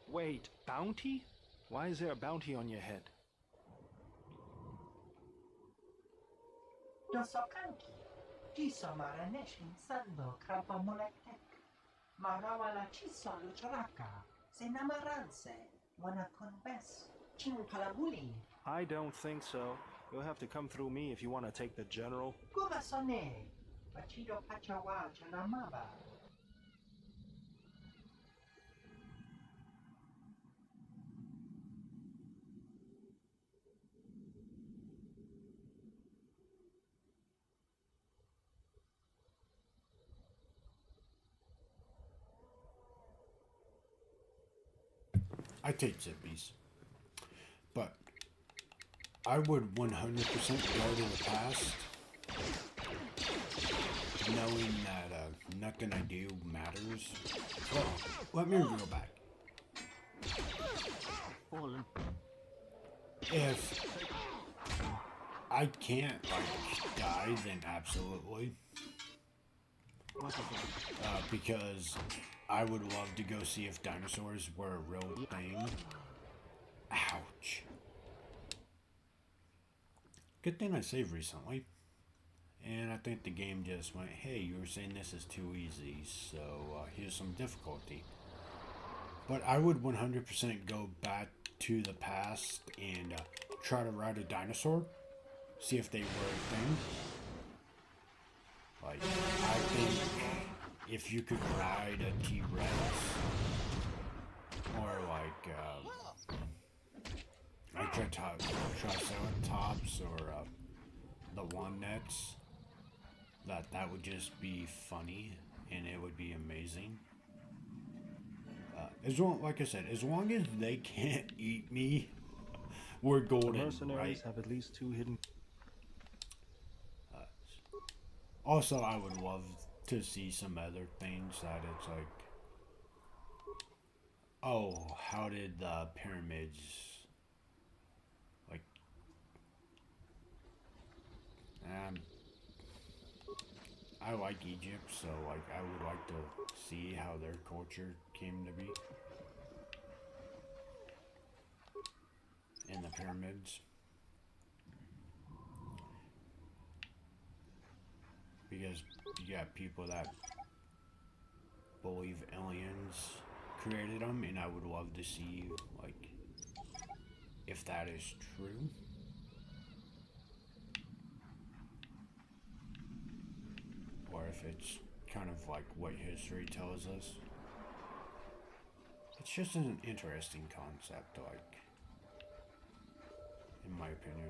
Wait, bounty? Why is there a bounty on your head? Dosokanki. Tiso maraneshin sando krapa molektek. Marawala tiso lucharaka. Senamaranse. Wana konbes. Chinkalabuli. I don't think so. You'll have to come through me if you want to take the general. Gubasone. Bachido pachawa chanamaba. I take zippies. But I would 100% go to the past, knowing that nothing I do matters. Well, let me go back. If I can't, like, die, then absolutely. Because I would love to go see if dinosaurs were a real thing. Ouch. Good thing I saved recently. And I think the game just went, hey, you were saying this is too easy, so here's some difficulty. But I would 100% go back to the past and try to ride a dinosaur. See if they were a thing. Like, I think if you could ride a T-Rex, or like Triceratops, or the One-Necks, that would just be funny, and it would be amazing. As long, like I said, as long as they can't eat me, we're golden, The mercenaries right? have at least 2 hidden... Also, I would love to see some other things that it's like, oh, how did the pyramids, like, I like Egypt, so like I would like to see how their culture came to be in the pyramids. Because you got people that believe aliens created them, and I would love to see, like, if that is true. Or if it's kind of like what history tells us. It's just an interesting concept, like, in my opinion.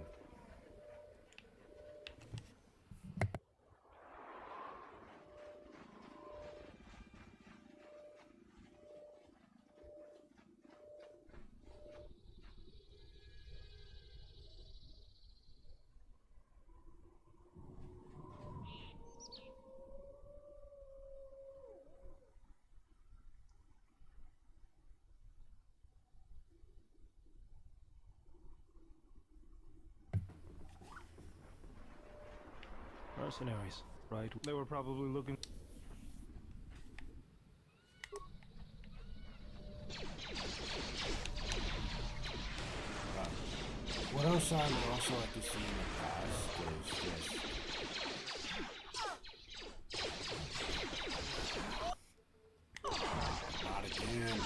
Mercenaries, right? They were probably looking... What else I would also like to see in the past is this. Not again.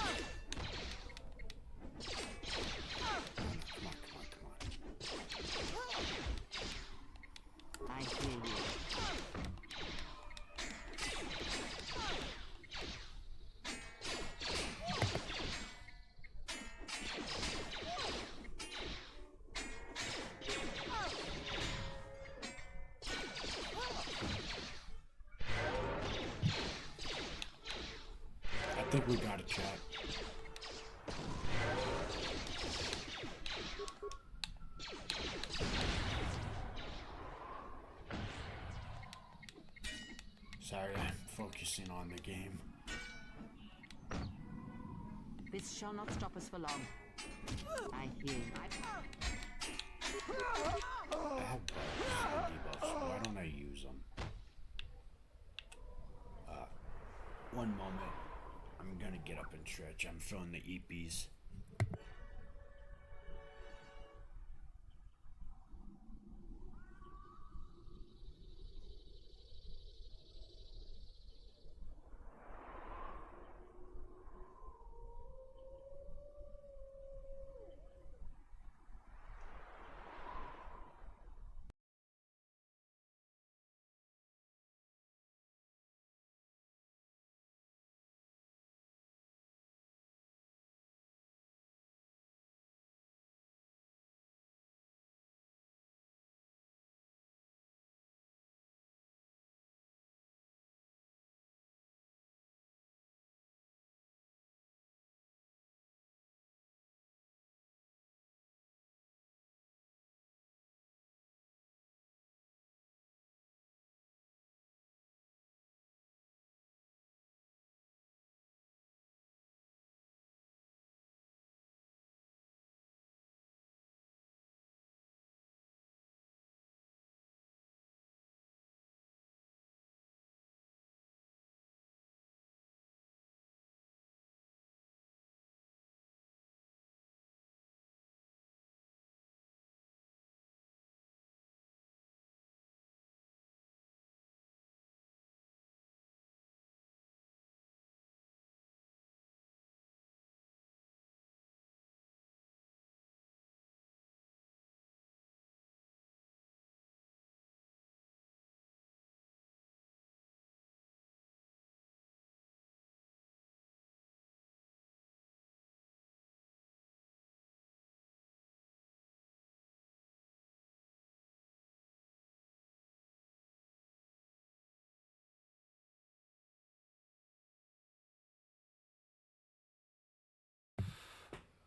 I hear you. I think we got a chat. Sorry, I'm focusing on the game. This shall not stop us for long. I hear you. I have debuffs. Why don't I use them? One moment. I'm gonna get up and stretch. I'm feeling the EPs.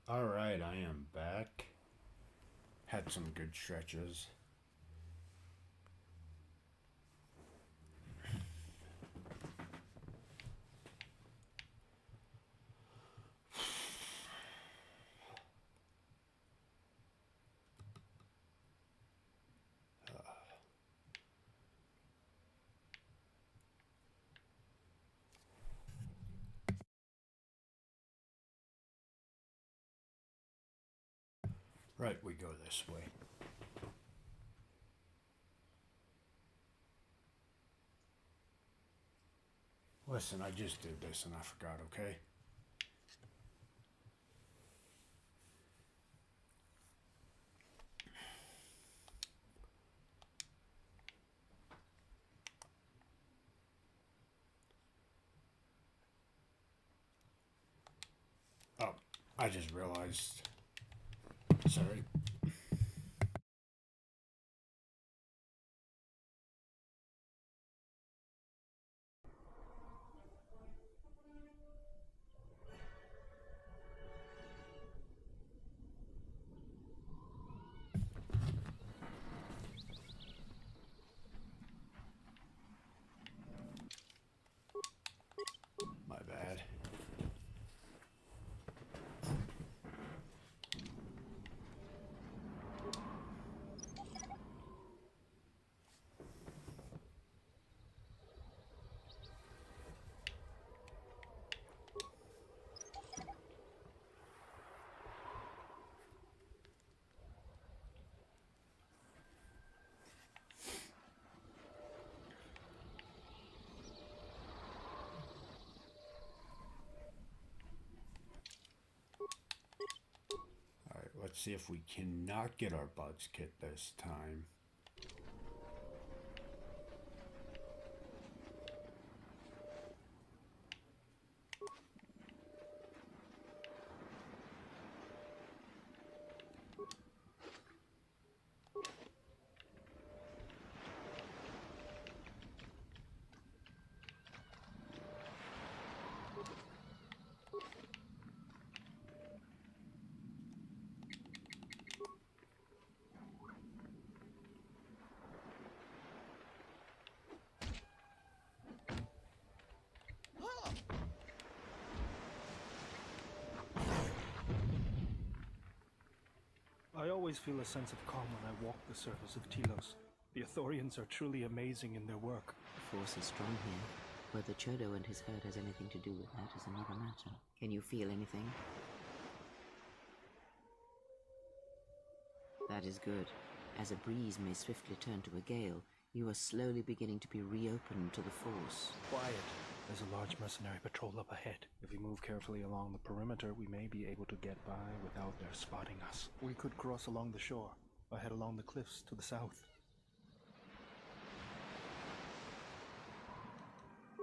Alright, I am back. Had some good stretches. Right, we go this way. Listen, I just did this and I forgot, okay? Oh, I just realized. Sorry. My bad. Alright, let's see if we cannot get our buds kit this time. I always feel a sense of calm when I walk the surface of Telos. The Ithorians are truly amazing in their work. The force is strong here. Whether Chodo and his herd has anything to do with that is another matter. Can you feel anything? That is good. As a breeze may swiftly turn to a gale, you are slowly beginning to be reopened to the force. Quiet. There's a large mercenary patrol up ahead. If we move carefully along the perimeter, we may be able to get by without their spotting us. We could cross along the shore, or head along the cliffs to the south.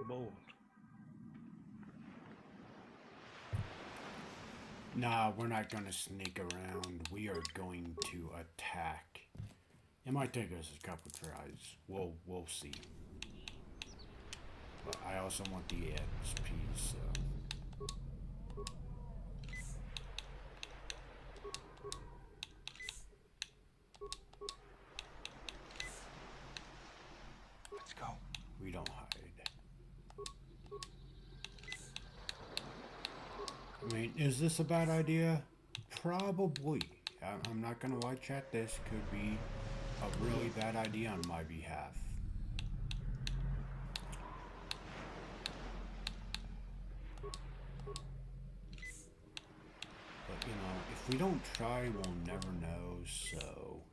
Bold. Nah, we're not gonna sneak around. We are going to attack. It might take us a couple tries. We'll see. But I also want the XP, so. Let's go. We don't hide. I mean, is this a bad idea? Probably. I'm not gonna lie, chat. This could be a really bad idea on my behalf. But, you know, if we don't try, we'll never know, so...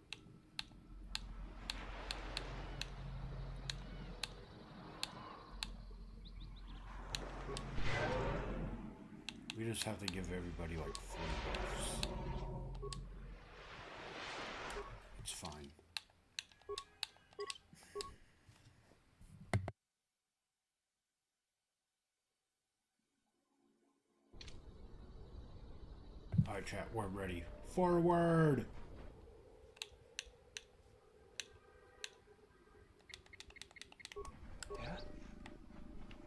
We just have to give everybody, like, 4 buffs. It's fine. Alright, chat, we're ready. Forward! Yeah?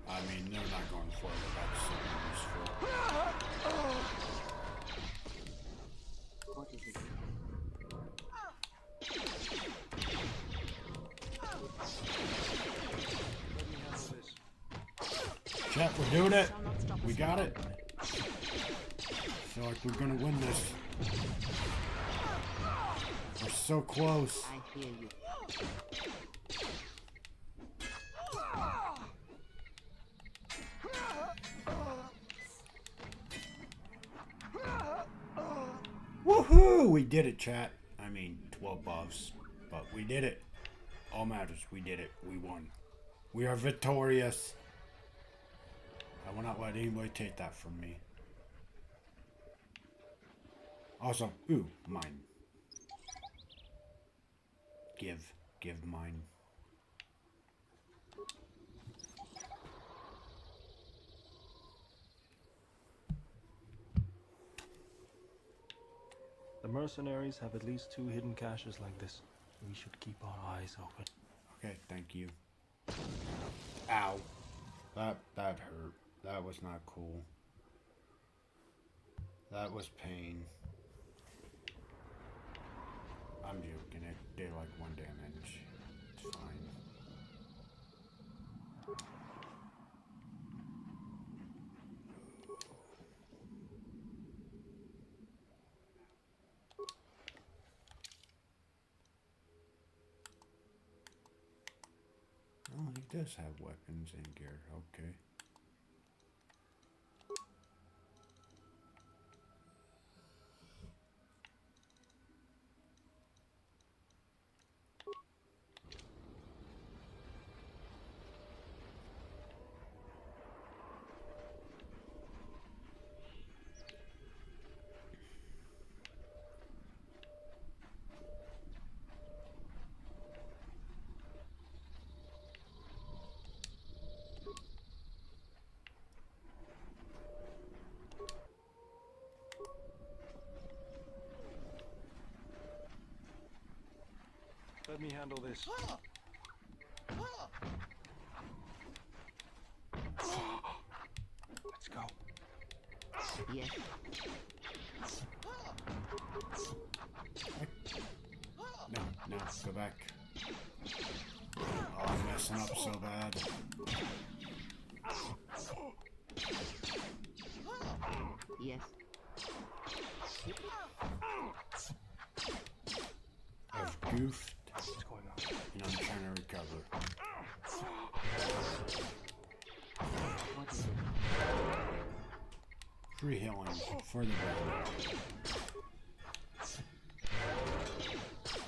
I mean, they're not going forward. That's super useful. Chat, we're doing it. We got it. Feel like we're gonna win this. We're so close. I hear you. Woohoo! We did it, chat. I mean, 12 buffs, but we did it. All matters, we did it. We won. We are victorious. I will not let anybody take that from me. Also, ooh, mine. Give mine. The mercenaries have at least 2 hidden caches like this. We should keep our eyes open. Okay, thank you. Ow. That hurt. That was not cool. That was pain. I'm joking. It did like 1 damage. It's fine. Oh, he does have weapons and gear. Okay. Let me handle this. Let's go. Yes. No, go back. Oh, I'm messing up so bad. Yes. I've goofed. What's going on? And I'm trying to recover. What is it? Free healing for the brother.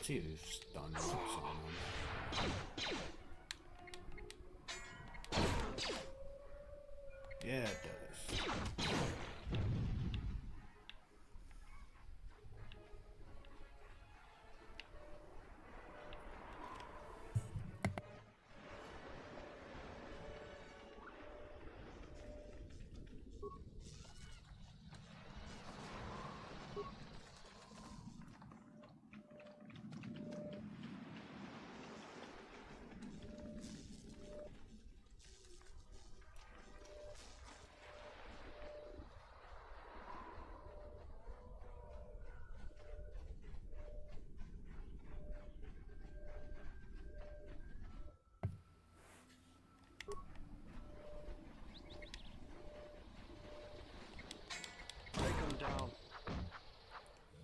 See if stun rocks on him. Yeah, it does.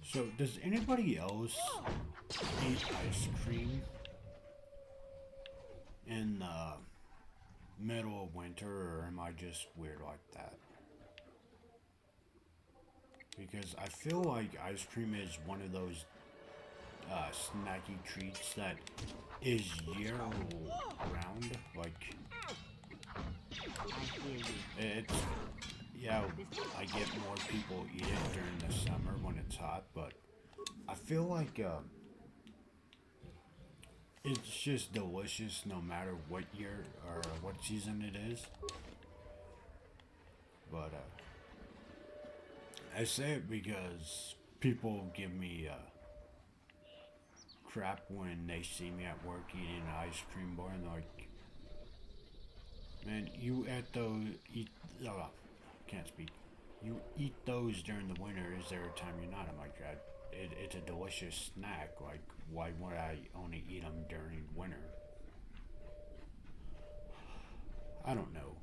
So, does anybody else eat ice cream in the middle of winter, or am I just weird like that? Because I feel like ice cream is one of those snacky treats that is year-round. Like, it's... Yeah, I get more people eat it during the summer when it's hot, but I feel like it's just delicious no matter what year or what season it is. But I say it because people give me crap when they see me at work eating an ice cream bar, and they're like, man, you can't speak. You eat those during the winter. Is there a time you're not? I'm like, it's a delicious snack. Like, why would I only eat them during winter? I don't know.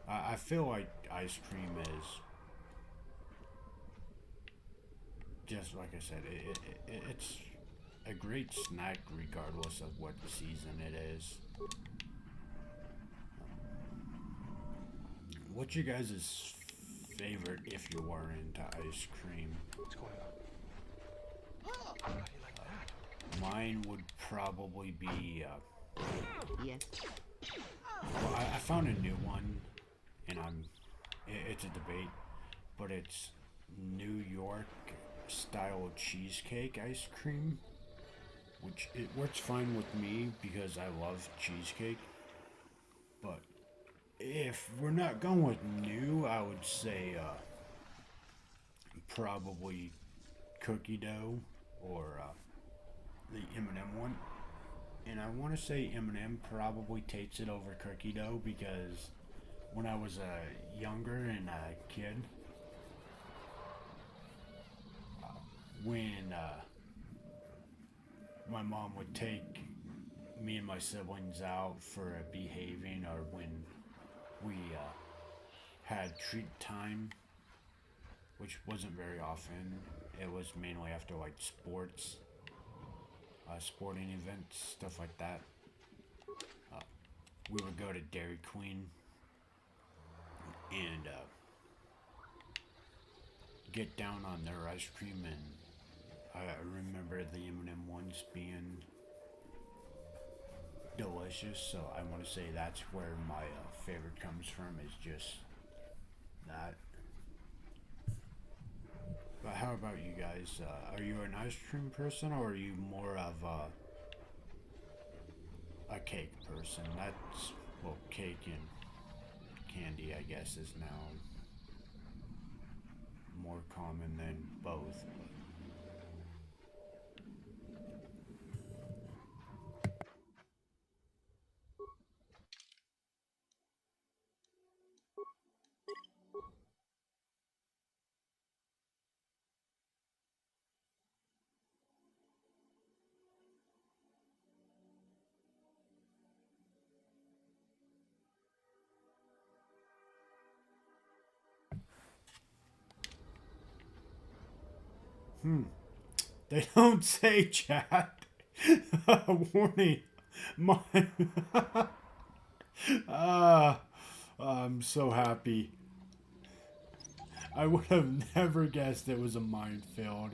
I feel like ice cream is just like I said. It's a great snack regardless of what season it is. What's your guys' favorite if you were into ice cream? What's going on? How do you like that? Mine would probably be. Yes. Well, I found a new one, and it's a debate, but it's New York style cheesecake ice cream, which it works fine with me because I love cheesecake. But if we're not going with new, I would say probably cookie dough or the M&M one. And I want to say M&M probably takes it over cookie dough because when I was younger and a kid, when my mom would take me and my siblings out for behaving, or when we had treat time, which wasn't very often. It was mainly after like sports, sporting events, stuff like that. We would go to Dairy Queen and get down on their ice cream, and I remember the M&M ones being delicious, so I want to say that's where my favorite comes from, is just that. But how about you guys? Are you an ice cream person, or are you more of a cake person? That's, well, cake and candy, I guess, is now more common than both. They don't say, chat. Warning. My I'm so happy. I would have never guessed it was a minefield.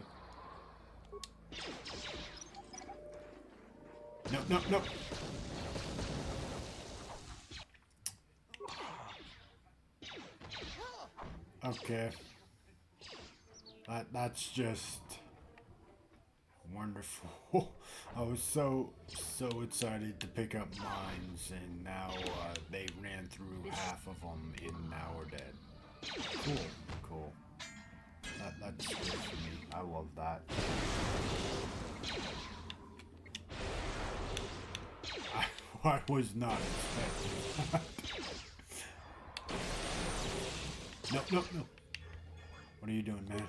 No, no, no. Okay. That's just wonderful. I was so excited to pick up mines, and now they ran through half of them, and now we're dead. Cool. That's good for me. I love that. I was not expecting that. No. What are you doing, man?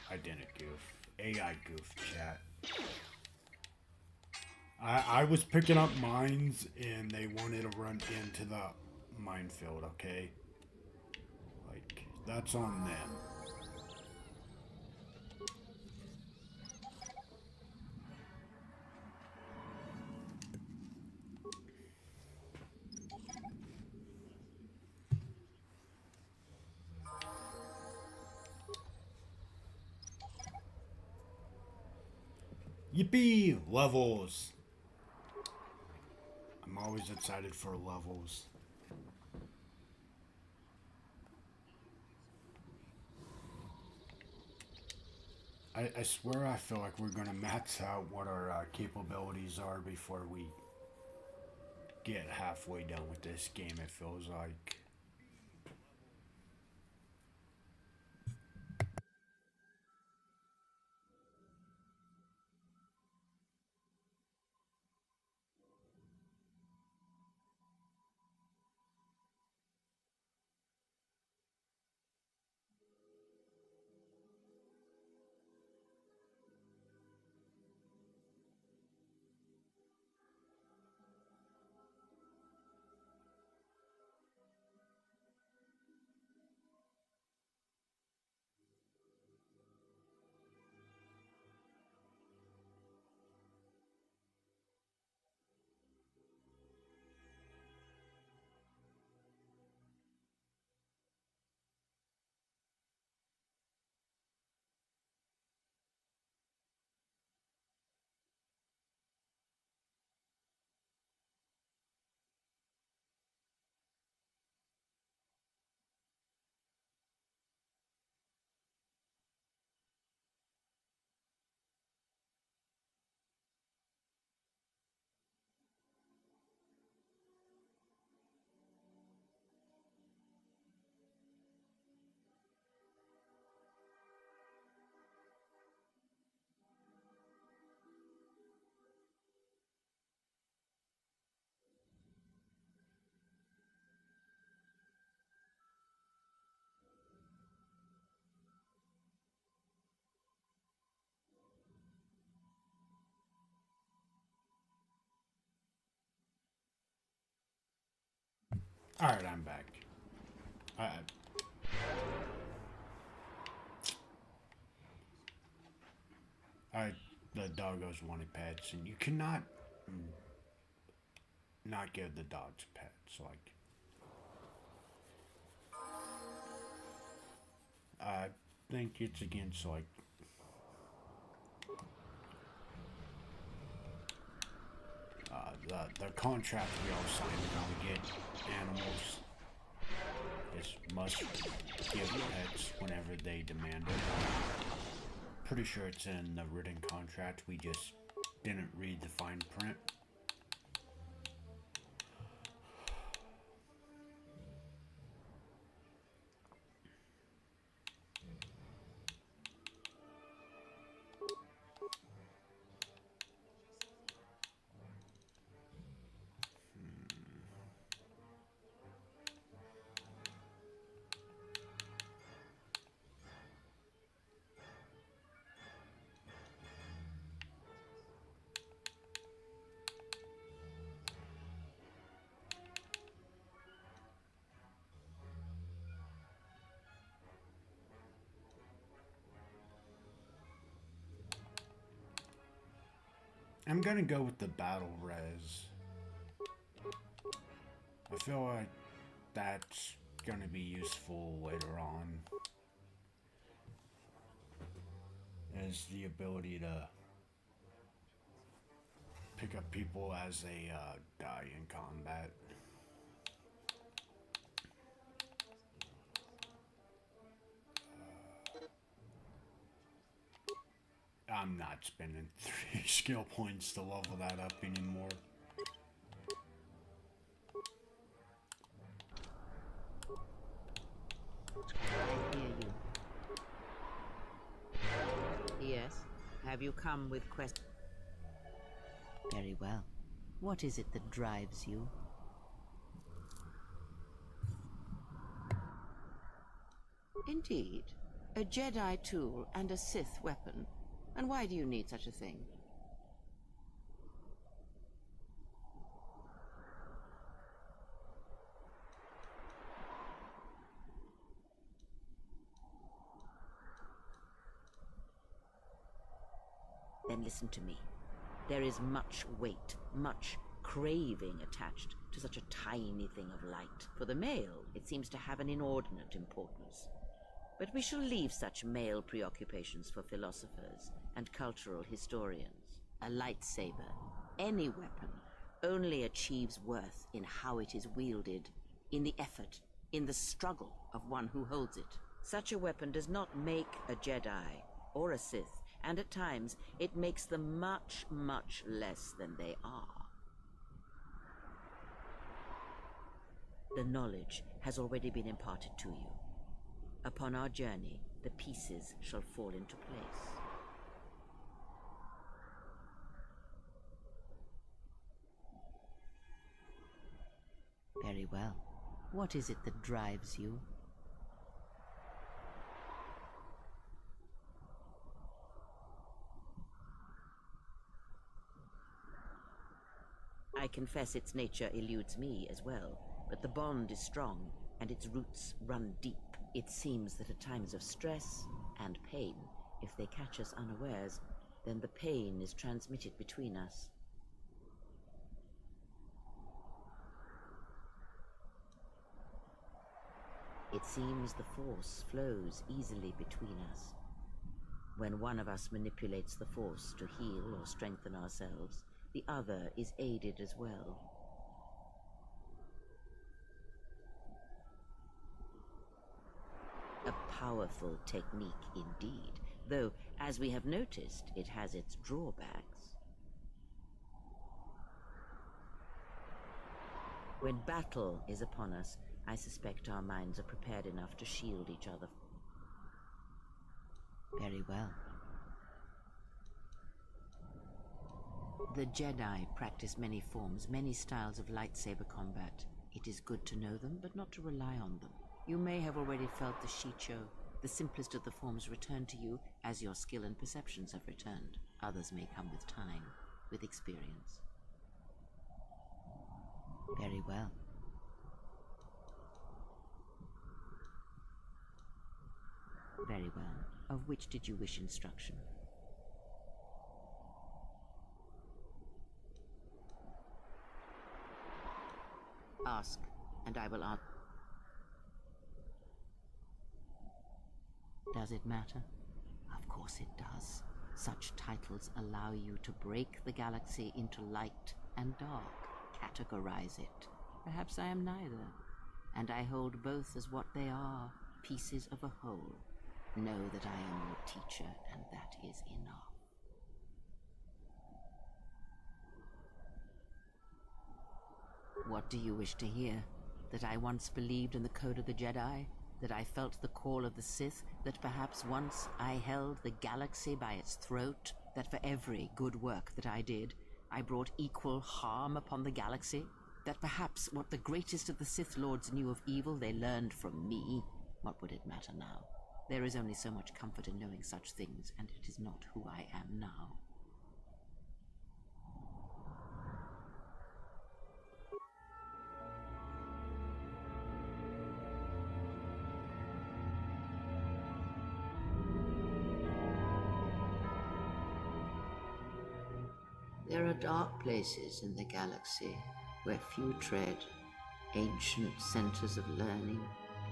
I didn't goof. AI goof, chat. I was picking up mines and they wanted to run into the minefield, okay? Like, that's on them. Yippee! Levels! I'm always excited for levels. I swear I feel like we're gonna max out what our capabilities are before we get halfway done with this game, it feels like. Alright, I'm back. The doggos wanted pets, and you cannot not give the dogs pets. Like, I think it's against, like, the contract we all signed when we get animals. Is must give pets whenever they demand it. Pretty sure it's in the written contract. We just didn't read the fine print. I'm gonna go with the battle res. I feel like that's gonna be useful later on. As the ability to pick up people as they die in combat. I'm not spending 3 skill points to level that up anymore. I hear you. Yes? Have you come with quest? Very well. What is it that drives you? Indeed. A Jedi tool and a Sith weapon. And why do you need such a thing? Then listen to me. There is much weight, much craving attached to such a tiny thing of light. For the male, it seems to have an inordinate importance. But we shall leave such male preoccupations for philosophers and cultural historians. A lightsaber, any weapon, only achieves worth in how it is wielded, in the effort, in the struggle of one who holds it. Such a weapon does not make a Jedi or a Sith, and at times it makes them much, much less than they are. The knowledge has already been imparted to you. Upon our journey, the pieces shall fall into place. Very well. What is it that drives you? I confess its nature eludes me as well, but the bond is strong, and its roots run deep. It seems that at times of stress and pain, if they catch us unawares, then the pain is transmitted between us. It seems the Force flows easily between us. When one of us manipulates the Force to heal or strengthen ourselves, the other is aided as well. A powerful technique indeed, though, as we have noticed, it has its drawbacks. When battle is upon us, I suspect our minds are prepared enough to shield each other. Very well. The Jedi practice many forms, many styles of lightsaber combat. It is good to know them, but not to rely on them. You may have already felt the Shicho, the simplest of the forms, return to you as your skill and perceptions have returned. Others may come with time, with experience. Very well. Very well. Of which did you wish instruction? Ask, and I will answer. Does it matter? Of course it does. Such titles allow you to break the galaxy into light and dark, categorize it. Perhaps I am neither, and I hold both as what they are, pieces of a whole. Know that I am your teacher, and that is enough. What do you wish to hear? That I once believed in the code of the Jedi? That I felt the call of the Sith? That perhaps once I held the galaxy by its throat? That for every good work that I did, I brought equal harm upon the galaxy? That perhaps what the greatest of the Sith Lords knew of evil they learned from me? What would it matter now? There is only so much comfort in knowing such things, and it is not who I am now. There are dark places in the galaxy where few tread, ancient centers of learning,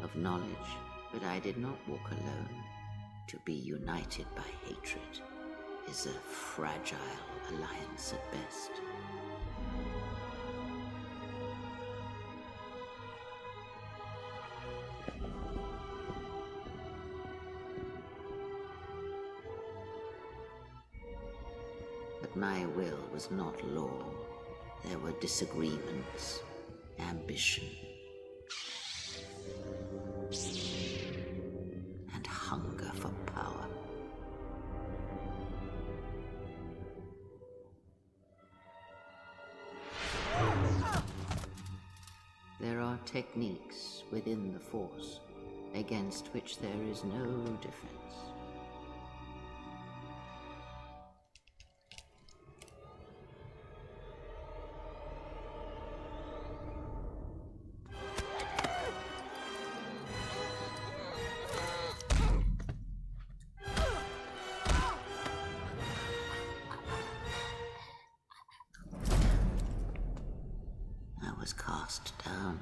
of knowledge, but I did not walk alone. To be united by hatred is a fragile alliance at best. But my will was not law. There were disagreements, ambition, and hunger for power. There are techniques within the Force against which there is no defense. I was cast down,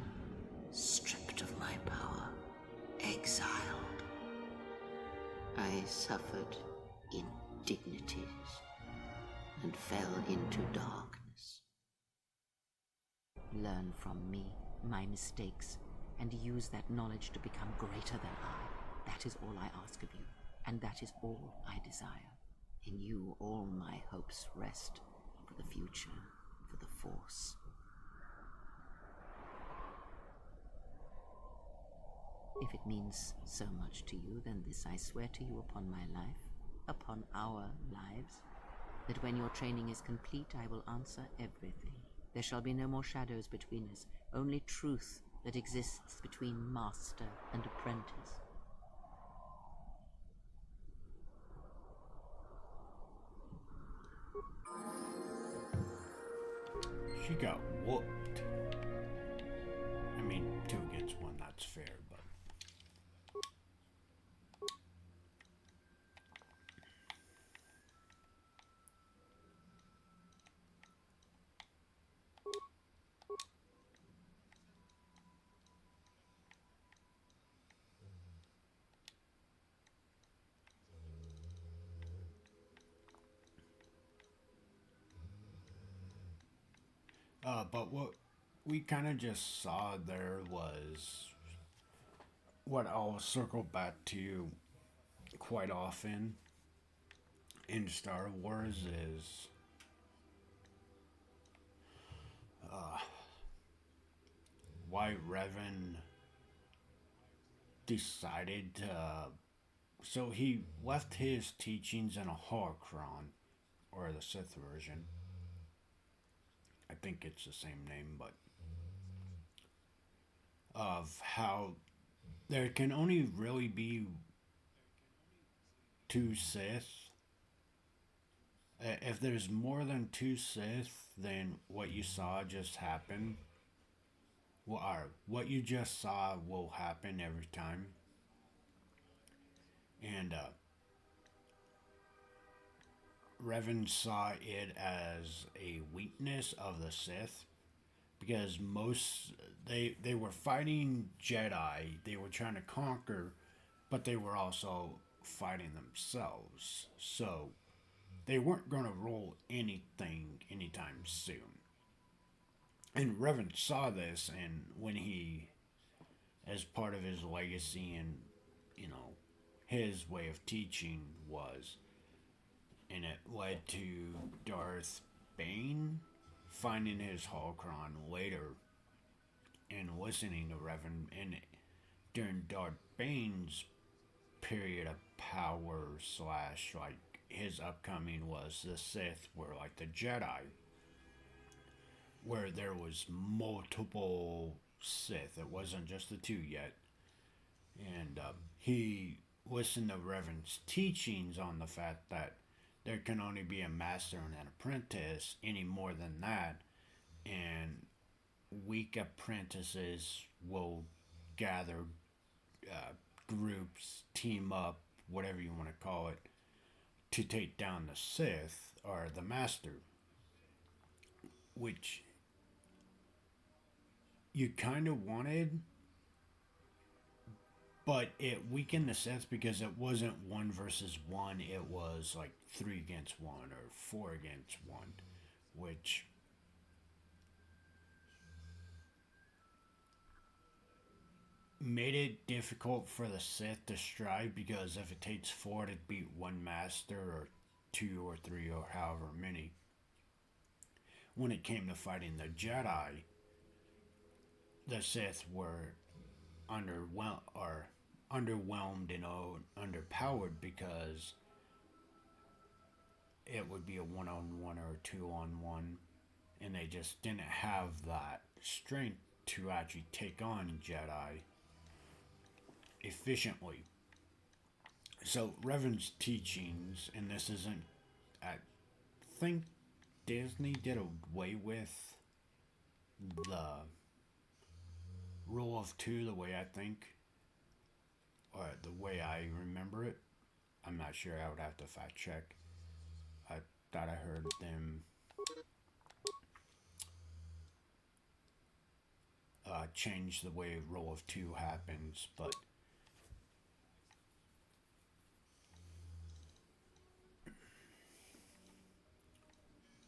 stripped of my power, exiled. I suffered indignities and fell into darkness. Learn from me, my mistakes, and use that knowledge to become greater than I. That is all I ask of you, and that is all I desire. In you all my hopes rest, for the future, for the Force. If it means so much to you, then this I swear to you upon my life, upon our lives, that when your training is complete, I will answer everything. There shall be no more shadows between us, only truth that exists between master and apprentice. She got whooped. I mean, 2 against 1, that's fair, but... But what we kind of just saw there was what I'll circle back to quite often in Star Wars is why Revan decided to... So he left his teachings in a holocron, or the Sith version. I think it's the same name, but of how there can only really be 2 Sith. If there's more than 2 Sith, then what you saw just happened. What you just saw will happen every time. And Revan saw it as a weakness of the Sith because they were fighting Jedi, they were trying to conquer, but they were also fighting themselves. So they weren't going to roll anything anytime soon. And Revan saw this, and when he, as part of his legacy and, you know, his way of teaching was, and it led to Darth Bane finding his holocron later and listening to Revan. And during Darth Bane's period of power slash like his upcoming was the Sith were like the Jedi, where there was multiple Sith. It wasn't just the two yet. And he listened to Revan's teachings on the fact that there can only be a master and an apprentice. Any more than that, and weak apprentices will gather groups, team up, whatever you want to call it, to take down the Sith or the master, which you kind of wanted, but it weakened the Sith because it wasn't 1 versus 1, it was like 3 against 1 or 4 against 1, which made it difficult for the Sith to strive, because if it takes 4 to beat 1 master or 2 or 3 or however many, when it came to fighting the Jedi, the Sith were underwhelmed and underpowered, because it would be a 1-on-1 or a 2-on-1, and they just didn't have that strength to actually take on Jedi efficiently. So Revan's teachings, and this isn't, I think Disney did away with the rule of 2 the way I think, or the way I remember it. I'm not sure, I would have to fact check. I thought I heard them change the way rule of 2 happens, but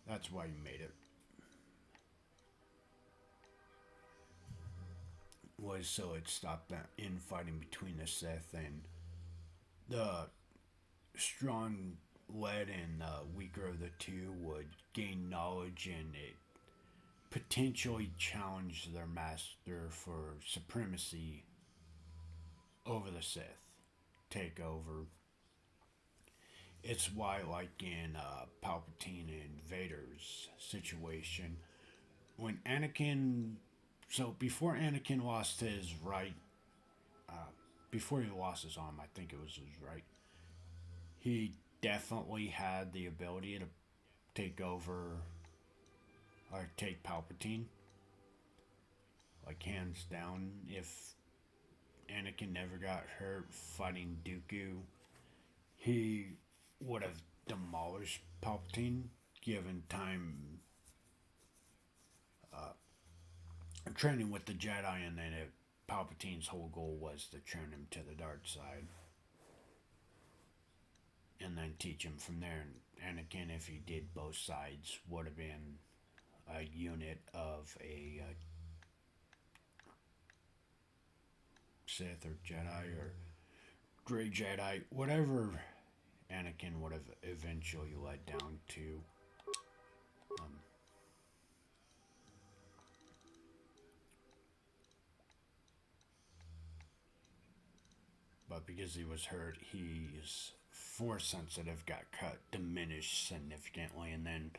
that's why you made it. Was so it stopped that infighting between the Sith, and the strong-led and weaker of the two would gain knowledge, and it potentially challenged their master for supremacy over the Sith. Take over. It's why, like in Palpatine and Vader's situation, when Anakin... So, before Anakin lost his right... before he lost his arm, I think it was his right, he definitely had the ability to take over... or take Palpatine. Like, hands down. If Anakin never got hurt fighting Dooku, he would have demolished Palpatine, given time training with the Jedi, and then Palpatine's whole goal was to turn him to the dark side. And then teach him from there. And Anakin, if he did both sides, would have been a unit of a Sith or Jedi or Grey Jedi, whatever Anakin would have eventually led down to. But because he was hurt, his force sensitive got diminished significantly, and then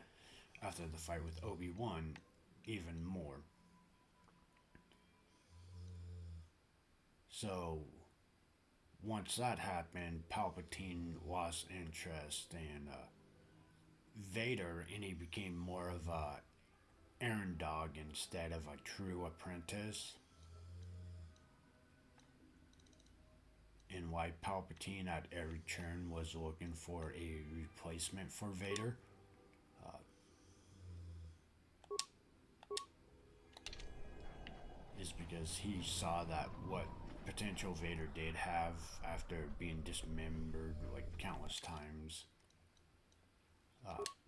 after the fight with Obi-Wan, even more. So, once that happened, Palpatine lost interest in Vader, and he became more of a errand dog instead of a true apprentice. and why Palpatine at every turn was looking for a replacement for Vader. Is because he saw that what potential Vader did have after being dismembered like countless times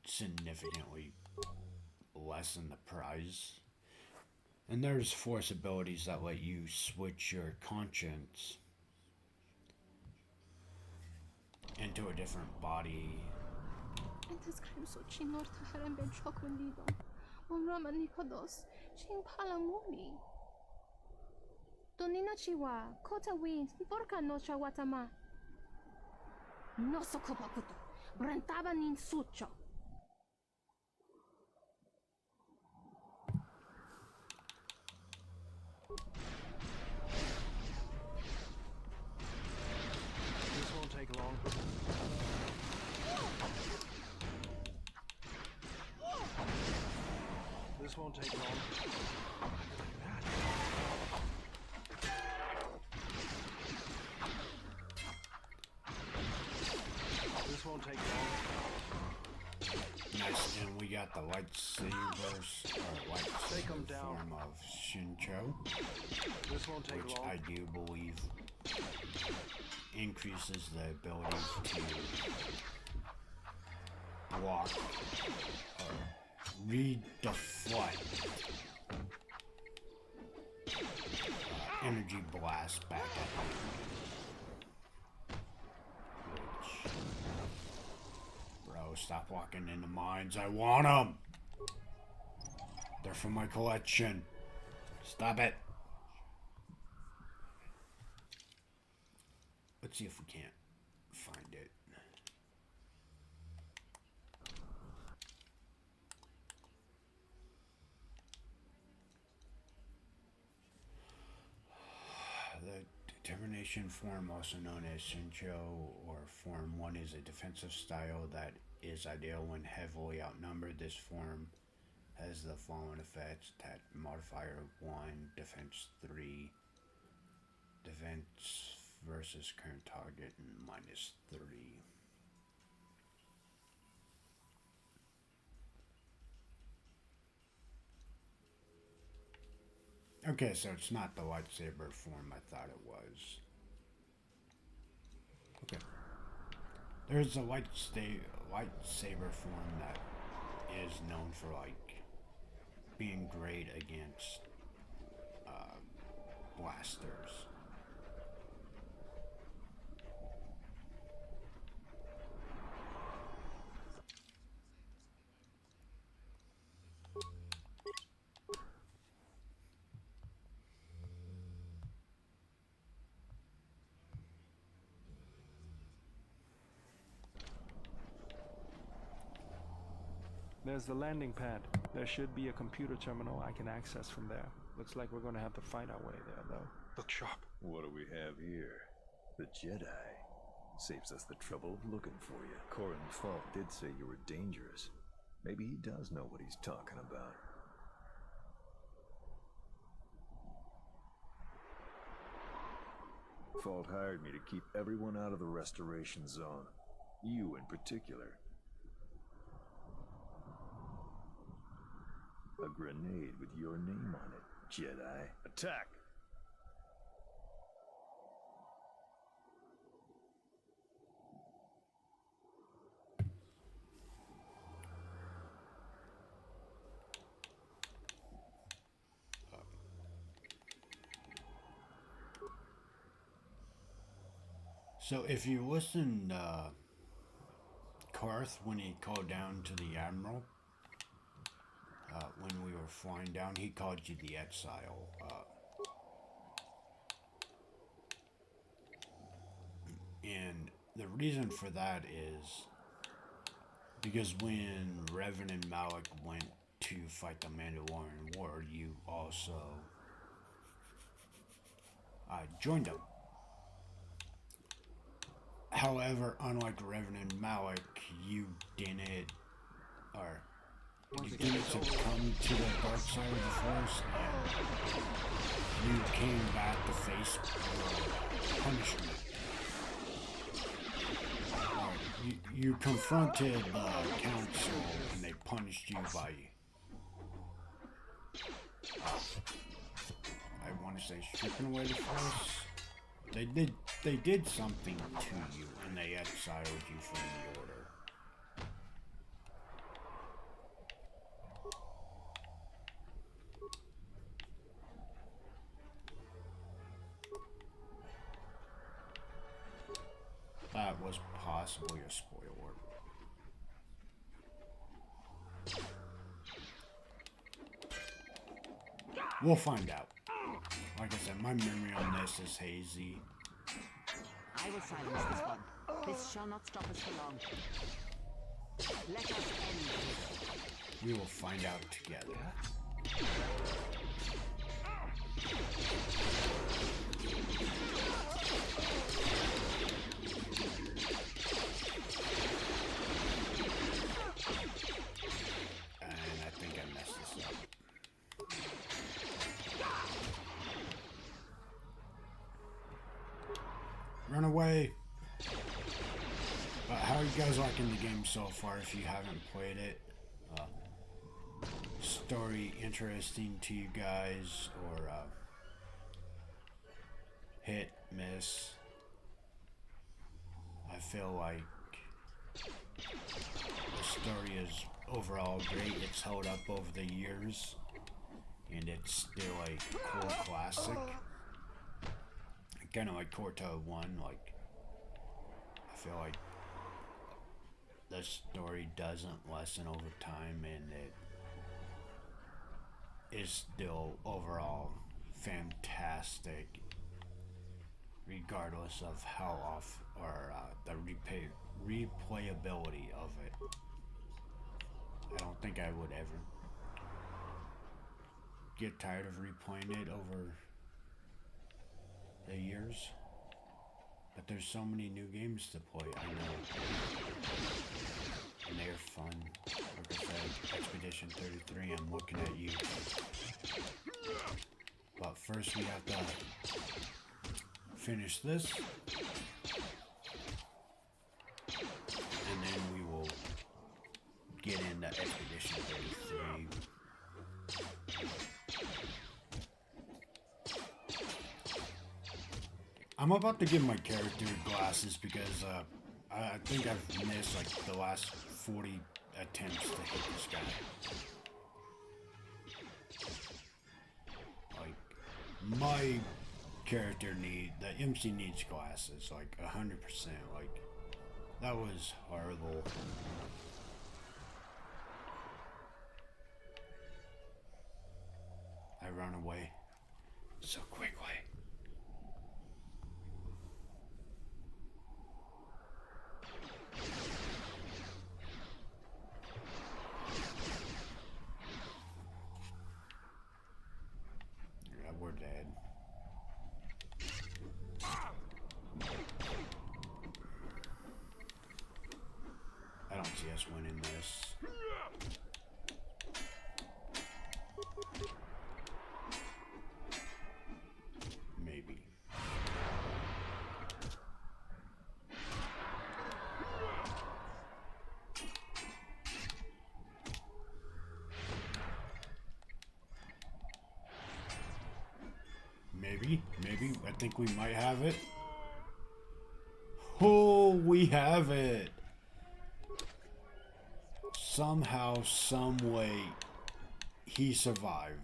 significantly lessen the prize. And there's Force abilities that let you switch your conscience into a different body. انت سكريمسو تشينور تحرم بين شوك والليدو ومراما نيكودوس شين بالاموني Donina chiwa, kota wins, porca no chawatama. No sokopakuto, brantaba nin sucho. This won't take long. This won't take long. This won't take long. Nice, and we got the lightsabers, or lightsaber form of Shincho, This won't take which long. I do believe increases the ability to block or redeflect energy blast back at you. Bro, stop walking into mines. I want them. They're from my collection. Stop it. Let's see if we can't find it. The determination form, also known as Shincho or Form 1, is a defensive style that is ideal when heavily outnumbered. This form has the following effects: attack modifier 1, defense 3, defense versus current target minus 3. Okay, so it's not the lightsaber form I thought it was. Okay. There's a lightsaber form that is known for, like, being great against blasters. There's the landing pad. There should be a computer terminal I can access from there. Looks like we're gonna have to find our way there, though. Look sharp. What do we have here? The Jedi. Saves us the trouble of looking for you. Corin Falk did say you were dangerous. Maybe he does know what he's talking about. Fault hired me to keep everyone out of the restoration zone. You in particular. A grenade with your name on it, Jedi. Attack! So if you listen Karth when he called down to the Admiral, when we were flying down, he called you the Exile. And the reason for that is because when Revan and Malak went to fight the Mandalorian War, you also joined them. However, unlike Revan and Malak, you didn't succumb to the dark side of the Force, and you came back to face punishment. you confronted the council and they punished you by, I want to say, stripping away the force. They did something to you and they exiled you from the order. That was possibly a spoiler. We'll find out. Like I said, my memory on this is hazy. I will silence this one. This shall not stop us for long. Let us end this. We will find out together. And I think I messed this up. Run away! How are you guys liking the game so far if you haven't played it? Story interesting to you guys, or hit, miss? I feel like the story is overall great. It's held up over the years, and it's still a core classic. Kind of like kotor 1, like, I feel like the story doesn't lessen over time, and it is still overall fantastic, regardless of how off or the replayability of it. I don't think I would ever get tired of replaying it over the years, but there's so many new games to play, I know, and they're fun. Like I said, Expedition 33, I'm looking at you. But first we have to finish this, and then we will get into Expedition 33. I'm about to give my character glasses because I think I've missed like the last 40 attempts to hit this guy. Like, my character the MC needs glasses, like 100%. Like, that was horrible. I run away so quickly. We're dead. I don't see us winning this. Maybe. Maybe. I think we might have it. Oh, we have it. Somehow, some way, he survived.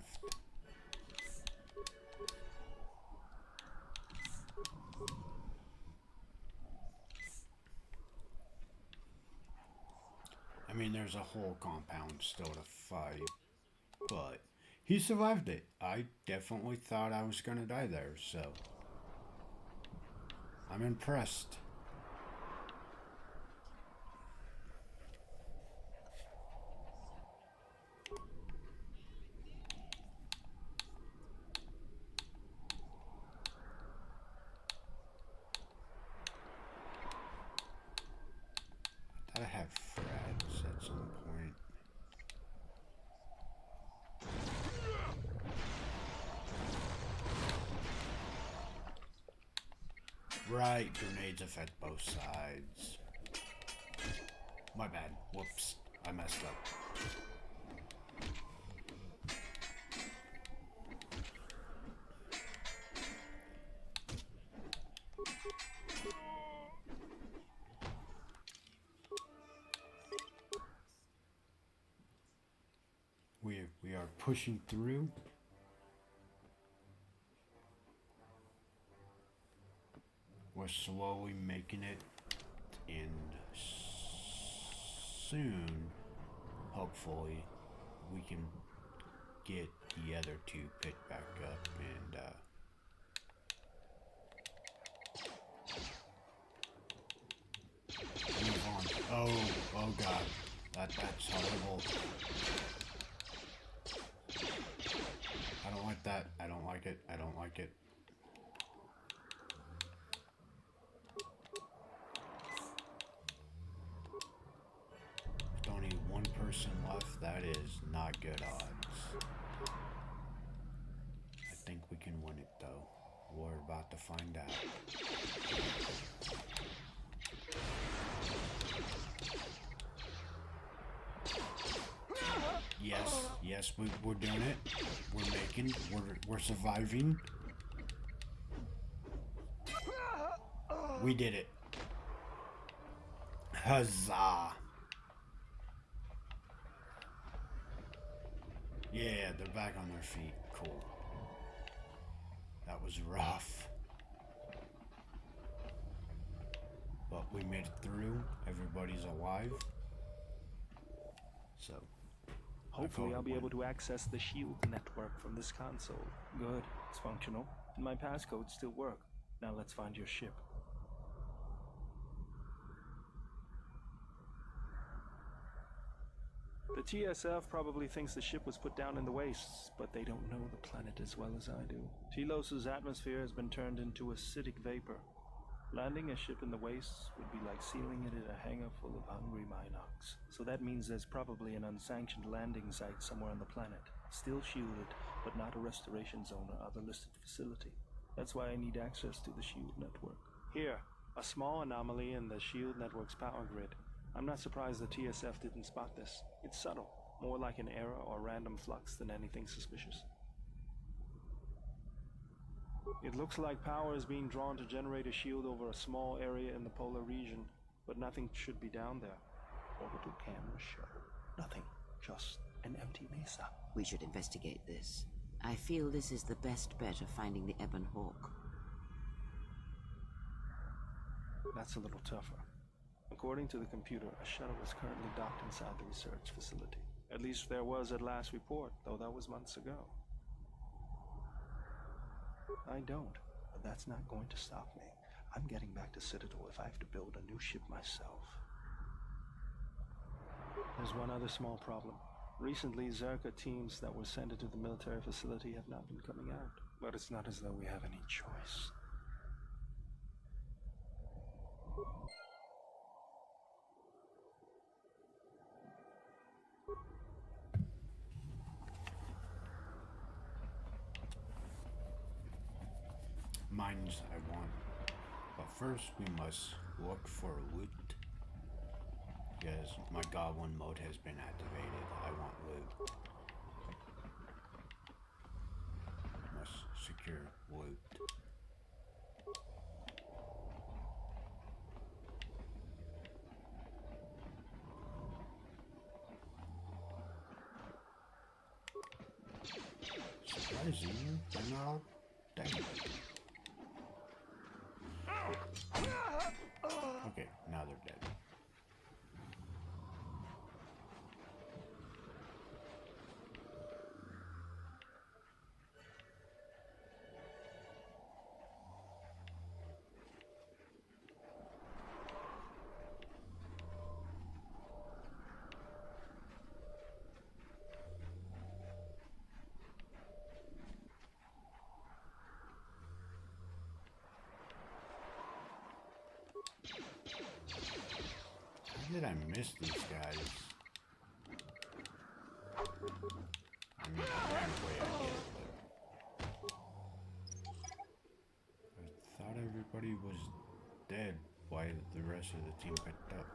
I mean, there's a whole compound still to fight, but he survived it. I definitely thought I was gonna die there, so I'm impressed. I thought I had frags at some point. Right, grenades affect both sides. My bad. Whoops. I messed up. We are pushing through. We're slowly making it, and soon, hopefully, we can get the other two picked back up and move on. Oh God, that's horrible. I don't like that. I don't like it. I don't like it. With only one person left, that is not good odds. I think we can win it though. We're about to find out. Yes, we're doing it. We're surviving. We did it. Huzzah. Yeah, they're back on their feet. Cool. That was rough. But we made it through. Everybody's alive. So, hopefully I'll be able to access the shield network from this console. Good, it's functional. And my passcodes still work. Now let's find your ship. The TSF probably thinks the ship was put down in the wastes, but they don't know the planet as well as I do. Telos' atmosphere has been turned into acidic vapor. Landing a ship in the wastes would be like sealing it in a hangar full of hungry Minox. So that means there's probably an unsanctioned landing site somewhere on the planet. Still shielded, but not a restoration zone or other listed facility. That's why I need access to the shield network. Here, a small anomaly in the shield network's power grid. I'm not surprised the TSF didn't spot this. It's subtle, more like an error or random flux than anything suspicious. It looks like power is being drawn to generate a shield over a small area in the polar region, but nothing should be down there. Orbital cameras show nothing, just an empty mesa. We should investigate this. I feel this is the best bet of finding the Ebon Hawk. That's a little tougher. According to the computer, a shuttle is currently docked inside the research facility. At least there was at last report, though that was months ago. I don't, but that's not going to stop me. I'm getting back to Citadel if I have to build a new ship myself. There's one other small problem. Recently, Zerka teams that were sent into the military facility have not been coming out. But it's not as though we have any choice. Mines I want. But first we must look for loot. Because my goblin mode has been activated. I want loot. Must secure loot. Surprising, they're not dead. Okay, now they're dead. How did I miss these guys? I mean, apparently I get it, but I thought everybody was dead while the rest of the team picked up.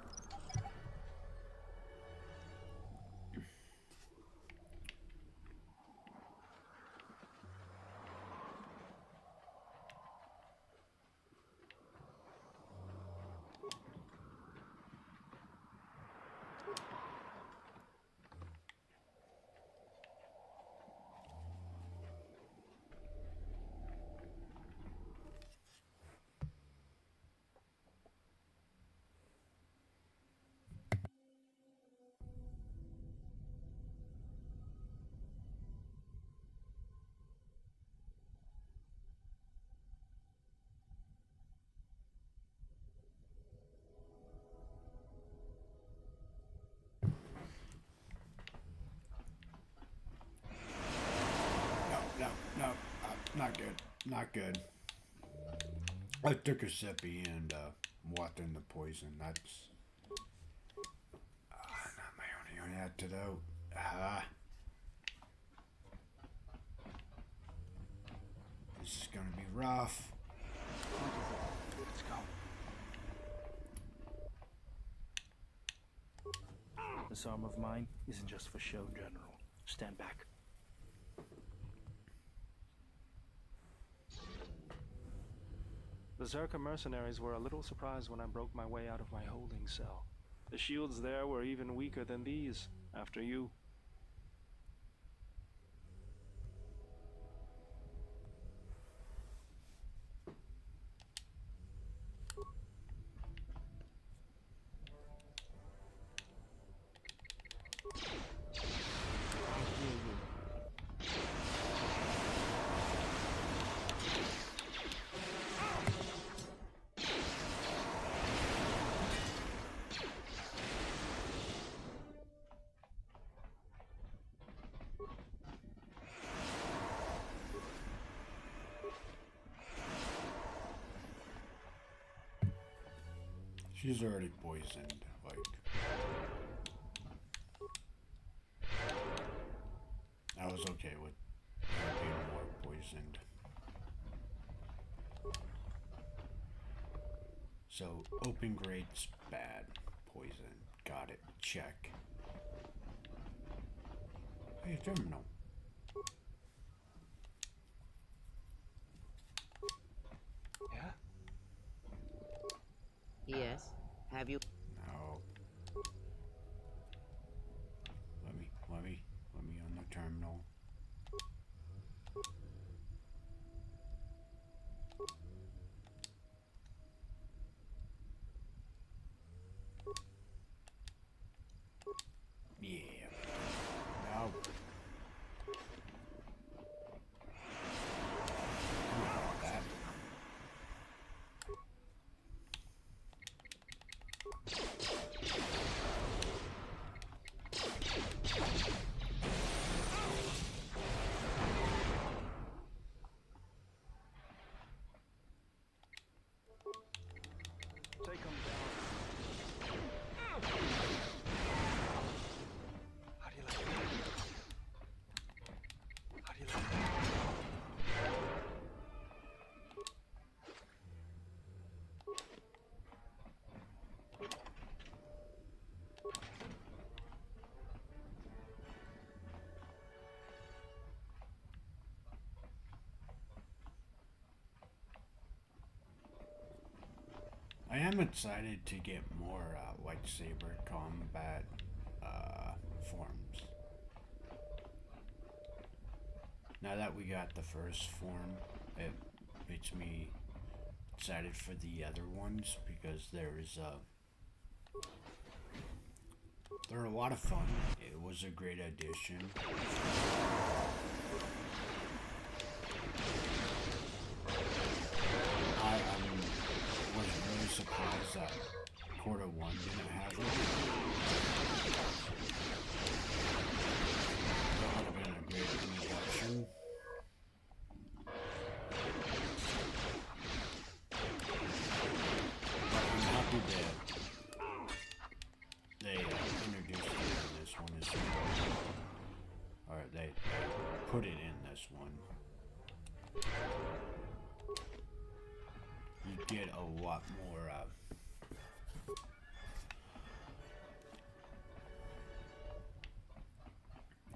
no, not good. Not good. I took a sippy and walked in the poison. That's not my only antidote. This is gonna be rough. Let's go. This arm of mine isn't just for show, General. Stand back. The Zerka mercenaries were a little surprised when I broke my way out of my holding cell. The shields there were even weaker than these, after you. She's already poisoned, like. I was okay with her being more poisoned. So, open grate's bad. Poison. Got it. Check. Hey, terminal. Yeah? Yes. Have you? No. Let me on the terminal. Yeah. No. That. Take him down. How do you like that? How do you like that? I am excited to get more lightsaber combat forms. Now that we got the first form, it makes me excited for the other ones because they're a lot of fun. It was a great addition. I was really surprised that Quarter 1 didn't have it. That would have been a great introduction. But I'm happy that they introduced it in this one as well. Or they put it in this one. You get a lot more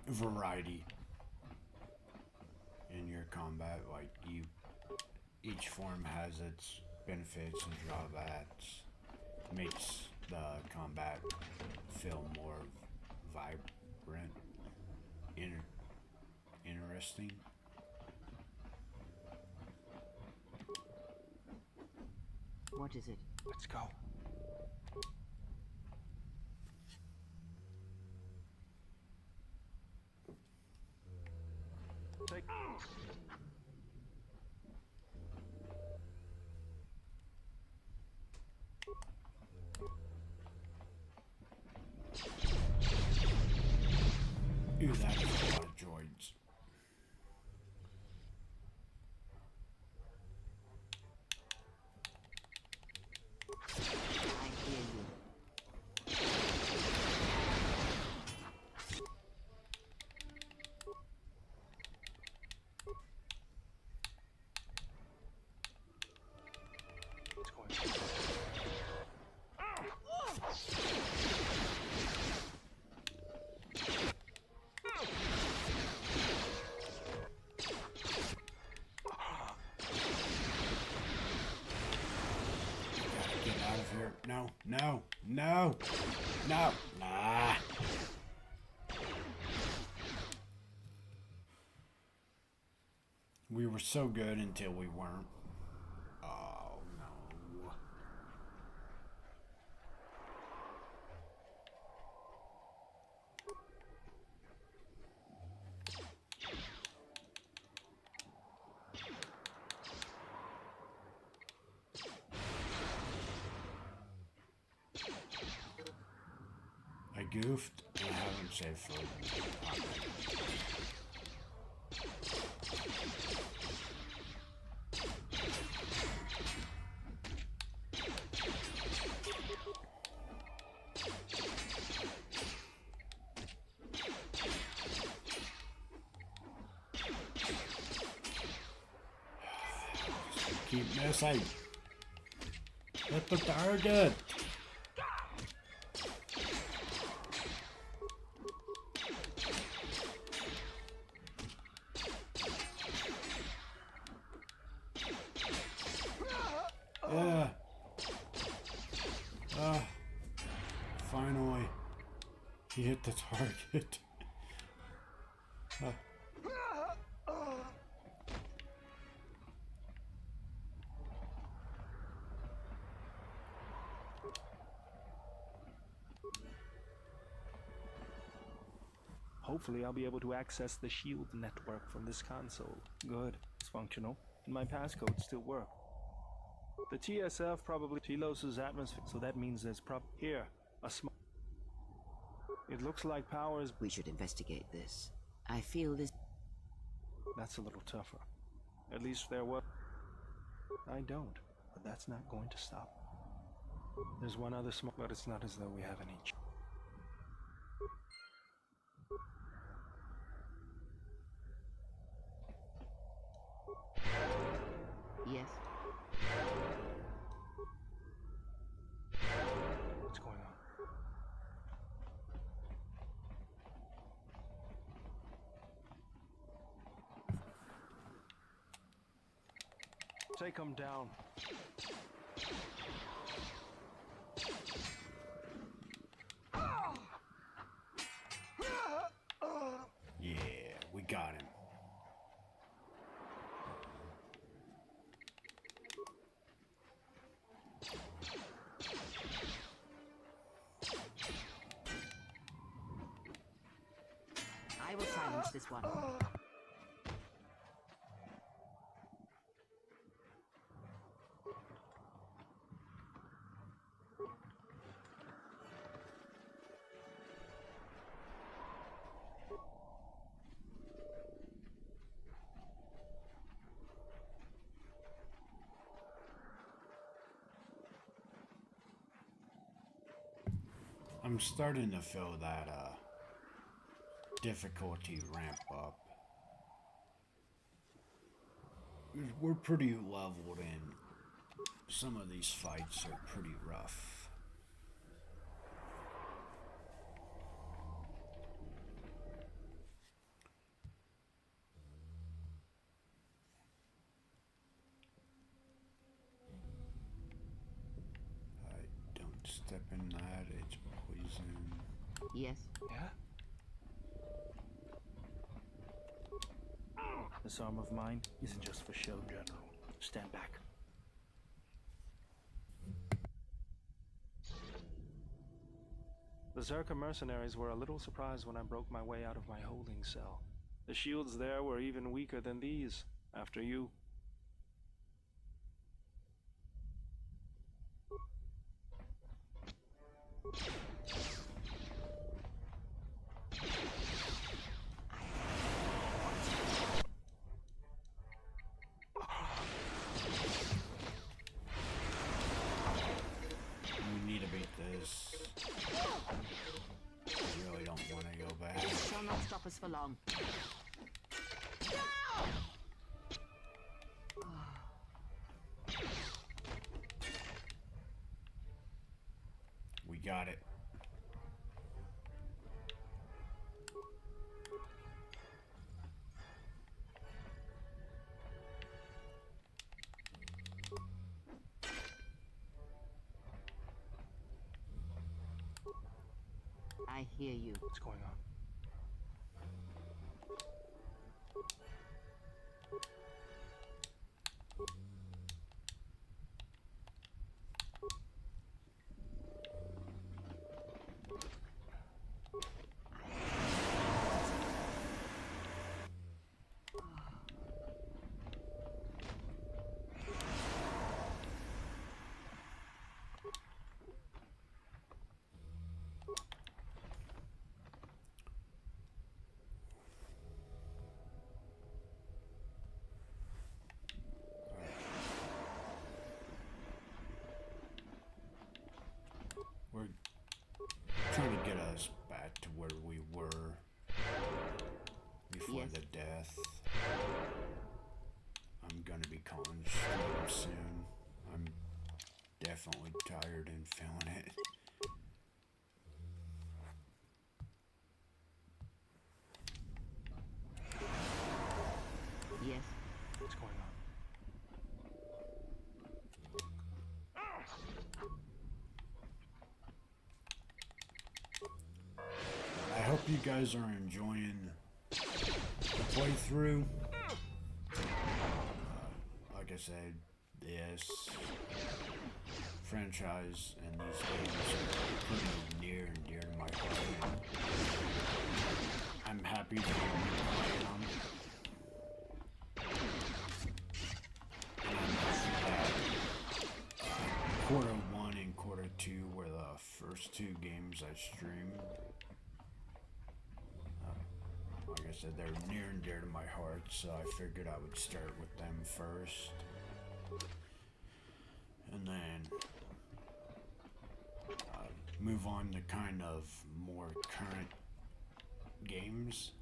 variety in your combat. Like each form has its benefits and drawbacks. Makes the combat feel more vibrant, interesting. What is it? Let's go. Take. Ooh, that is a lot of droids. No, no, no, no. Nah. We were so good until we weren't. Oh, no. I goofed and I haven't saved for keep missing. Hit the target. Yeah. Finally. He hit the target. Hopefully I'll be able to access the shield network from this console. Good. It's functional. And my passcodes still work. The TSF probably Telos' atmosphere, so that means there's here, a small... It looks like power is... We should investigate this. I feel this... That's a little tougher. At least there was... I don't, but that's not going to stop. There's one other small... But it's not as though we have any... Yes? What's going on? Take him down. Yeah, we got him. I will silence this one. I'm starting to feel that difficulty ramp up. We're pretty leveled in. Some of these fights are pretty rough. Don't step in that, it's poison. Yes? Yeah? This arm of mine isn't just for show, General. Stand back. The Zerka mercenaries were a little surprised when I broke my way out of my holding cell. The shields there were even weaker than these, after you. We need to beat this. I really don't want to go back. This shall not stop us for long. We got it. I hear you. What's going on? We're trying to get us back to where we were before the death. I'm gonna be calling stream soon. I'm definitely tired and feeling it. Yes. What's going on? I hope you guys are enjoying the playthrough. Like I said, this franchise and these games are pretty near and dear to my heart. I'm happy to be playing them. And I'm happy that quarter 1 and quarter 2 were the first 2 games I streamed. Like I said, they're near and dear to my heart, so I figured I would start with them first. And then move on to kind of more current games.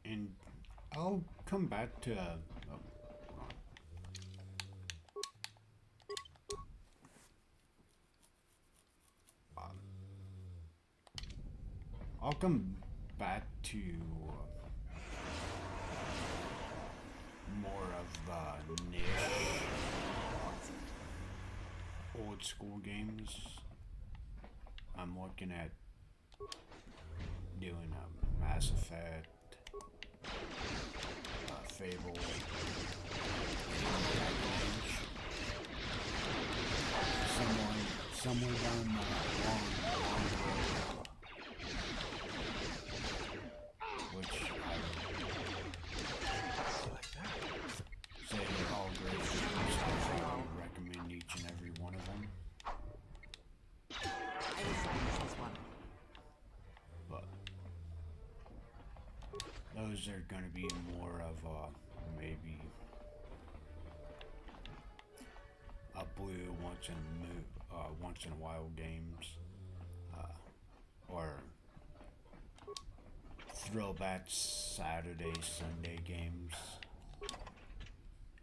And I'll come back to... I'll come back to more of the niche old school games. I'm looking at doing a Mass Effect, Fable, somewhere down the long road. Which I say they're all great games. I would recommend each and every one of them. But those are going to be more of maybe a blue once in a while games, or throwback Saturday, Sunday games,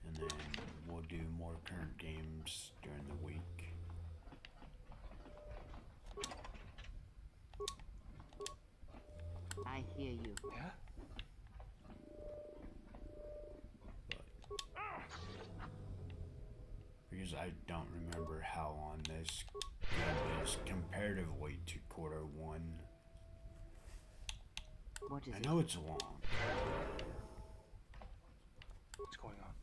and then we'll do more current games during the week. I hear you. Yeah? Because I don't remember how long this game is comparatively to quarter 1. What is I it? know it's long. What's going on?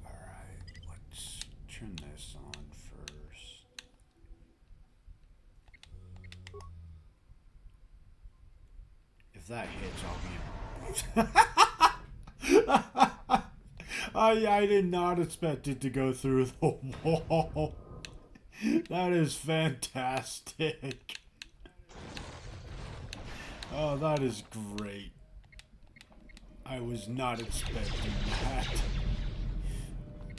Alright, let's turn this on first. If that hits, I'll be... I did not expect it to go through the wall. That is fantastic. Oh, that is great. I was not expecting that.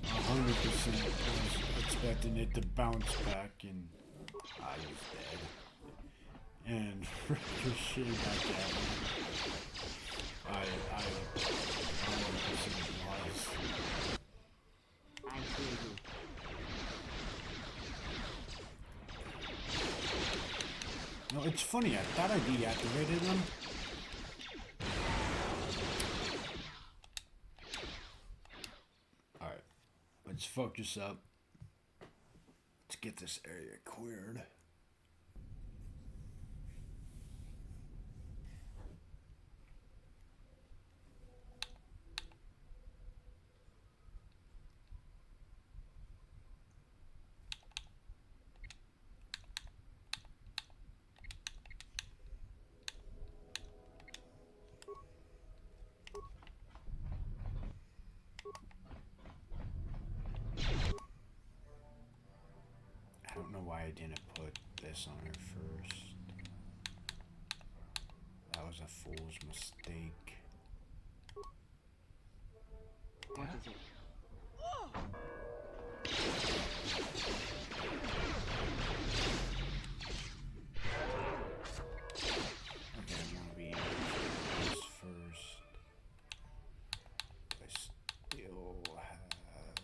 100% was expecting it to bounce back, and I was dead. And ricochet back at me. I 100% was. I hear you. No, it's funny, I thought I deactivated them. focus up. Let's get this area cleared. I don't know why I didn't put this on her first. That was a fool's mistake. What is it? Okay, I'm gonna be this first. I still have.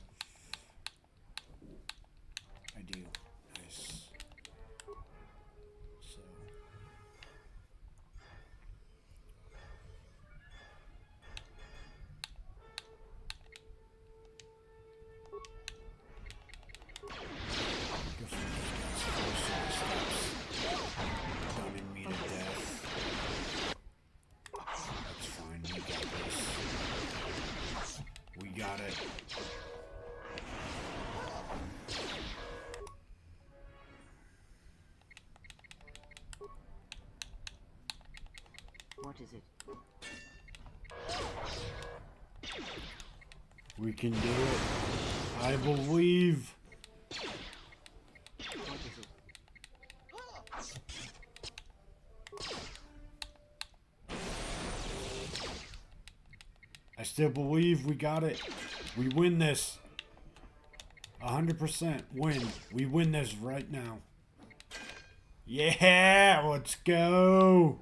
I do. Nice. So. Good for those guys. First steps. Stunning me to death. That's fine. We got this. We got it. What is it? We can do it. I believe. What is it? I still believe we got it. We win this. 100% win. We win this right now. Yeah, let's go.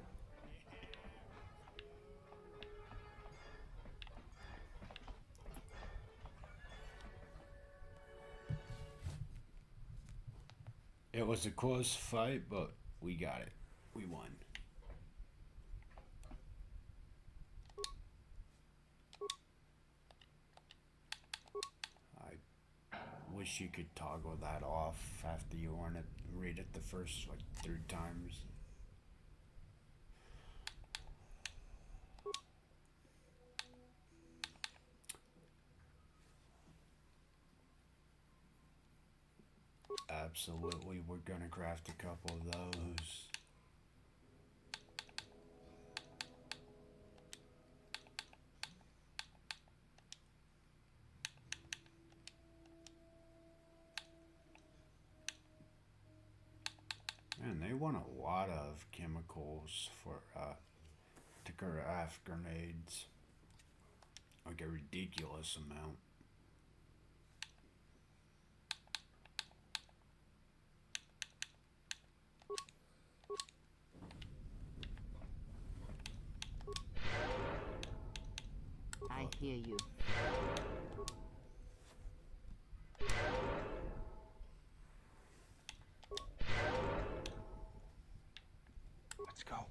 It was a close fight, but we got it. We won. I wish you could toggle that off after you read it the first like 3 times. Absolutely, we're gonna craft a couple of those. Man, they want a lot of chemicals for to craft grenades. Like a ridiculous amount. I hear you. Let's go.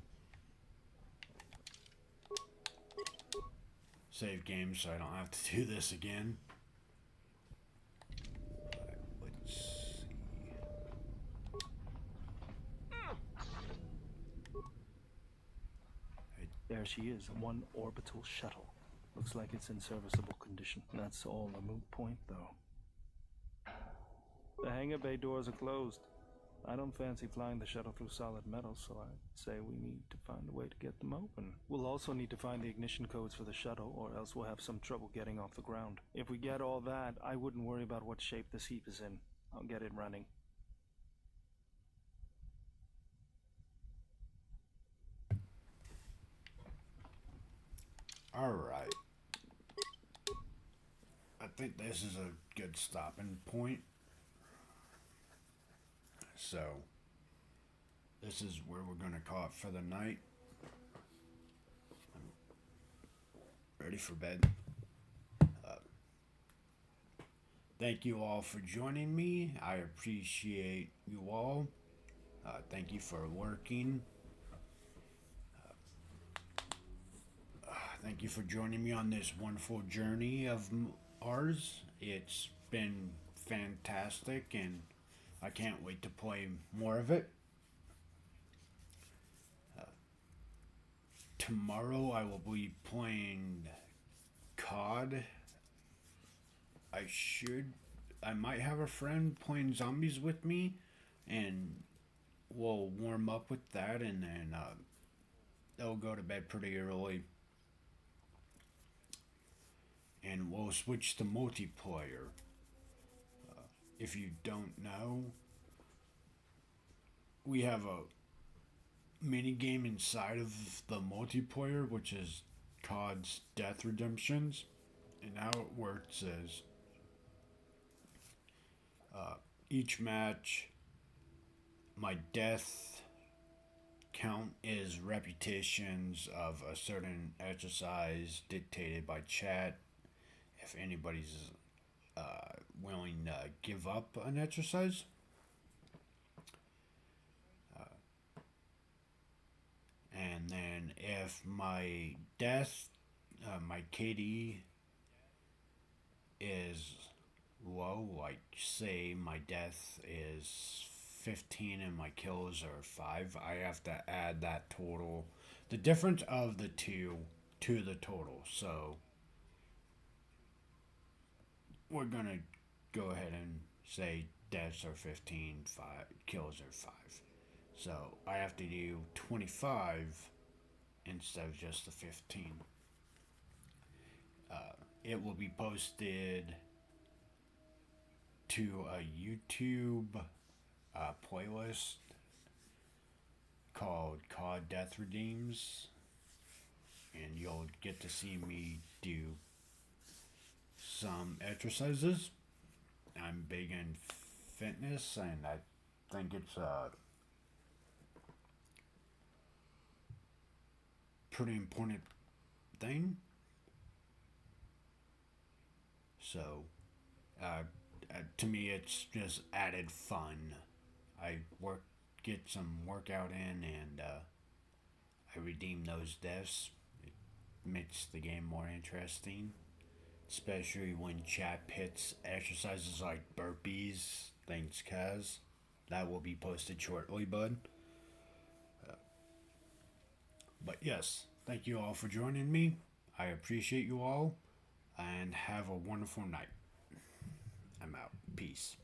Save game so I don't have to do this again. Let's see. There she is, one orbital shuttle. Looks like it's in serviceable condition. That's all a moot point, though. The hangar bay doors are closed. I don't fancy flying the shuttle through solid metal, so I'd say we need to find a way to get them open. We'll also need to find the ignition codes for the shuttle, or else we'll have some trouble getting off the ground. If we get all that, I wouldn't worry about what shape this heap is in. I'll get it running. Alright. I think this is a good stopping point. So, this is where we're going to call it for the night. I'm ready for bed. Thank you all for joining me. I appreciate you all. Thank you for lurking. Thank you for joining me on this wonderful journey of ours. It's been fantastic, and I can't wait to play more of it. Tomorrow I will be playing COD. I might have a friend playing zombies with me, and we'll warm up with that, and then they'll go to bed pretty early. And we'll switch to multiplayer. If you don't know, we have a mini game inside of the multiplayer, which is COD's Death Redemptions. And how it works is each match, my death count is repetitions of a certain exercise dictated by chat. If anybody's willing to give up an exercise. And then if my death, my KD is low, like say my death is 15 and my kills are 5, I have to add that total, the difference of the two, to the total. So we're gonna go ahead and say deaths are 15, kills are 5. So I have to do 25 instead of just the 15. It will be posted to a YouTube playlist called COD Death Redeems, and you'll get to see me do some exercises. I'm big in fitness, and I think it's a pretty important thing. So, to me, it's just added fun. I get some workout in, and I redeem those deaths. It makes the game more interesting, especially when chat pits exercises like burpees. Thanks, Kaz. That will be posted shortly, bud. But yes, thank you all for joining me. I appreciate you all, and have a wonderful night. I'm out. Peace.